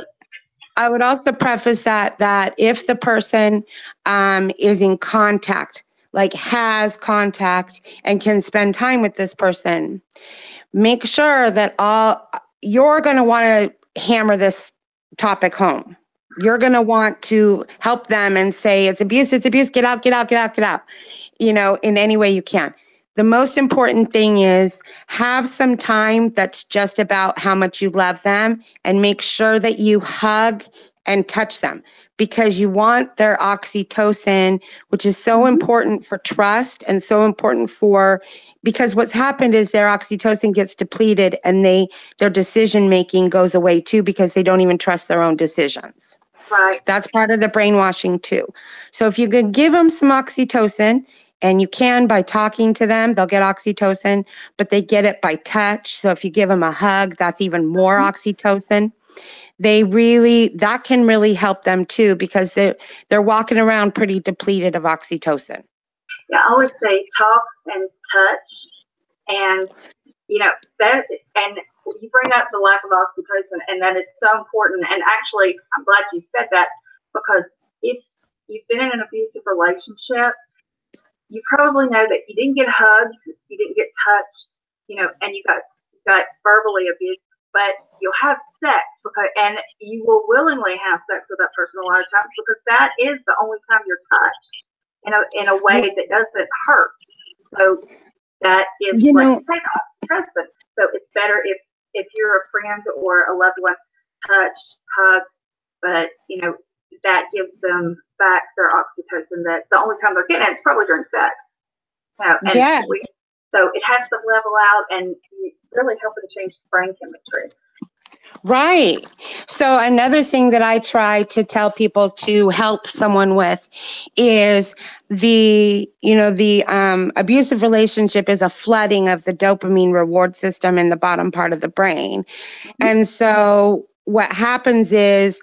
I would also preface that if the person is in contact, like has contact and can spend time with this person, make sure that you're going to want to hammer this topic home. You're going to want to help them and say, it's abuse, get out, in any way you can. The most important thing is have some time that's just about how much you love them, and make sure that you hug and touch them, because you want their oxytocin, which is so important for trust and so important because what's happened is their oxytocin gets depleted and their decision making goes away too, because they don't even trust their own decisions. Right. That's part of the brainwashing too. So if you can give them some oxytocin, and you can by talking to them, they'll get oxytocin, but they get it by touch. So if you give them a hug, that's even more oxytocin. That can really help them too, because they're walking around pretty depleted of oxytocin. Yeah, I always say talk and touch, and that, and you bring up the lack of oxytocin, and that is so important. And actually, I'm glad you said that, because if you've been in an abusive relationship, you probably know that you didn't get hugged, you didn't get touched, and you got verbally abused, but you'll have sex and you will willingly have sex with that person a lot of times, because that is the only time you're touched in a way that doesn't hurt. So that is oxytocin. So it's better if you're a friend or a loved one, touch, hug, but that gives them back their oxytocin. That the only time they're getting it is probably during sex. So it has to level out and really helping to change the brain chemistry. Right. So another thing that I try to tell people to help someone with is the abusive relationship is a flooding of the dopamine reward system in the bottom part of the brain. And so what happens is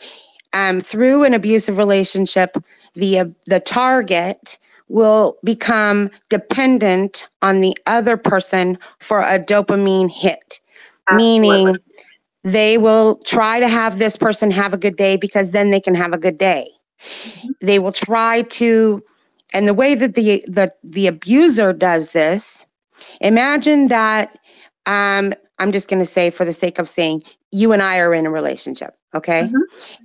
through an abusive relationship, the target will become dependent on the other person for a dopamine hit. Absolutely. Meaning they will try to have this person have a good day, because then they can have a good day. They will try to, and the way that the abuser does this, imagine that, I'm just going to say, for the sake of saying, you and I are in a relationship, okay?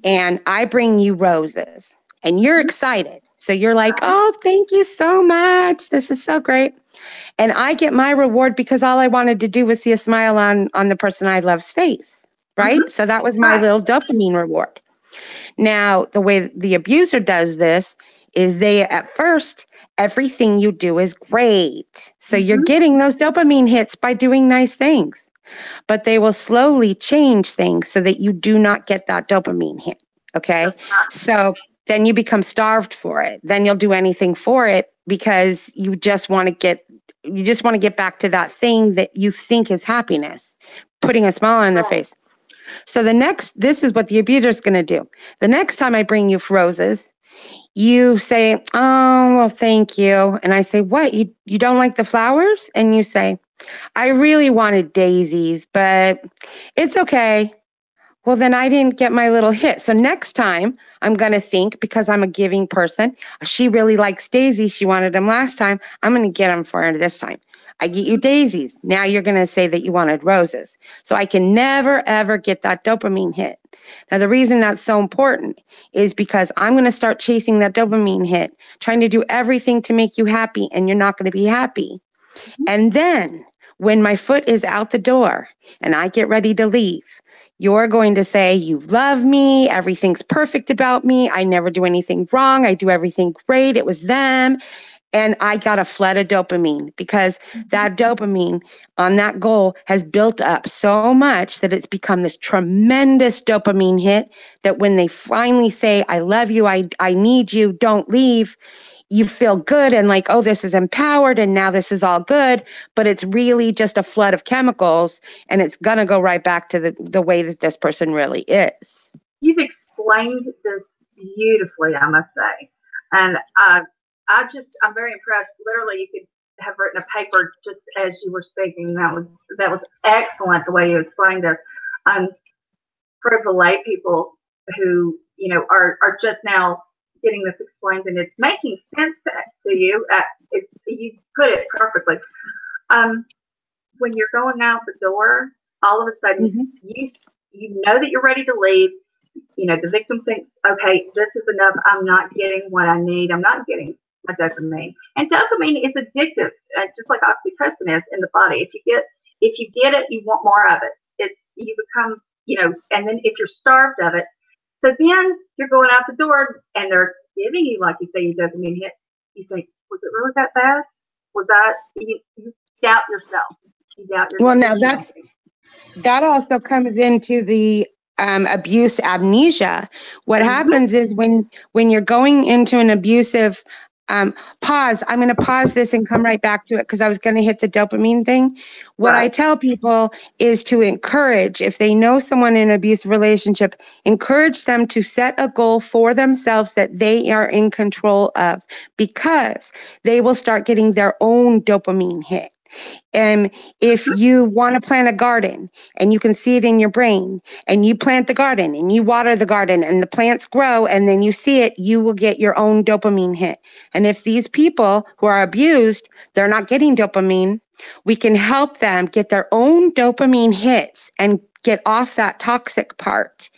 And I bring you roses and you're excited. So you're like, oh, thank you so much. This is so great. And I get my reward because all I wanted to do was see a smile on the person I love's face, right? So that was my little dopamine reward. Now, the way the abuser does this is they at first everything you do is great. So you're Mm-hmm. getting those dopamine hits by doing nice things, but they will slowly change things so that you do not get that dopamine hit. Okay. So then you become starved for it. Then you'll do anything for it because you just want to get back to that thing that you think is happiness, putting a smile on their face. So this is what the abuser is going to do. The next time I bring you roses, you say, oh, well, thank you. And I say, what? You don't like the flowers? And you say, I really wanted daisies, but it's okay. Well, then I didn't get my little hit. So next time I'm going to think, because I'm a giving person, she really likes daisies. She wanted them last time. I'm going to get them for her this time. I get you daisies. Now you're going to say that you wanted roses. So I can never, ever get that dopamine hit. Now, the reason that's so important is because I'm going to start chasing that dopamine hit, trying to do everything to make you happy, and you're not going to be happy. And then when my foot is out the door and I get ready to leave, you're going to say, you love me. Everything's perfect about me. I never do anything wrong. I do everything great. It was them. And I got a flood of dopamine because that dopamine on that goal has built up so much that it's become this tremendous dopamine hit that when they finally say, I love you, I need you, don't leave, you feel good and like, oh, this is empowered and now this is all good, but it's really just a flood of chemicals and it's going to go right back to the way that this person really is. You've explained this beautifully, I must say. And I'm very impressed. Literally, you could have written a paper just as you were speaking. That was excellent the way you explained this. For the lay people who, are just now getting this explained and it's making sense to you. You put it perfectly. When you're going out the door, all of a sudden you know that you're ready to leave. The victim thinks, okay, this is enough. I'm not getting what I need. I'm not getting my dopamine. And dopamine is addictive, just like oxytocin is in the body. If you get it, you want more of it. You become, and then if you're starved of it, so then you're going out the door and they're giving you, like you say, your dopamine hit. You think, was it really that bad? Was that, you doubt yourself. You doubt yourself. Well, now that also comes into the abuse amnesia. What happens is when you're going into an abusive pause, I'm going to pause this and come right back to it because I was going to hit the dopamine thing. What I tell people is to encourage, if they know someone in an abusive relationship, encourage them to set a goal for themselves that they are in control of, because they will start getting their own dopamine hit. And if you want to plant a garden and you can see it in your brain and you plant the garden and you water the garden and the plants grow and then you see it, you will get your own dopamine hit. And if these people who are abused, they're not getting dopamine, we can help them get their own dopamine hits and get off that toxic part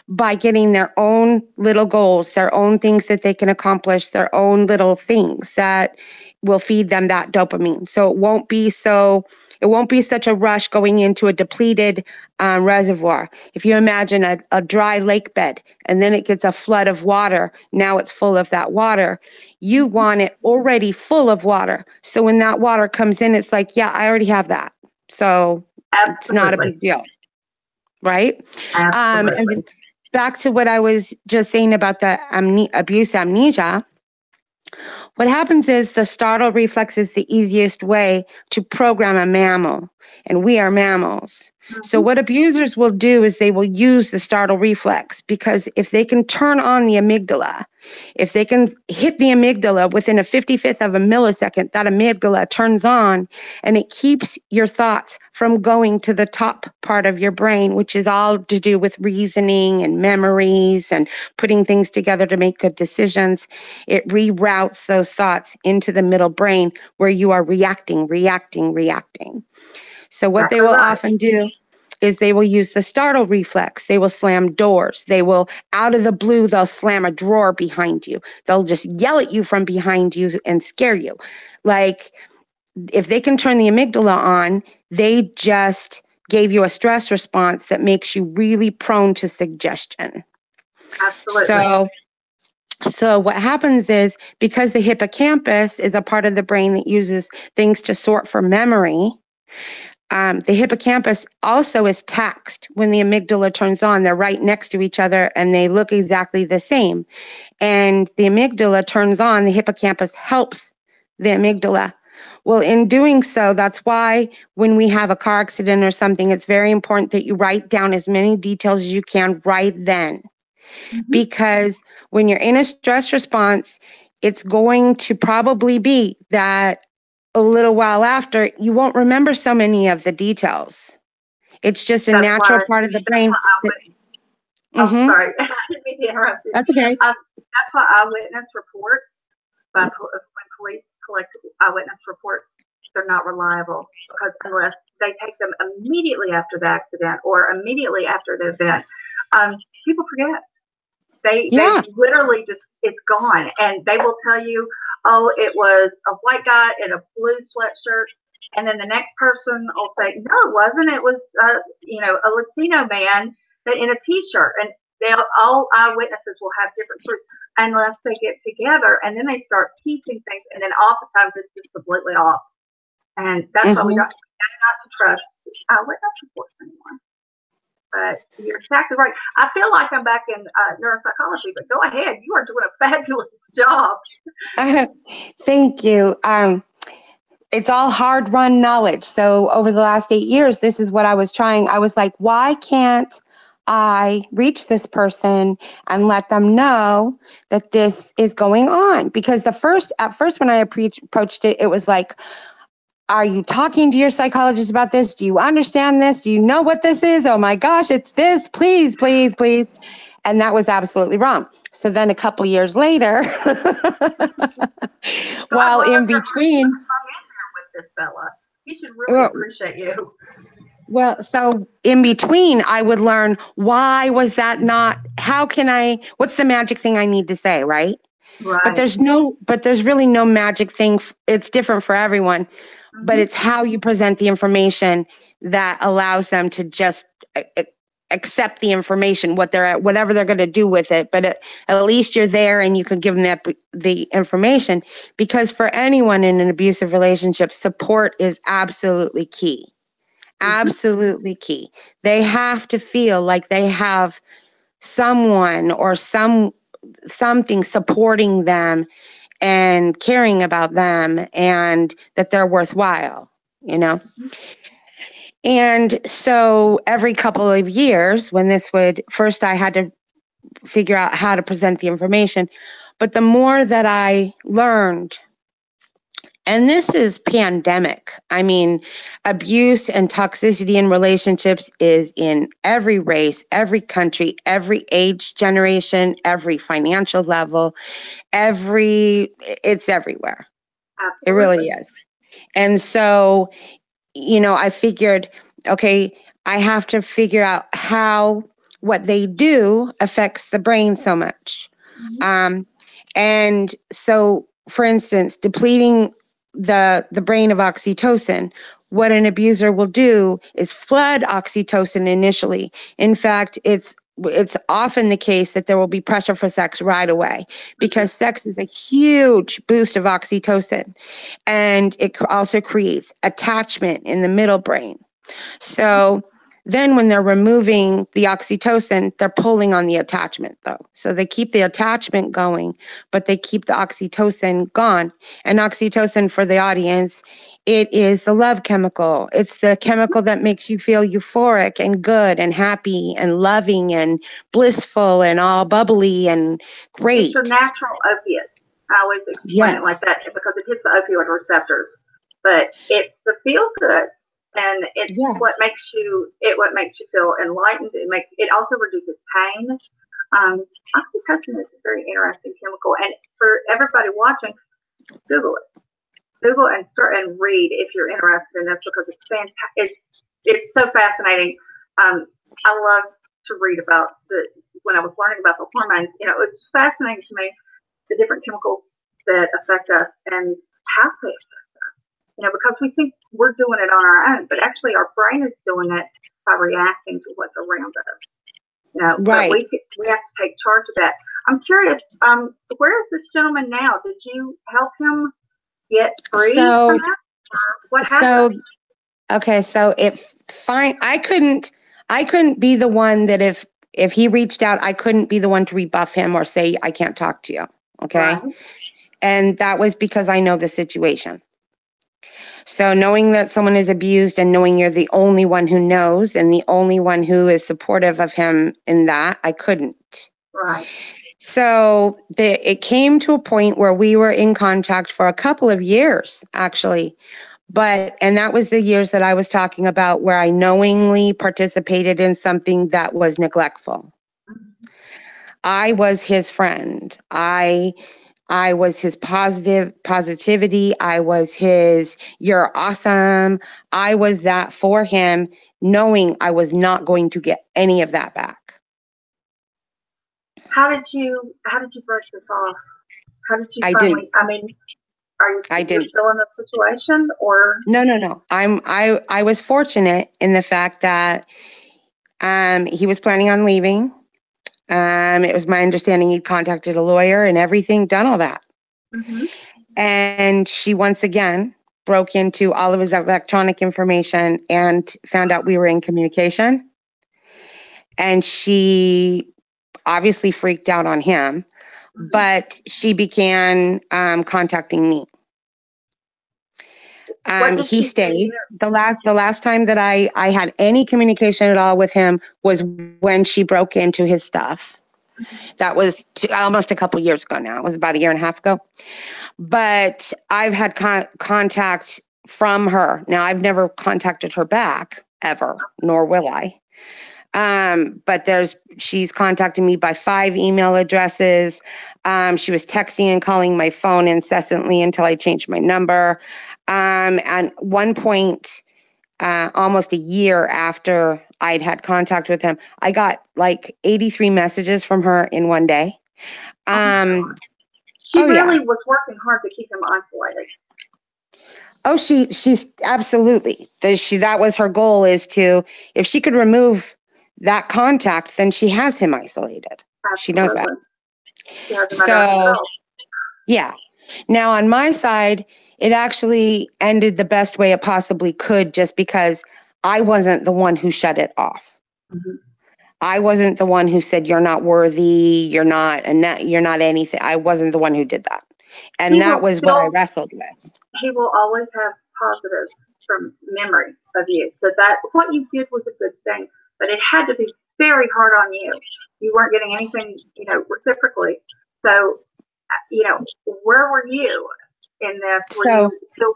by getting their own little goals, their own things that they can accomplish, their own little things that will feed them that dopamine. So it won't be such a rush going into a depleted reservoir. If you imagine a dry lake bed and then it gets a flood of water, now it's full of that water. You want it already full of water. So when that water comes in, it's like, yeah, I already have that. So It's not a big deal. Right? Absolutely. And then back to what I was just saying about the abuse amnesia. What happens is the startle reflex is the easiest way to program a mammal, and we are mammals. So what abusers will do is they will use the startle reflex, because if they can turn on the amygdala, if they can hit the amygdala within a 55th of a millisecond, that amygdala turns on and it keeps your thoughts from going to the top part of your brain, which is all to do with reasoning and memories and putting things together to make good decisions. It reroutes those thoughts into the middle brain where you are reacting. So what they will often do is they will use the startle reflex. They will slam doors. They will, out of the blue, they'll slam a drawer behind you. They'll just yell at you from behind you and scare you. Like, if they can turn the amygdala on, they just gave you a stress response that makes you really prone to suggestion. Absolutely. So So what happens is, because the hippocampus is a part of the brain that uses things to sort for memory, the hippocampus also is taxed when the amygdala turns on. They're right next to each other and they look exactly the same. And the amygdala turns on, the hippocampus helps the amygdala. Well, in doing so, that's why when we have a car accident or something, it's very important that you write down as many details as you can right then. Because when you're in a stress response, it's going to probably be that a little while after, you won't remember so many of the details. It's just a natural part of the brain. Sorry, I didn't mean to interrupt you. That's okay. That's why eyewitness reports, when police collect eyewitness reports, they're not reliable, because unless they take them immediately after the accident or immediately after the event, people forget. They literally just, it's gone. And they will tell you, oh, it was a white guy in a blue sweatshirt. And then the next person will say, no, it wasn't. It was, a Latino man in a t-shirt. And all eyewitnesses will have different stories unless they get together. And then they start piecing things. And then oftentimes it's just completely off. And that's why we got not to trust eyewitness reports anymore. But you're exactly right. I feel like I'm back in neuropsychology, but go ahead. You are doing a fabulous job. Thank you. It's all hard-run knowledge. So over the last 8 years, this is what I was trying. I was like, why can't I reach this person and let them know that this is going on? Because at first when I approached it, it was like, are you talking to your psychologist about this? Do you understand this? Do you know what this is? Oh my gosh, it's this. Please, please, please. And that was absolutely wrong. So then a couple years later, while in between, with this fella, he should really appreciate you. Well, so in between, I would learn, why was that not? What's the magic thing I need to say, right? Right. But there's really no magic thing. It's different for everyone. But it's how you present the information that allows them to just accept the information, whatever they're going to do with it. But at least you're there and you can give them the information, because for anyone in an abusive relationship, support is absolutely key. Absolutely key. They have to feel like they have someone or something supporting them and caring about them, and that they're worthwhile, And so every couple of years, when first I had to figure out how to present the information, but the more that I learned, and this is pandemic. I mean, abuse and toxicity in relationships is in every race, every country, every age generation, every financial level, it's everywhere. Absolutely. It really is. And so, I figured, okay, I have to figure out how what they do affects the brain so much. And so, for instance, depleting the brain of oxytocin, what an abuser will do is flood oxytocin initially. In fact, it's often the case that there will be pressure for sex right away, because sex is a huge boost of oxytocin, and it also creates attachment in the middle brain. So then when they're removing the oxytocin, they're pulling on the attachment though. So they keep the attachment going, but they keep the oxytocin gone. And oxytocin, for the audience, it is the love chemical. It's the chemical that makes you feel euphoric and good and happy and loving and blissful and all bubbly and great. It's your natural opiate. I always explain it like that, because it hits the opioid receptors. But it's the feel good. And it's what makes you feel enlightened. It also reduces pain. Oxytocin is a very interesting chemical, and for everybody watching, Google and start and read if you're interested in this, because it's fantastic. It's so fascinating. I love to read about when I was learning about the hormones. It's fascinating to me, the different chemicals that affect us and how they affect us. Because we think we're doing it on our own, but actually our brain is doing it by reacting to what's around us. Right. But we have to take charge of that. I'm curious, where is this gentleman now? Did you help him get free So, from that? Or what so, happened? okay. So I couldn't be the one that if he reached out, I couldn't be the one to rebuff him or say, I can't talk to you. Okay. Right. And that was because I know the situation. So knowing that someone is abused and knowing you're the only one who knows and the only one who is supportive of him in that, I couldn't. Right. So it came to a point where we were in contact for a couple of years, actually. And that was the years that I was talking about where I knowingly participated in something that was neglectful. Mhm. I was his friend. I was his positivity. I was his, you're awesome. I was that for him, knowing I was not going to get any of that back. How did you break this off? How did you I didn't. finally, I mean, are you I you're didn't. still in the situation or? No. I was fortunate in the fact that he was planning on leaving. It was my understanding he contacted a lawyer and everything, done all that. Mhm. And she once again broke into all of his electronic information and found out we were in communication. And she obviously freaked out on him, but she began contacting me. What did He she do to stayed. you? The last time that I had any communication at all with him was when she broke into his stuff. That was almost a couple years ago now. It was about a year and a half ago. But I've had contact from her. Now, I've never contacted her back ever, nor will I. But she's contacting me by 5 email addresses. She was texting and calling my phone incessantly until I changed my number. At one point, almost a year after I'd had contact with him, I got like 83 messages from her in one day. She Yeah. really was working hard to keep him isolated. Oh, she's absolutely. That was her goal, is to, if she could remove that contact, then she has him isolated. Absolutely. She knows that. She has him under herself. Yeah. Now on my side, it actually ended the best way it possibly could, just because I wasn't the one who shut it off. Mm-hmm. I wasn't the one who said, you're not worthy, you're not anything. I wasn't the one who did that. And that was what I wrestled with. He will always have positive from memory of you. So that what you did was a good thing, but it had to be very hard on you. You weren't getting anything, reciprocally. So, where were you in this? Were you still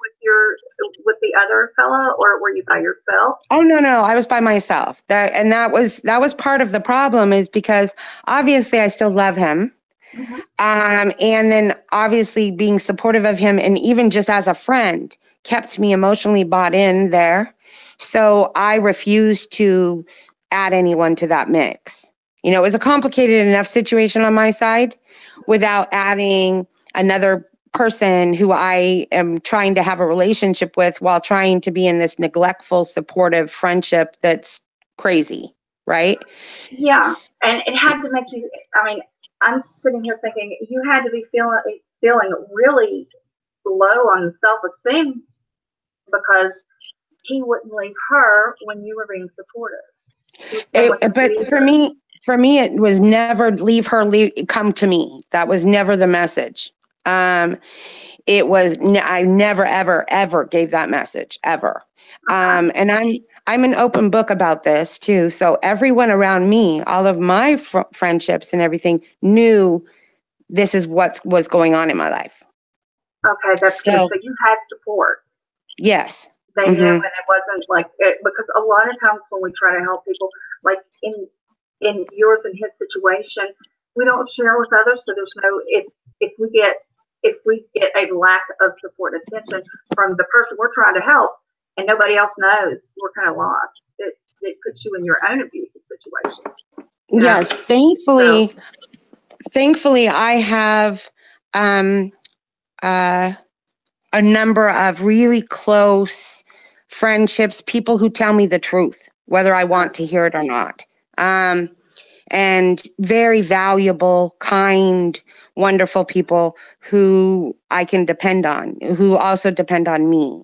with the other fella, or were you by yourself? Oh, no, I was by myself. That was part of the problem, is because obviously I still love him. Mm-hmm. And then obviously being supportive of him, and even just as a friend, kept me emotionally bought in there. So I refused to add anyone to that mix. It was a complicated enough situation on my side without adding another person who I am trying to have a relationship with while trying to be in this neglectful, supportive friendship that's crazy, right? Yeah, and it had to make you, I'm sitting here thinking you had to be feeling really low on self-esteem because he wouldn't leave her when you were being supportive. But for me, it was never leave her, come to me. That was never the message. It was, I never, ever, ever gave that message, ever. And I'm an open book about this too. So everyone around me, all of my friendships and everything, knew this is what was going on in my life. Okay, that's good. So you had support. Yes. They knew, and it wasn't like it, because a lot of times when we try to help people, like in yours and his situation, we don't share with others. So there's no, if we get a lack of support attention from the person we're trying to help, and nobody else knows, we're kind of lost. It puts you in your own abusive situation. Yes, thankfully, I have a number of really close friendships, people who tell me the truth, whether I want to hear it or not. and very valuable, kind, wonderful people who I can depend on, who also depend on me,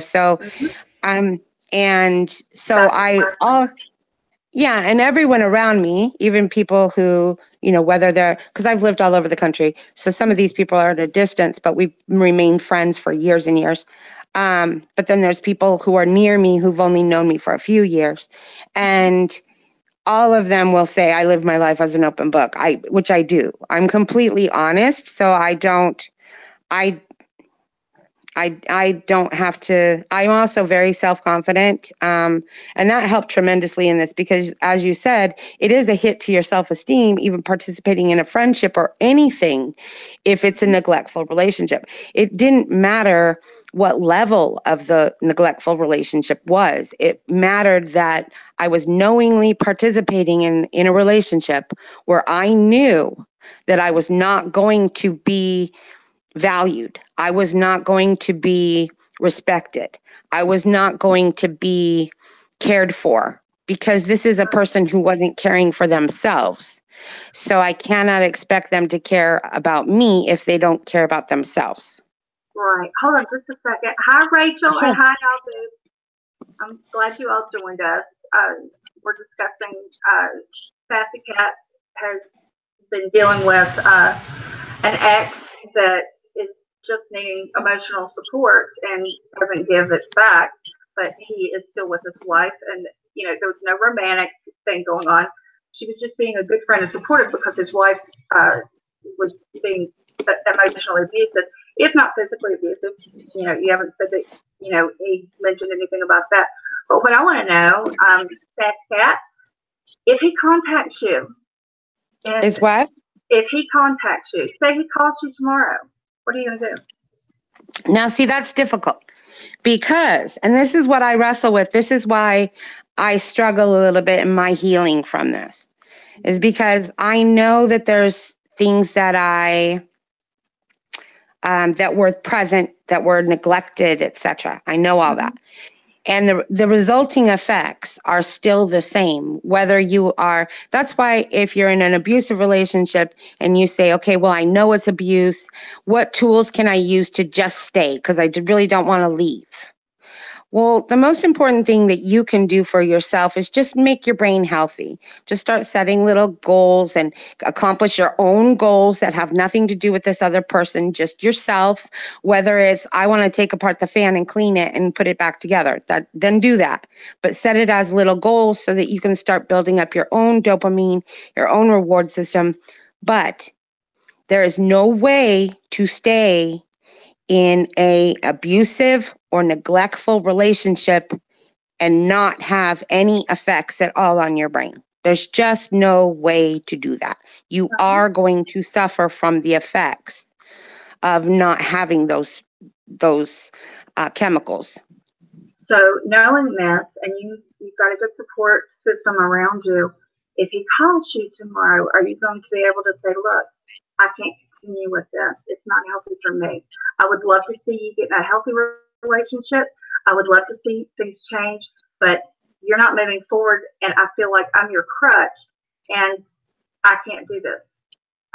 so and so and everyone around me, even people who, whether they're, because I've lived all over the country, so some of these people are at a distance, but we've remained friends for years and years. But then there's people who are near me who've only known me for a few years, and all of them will say I live my life as an open book, which I do. I'm completely honest, so I don't have to. I'm also very self-confident, and that helped tremendously in this because, as you said, it is a hit to your self-esteem, even participating in a friendship or anything, if it's a neglectful relationship. It didn't matter what level of the neglectful relationship was. It mattered that I was knowingly participating in a relationship where I knew that I was not going to be valued. I was not going to be respected. I was not going to be cared for, because this is a person who wasn't caring for themselves. So I cannot expect them to care about me if they don't care about themselves. Right. Hold on just a second. Hi, Rachel, Sure. and hi, Albu. I'm glad you all joined us. We're discussing Sassy Cat has been dealing with an ex that is just needing emotional support and doesn't give it back, but he is still with his wife, and there was no romantic thing going on. She was just being a good friend and supportive because his wife was being emotionally abusive, if not physically abusive. You haven't said that he mentioned anything about that, but what I want to know, Sad Cat, if he contacts you, Is what? If he contacts you, say he calls you tomorrow, what are you going to do? Now, see, that's difficult because, and this is what I wrestle with, this is why I struggle a little bit in my healing from this, is because I know that there's things that that were present, that were neglected, etc. I know all that. And the resulting effects are still the same, whether you are, that's why if you're in an abusive relationship and you say, okay, well, I know it's abuse, what tools can I use to just stay? Because I really don't want to leave. Well, the most important thing that you can do for yourself is just make your brain healthy. Just start setting little goals and accomplish your own goals that have nothing to do with this other person, just yourself. Whether it's, I want to take apart the fan and clean it and put it back together, then do that. But set it as little goals so that you can start building up your own dopamine, your own reward system. But there is no way to stay in a abusive or neglectful relationship and not have any effects at all on your brain. There's just no way to do that. You are going to suffer from the effects of not having those chemicals. So knowing this, and you've got a good support system around you, if he calls you tomorrow, are you going to be able to say, look, I can't continue with this. It's not healthy for me. I would love to see you get in a healthy relationship. I would love to see things change, but you're not moving forward, and I feel like I'm your crutch, and I can't do this.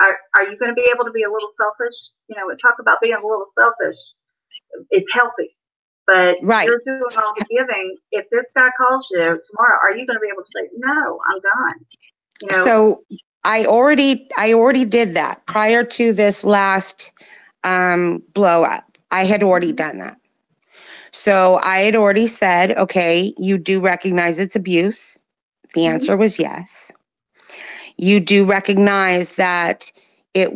Are you going to be able to be a little selfish? We talk about being a little selfish. It's healthy, but you're doing all the giving. If this guy calls you tomorrow, are you going to be able to say, no, I'm done? So I already did that prior to this last blow up. I had already done that. So I had already said, okay, you do recognize it's abuse. The answer was yes. You do recognize that it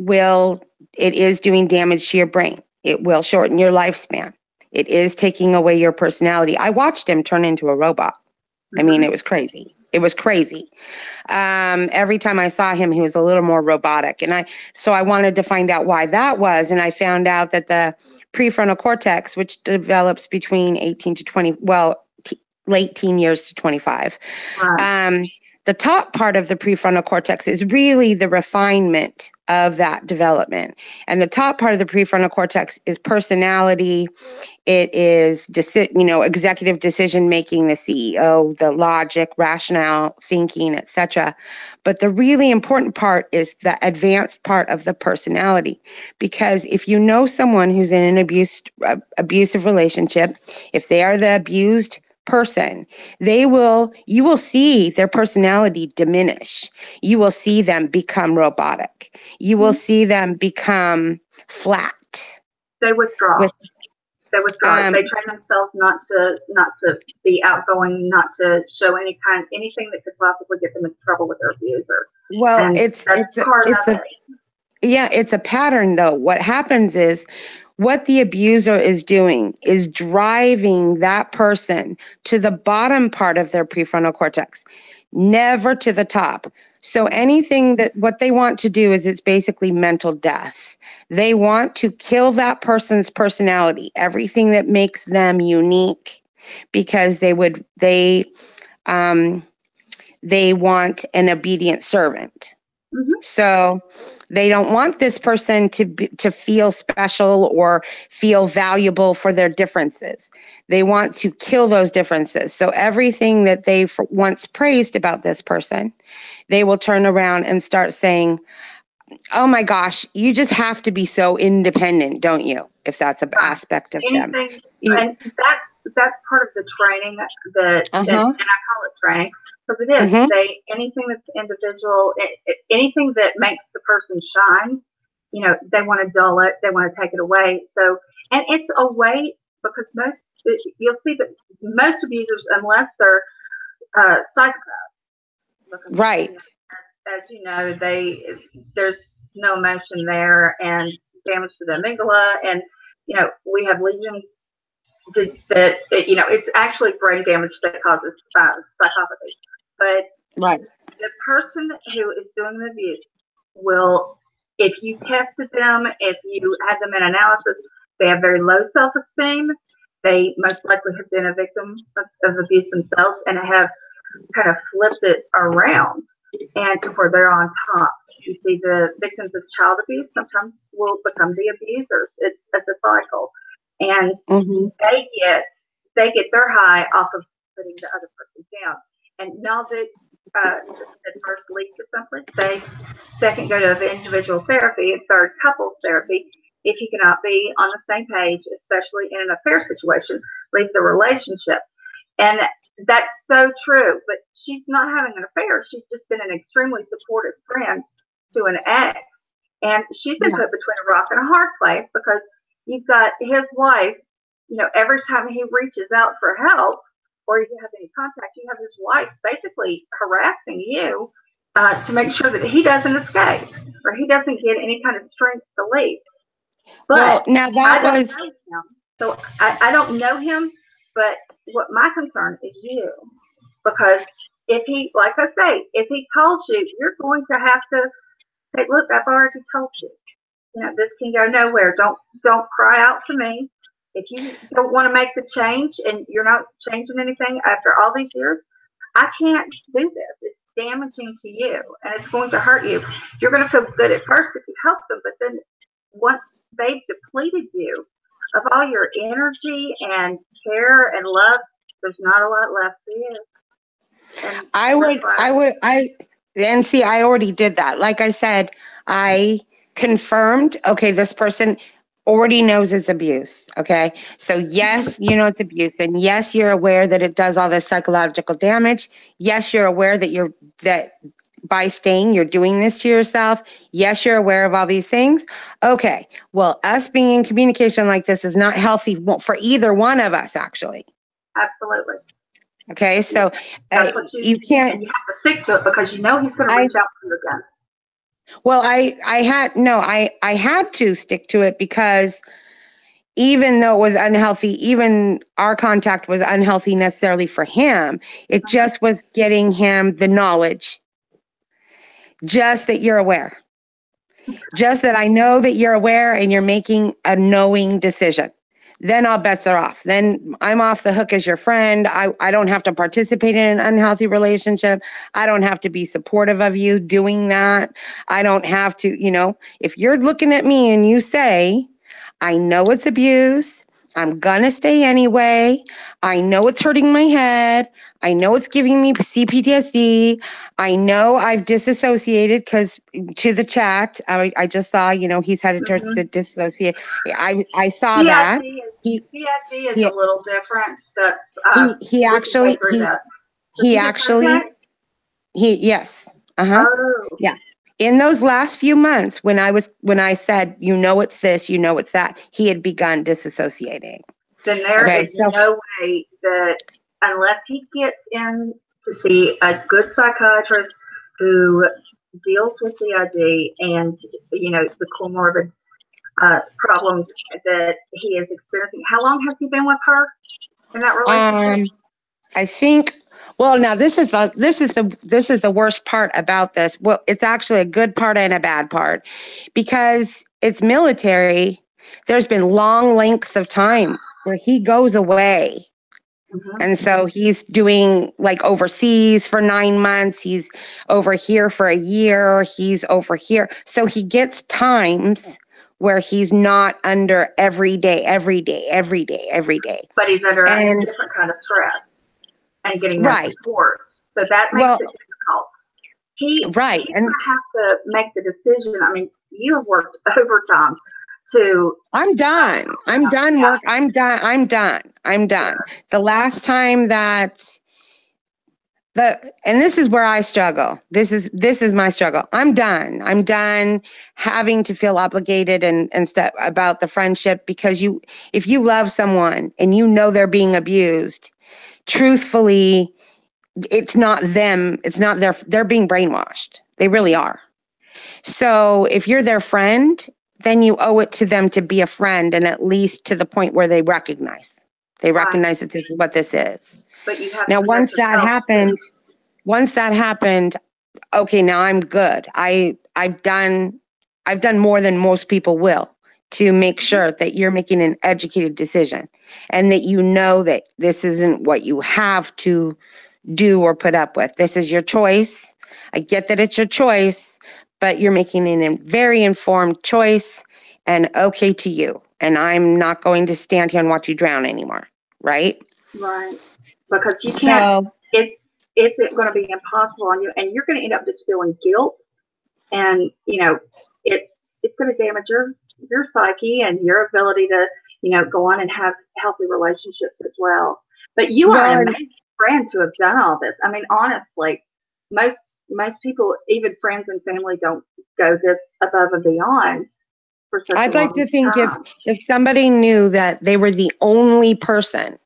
is doing damage to your brain. It will shorten your lifespan. It is taking away your personality. I watched him turn into a robot. I mean, it was crazy. It was crazy. Every time I saw him, he was a little more robotic. So I wanted to find out why that was. And I found out that the prefrontal cortex, which develops between 18 to 20, late teen years to 25, The top part of the prefrontal cortex is really the refinement of that development. And the top part of the prefrontal cortex is personality. It is, executive decision making, the CEO, the logic, rationale, thinking, etc. But the really important part is the advanced part of the personality. Because if you know someone who's in an abusive relationship, if they are the abused person, you will see their personality diminish. You will see them become robotic. You will see them become flat. They withdraw. They train themselves not to be outgoing, not to show anything that could possibly get them in trouble with their abuser. Well, and it's a pattern though. What happens is, what the abuser is doing is driving that person to the bottom part of their prefrontal cortex, never to the top. So what they want to do is, it's basically mental death. They want to kill that person's personality, everything that makes them unique, because they want an obedient servant. Mm-hmm. So they don't want this person to feel special or feel valuable for their differences. They want to kill those differences. So everything that they once praised about this person, they will turn around and start saying, oh my gosh, you just have to be so independent, don't you? If that's an aspect of them. And that's part of the training and I call it training. Because it is, Mm-hmm. Anything that's individual, anything that makes the person shine, they want to dull it, they want to take it away. So, and it's a way, because you'll see that most abusers, unless they're psychopaths, right? As you know, there's no emotion there, and damage to the amygdala, and we have lesions that it's actually brain damage that causes psychopathy. But the person who is doing the abuse will, if you tested them, if you had them in analysis, they have very low self-esteem. They most likely have been a victim of abuse themselves and have kind of flipped it around and to where they're on top. You see, the victims of child abuse sometimes will become the abusers. It's a cycle. And they get their high off of putting the other person down. And now that the first leads to something, say, second go to individual therapy, and third couples therapy. If you cannot be on the same page, especially in an affair situation, leave the relationship. And that's so true. But she's not having an affair. She's just been an extremely supportive friend to an ex. And she's been put between a rock and a hard place, because you've got his wife, every time he reaches out for help, or you have any contact, you have his wife basically harassing you to make sure that he doesn't escape or he doesn't get any kind of strength to leave. But now I don't know him. So I don't know him, but what my concern is you. Because if he, like I say, if he calls you, you're going to have to say, look, I've already told you. This can go nowhere. Don't cry out to me. If you don't want to make the change and you're not changing anything after all these years, I can't do this. It's damaging to you and it's going to hurt you. You're going to feel good at first if you help them, but then once they've depleted you of all your energy and care and love, there's not a lot left for you. And I already did that. Like I said, I confirmed, okay, this person already knows it's abuse. Okay. So yes, it's abuse. And yes, you're aware that it does all this psychological damage. Yes, you're aware that by staying, you're doing this to yourself. Yes, you're aware of all these things. Okay. Well, us being in communication like this is not healthy for either one of us, actually. Absolutely. Okay. So you can't. And you have to stick to it because he's going to reach out to you again. Well, I had to stick to it because even though it was unhealthy, even our contact was unhealthy necessarily for him, it just was getting him the knowledge. Just that you're aware. Just that I know that you're aware and you're making a knowing decision. then all bets are off. Then I'm off the hook as your friend. I don't have to participate in an unhealthy relationship. I don't have to be supportive of you doing that. I don't have to, if you're looking at me and you say, I know it's abuse, I'm going to stay anyway. I know it's hurting my head. I know it's giving me CPTSD. I know I've disassociated because to the chat, I just saw, he's headed towards Mm-hmm. dissociate. I saw that. PTSD He, is he, a little different. That's he we can go actually, through that. he actually, yes. Uh-huh. Oh. Yeah. In those last few months, when I said, it's this, it's that, he had begun disassociating. Then there is no way that unless he gets in to see a good psychiatrist who deals with the ID and, the comorbid problems that he is experiencing. How long has he been with her in that relationship? I think. Well, now this is the worst part about this. Well, it's actually a good part and a bad part, because it's military. There's been long lengths of time where he goes away. Mm-hmm. And so he's doing like overseas for 9 months. He's over here for a year. He's over here. So he gets times where he's not under every day. But he's under a different kind of stress and getting that support. So that makes it difficult. He's going to have to make the decision. I mean, you have worked overtime to. I'm done. I'm done work. I'm done. The last time and this is where I struggle. This is my struggle. I'm done having to feel obligated and stuff about the friendship, because if you love someone and they're being abused, truthfully, it's not them. It's not they're being brainwashed. They really are. So if you're their friend, then you owe it to them to be a friend, and at least to the point where they recognize that this is what this is. But you have now, once that happened, okay, now I'm good. I've done more than most people will to make sure that you're making an educated decision, and that that this isn't what you have to do or put up with. This is your choice. I get that it's your choice, but you're making a very informed choice, and okay to you. And I'm not going to stand here and watch you drown anymore. Right? Right. Because you can't, it's going to be impossible on you, and you're going to end up just feeling guilt, and it's going to damage your psyche and your ability to go on and have healthy relationships as well. But you are an amazing friend to have done all this. I mean, honestly, most people, even friends and family, don't go this above and beyond. I'd like to think if somebody knew that they were the only person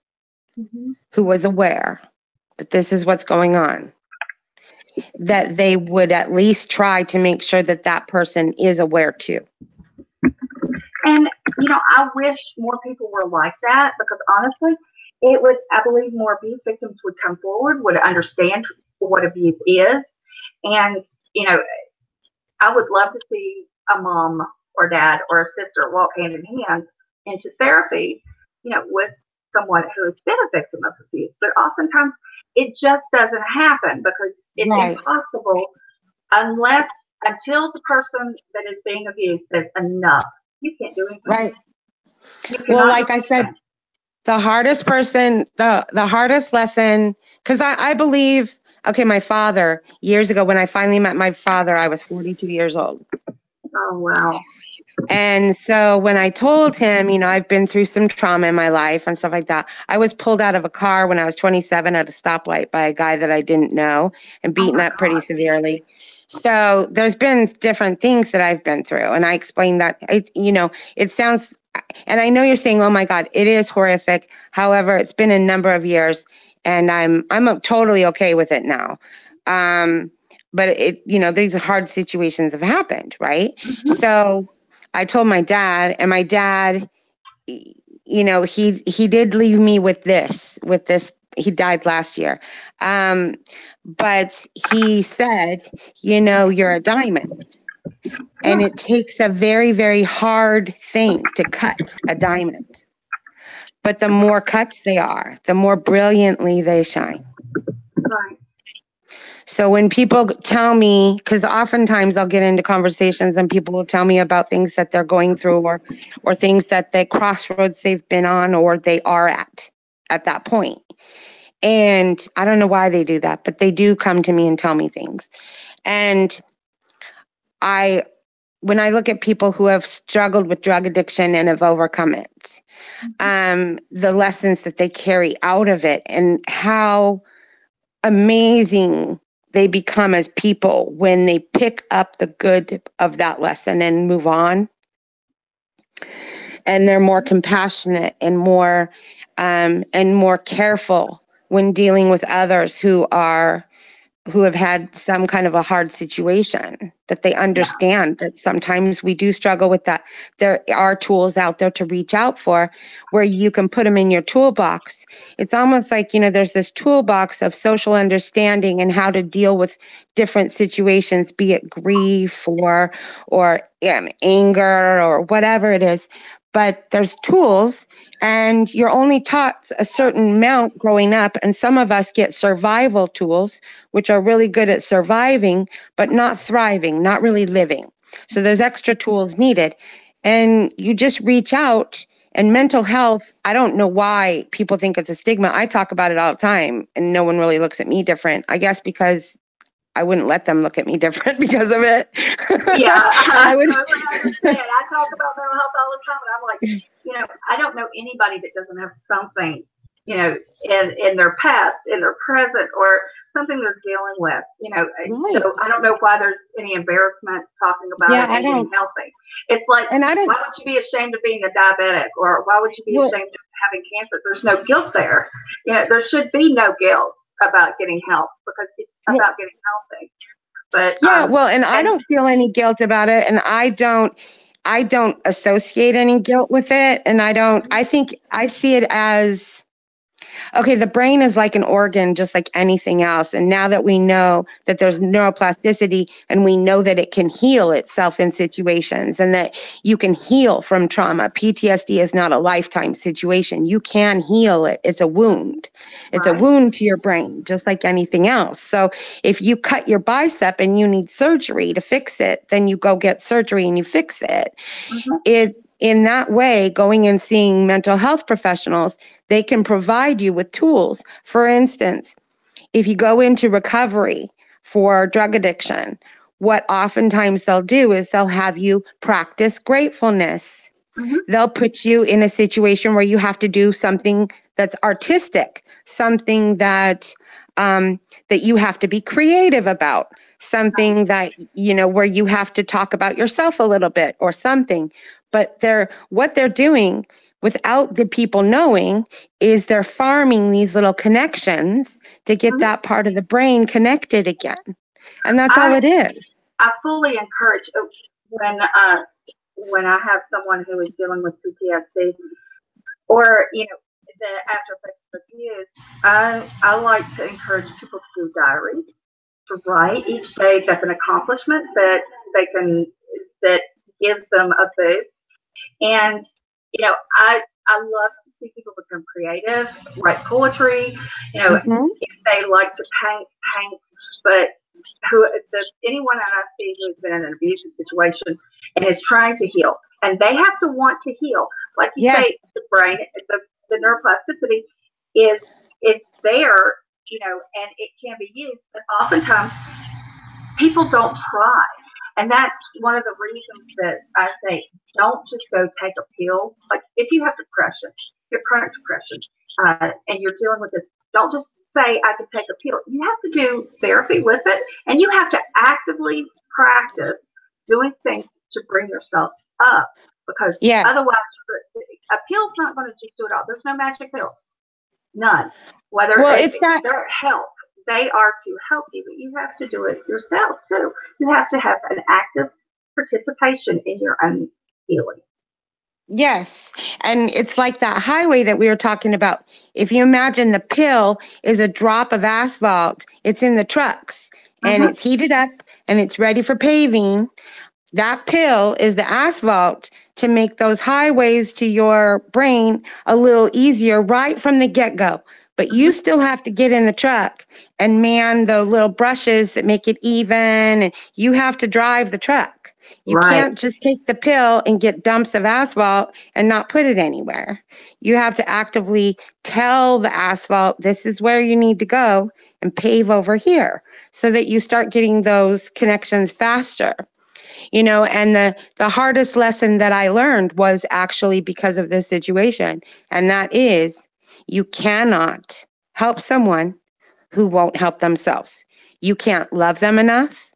who was aware that this is what's going on, that they would at least try to make sure that that person is aware too. And, I wish more people were like that, because honestly, I believe more abuse victims would come forward, would understand what abuse is. And, I would love to see a mom or dad or a sister walk hand in hand into therapy, with someone who has been a victim of abuse. But oftentimes it just doesn't happen, because it's impossible until the person that is being abused says enough. You can't do anything. Right. Well, like I said, the hardest person, the hardest lesson, because I believe, okay, my father, years ago, when I finally met my father, I was 42 years old. Oh, wow. And so when I told him, I've been through some trauma in my life and stuff like that, I was pulled out of a car when I was 27 at a stoplight by a guy that I didn't know and beaten up pretty severely. So there's been different things that I've been through. And I explained that, it sounds, and I know you're saying, oh my God, it is horrific. However, it's been a number of years, and I'm totally okay with it now. But these hard situations have happened, right? Mm-hmm. So I told my dad, and my dad, he did leave me with this, he died last year. But he said, you're a diamond, and it takes a very, very hard thing to cut a diamond. but the more cuts they are, the more brilliantly they shine. Right. So when people tell me, because oftentimes I'll get into conversations and people will tell me about things that they're going through or things that the crossroads they've been on or they are at that point. And I don't know why they do that, but they do come to me and tell me things. And when I look at people who have struggled with drug addiction and have overcome it, the lessons that they carry out of it and how amazing they become as people when they pick up the good of that lesson and move on. And they're more compassionate and more careful when dealing with others who have had some kind of a hard situation, that they understand that sometimes we do struggle with that. There are tools out there to reach out for where you can put them in your toolbox. It's almost like, there's this toolbox of social understanding and how to deal with different situations, be it grief or anger or whatever it is. But there's tools, and you're only taught a certain amount growing up. And some of us get survival tools, which are really good at surviving, but not thriving, not really living. So there's extra tools needed. And you just reach out. And mental health, I don't know why people think it's a stigma. I talk about it all the time, and no one really looks at me different. I guess because I wouldn't let them look at me different because of it. Yeah, I would understand. I talk about mental health all the time, and I'm like, I don't know anybody that doesn't have something, in their past, in their present, or something they're dealing with, Right. So I don't know why there's any embarrassment talking about it and getting healthy. It's like, why would you be ashamed of being a diabetic, or why would you be ashamed of having cancer? There's no guilt there. There should be no guilt about getting help because it's about getting healthy. But and I don't feel any guilt about it, and I don't associate any guilt with it, and I think I see it as, okay, the brain is like an organ, just like anything else. And now that we know that there's neuroplasticity and we know that it can heal itself in situations and that you can heal from trauma, PTSD is not a lifetime situation. You can heal it. It's a wound. It's a wound to your brain, just like anything else. So if you cut your bicep and you need surgery to fix it, then you go get surgery and you fix it. In that way, going and seeing mental health professionals, they can provide you with tools. For instance, if you go into recovery for drug addiction, what oftentimes they'll do is they'll have you practice gratefulness. They'll put you in a situation where you have to do something that's artistic, something that you have to be creative about, something that, where you have to talk about yourself a little bit or something. But what they're doing without the people knowing is they're farming these little connections to get that part of the brain connected again. And that's all it is. I fully encourage when I have someone who is dealing with PTSD or, the after effects of abuse, I like to encourage people to do diaries, to write each day. That's an accomplishment that gives them a boost. And, I love to see people become creative, write poetry, if they like to paint, but anyone that I see who's been in an abusive situation and is trying to heal, and they have to want to heal. Like you say, the brain, the neuroplasticity it's there, and it can be used, but oftentimes people don't try. And that's one of the reasons that I say, don't just go take a pill. Like if you have depression, your chronic depression, and you're dealing with this, don't just say, I can take a pill. You have to do therapy with it, and you have to actively practice doing things to bring yourself up, because otherwise a pill's not going to just do it all. There's no magic pills. None. Whether they're help. They are to help you, but you have to do it yourself too. You have to have an active participation in your own healing. Yes. And it's like that highway that we were talking about. If you imagine the pill is a drop of asphalt, it's in the trucks and it's heated up and it's ready for paving. That pill is the asphalt to make those highways to your brain a little easier right from the get-go. But you still have to get in the truck and man the little brushes that make it even, and you have to drive the truck. You Right. can't just take the pill and get dumps of asphalt and not put it anywhere. You have to actively tell the asphalt, this is where you need to go and pave over here, so that you start getting those connections faster. And the hardest lesson that I learned was actually because of this situation. And that is, you cannot help someone who won't help themselves. You can't love them enough.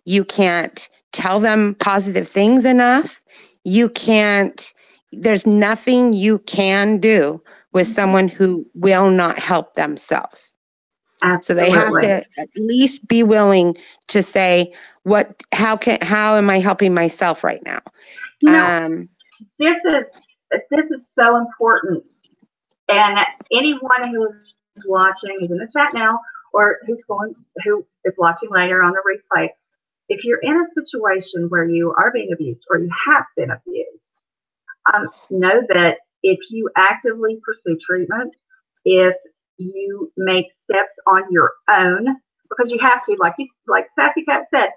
You can't tell them positive things enough. There's nothing you can do with someone who will not help themselves. Absolutely. So they have to at least be willing to say, how am I helping myself right now? This is so important. And anyone who is watching, who's in the chat now, or who is watching later on the replay, if you're in a situation where you are being abused or you have been abused, know that if you actively pursue treatment, if you make steps on your own, because you have to, like Sassy Cat said,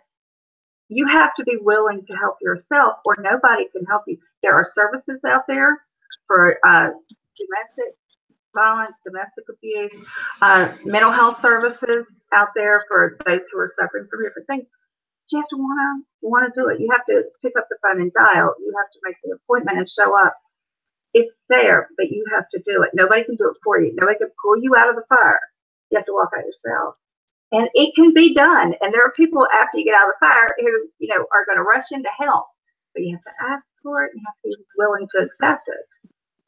you have to be willing to help yourself, or nobody can help you. There are services out there for domestic violence, domestic abuse, mental health services out there for those who are suffering from different things. You have to want to do it. You have to pick up the phone and dial. You have to make the appointment and show up. It's there, but you have to do it. Nobody can do it for you. Nobody can pull you out of the fire. You have to walk out yourself. And it can be done. And there are people after you get out of the fire who, are going to rush in to help. But you have to ask for it and you have to be willing to accept it.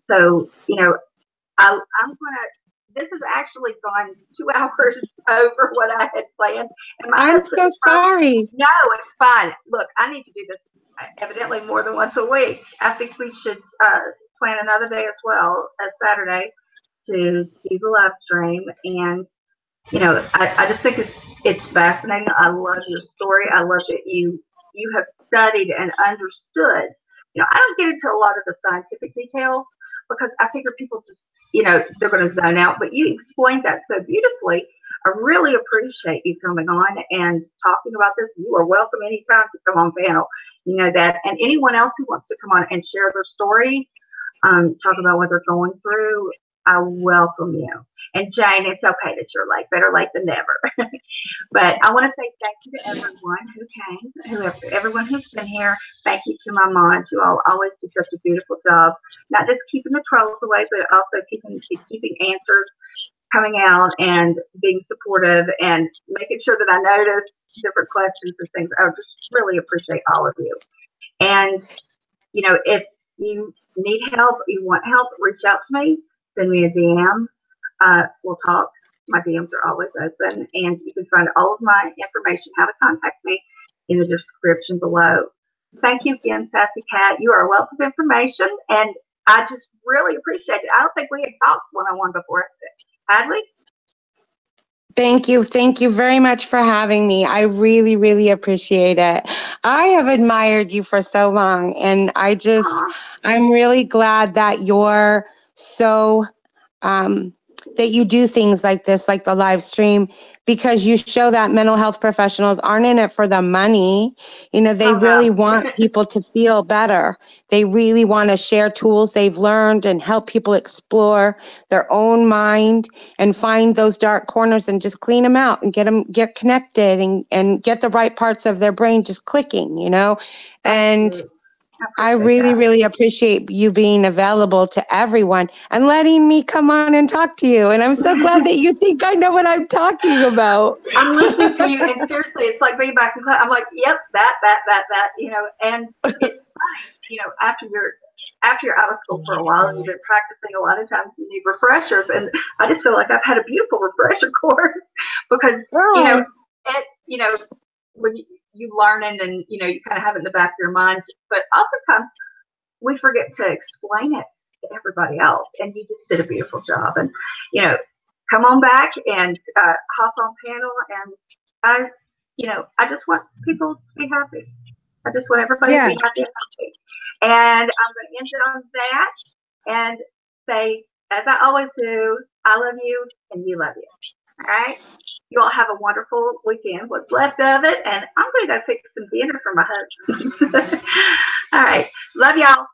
So, I'm going to, this has actually gone 2 hours over what I had planned. And I'm so sorry. No, it's fine. Look, I need to do this evidently more than once a week. I think we should plan another day as well, as Saturday, to do the live stream. And I just think it's fascinating. I love your story. I love that you have studied and understood. I don't get into a lot of the scientific details because I figure people just, they're going to zone out. But you explained that so beautifully. I really appreciate you coming on and talking about this. You are welcome anytime to come on panel. You know that. And anyone else who wants to come on and share their story, talk about what they're going through, I welcome you. And Jane, it's okay that you're late. Better late than never. But I want to say thank you to everyone who came, everyone who's been here. Thank you to my moms. You all always do such a beautiful job, not just keeping the trolls away, but also keeping answers coming out and being supportive and making sure that I notice different questions and things. I just really appreciate all of you. And, if you need help, you want help, reach out to me, send me a DM. We'll talk. My DMs are always open, and you can find all of my information, how to contact me, in the description below. Thank you again, Sassy Cat. You are a wealth of information, and I just really appreciate it. I don't think we had talked one-on-one before, had we? Thank you. Thank you very much for having me. I really, really appreciate it. I have admired you for so long, and I'm really glad that you're so, that you do things like this, like the live stream, because you show that mental health professionals aren't in it for the money. They really want people to feel better. They really want to share tools they've learned and help people explore their own mind and find those dark corners and just clean them out and get connected and get the right parts of their brain just clicking, and I really, really appreciate you being available to everyone and letting me come on and talk to you. And I'm so glad that you think I know what I'm talking about. I'm listening to you, and seriously, it's like being back in class. I'm like, yep, that, and it's funny, after you're out of school for a while and you've been practicing, a lot of times you need refreshers. And I just feel like I've had a beautiful refresher course because, when you learn it and, you kind of have it in the back of your mind, but oftentimes we forget to explain it to everybody else. And you just did a beautiful job. And, come on back and hop on panel. And I just want people to be happy. I just want everybody to be happy and healthy. And I'm going to end it on that and say, as I always do, I love you and you love you. All right? You all have a wonderful weekend, what's left of it. And I'm going to go fix some dinner for my husband. All right. Love y'all.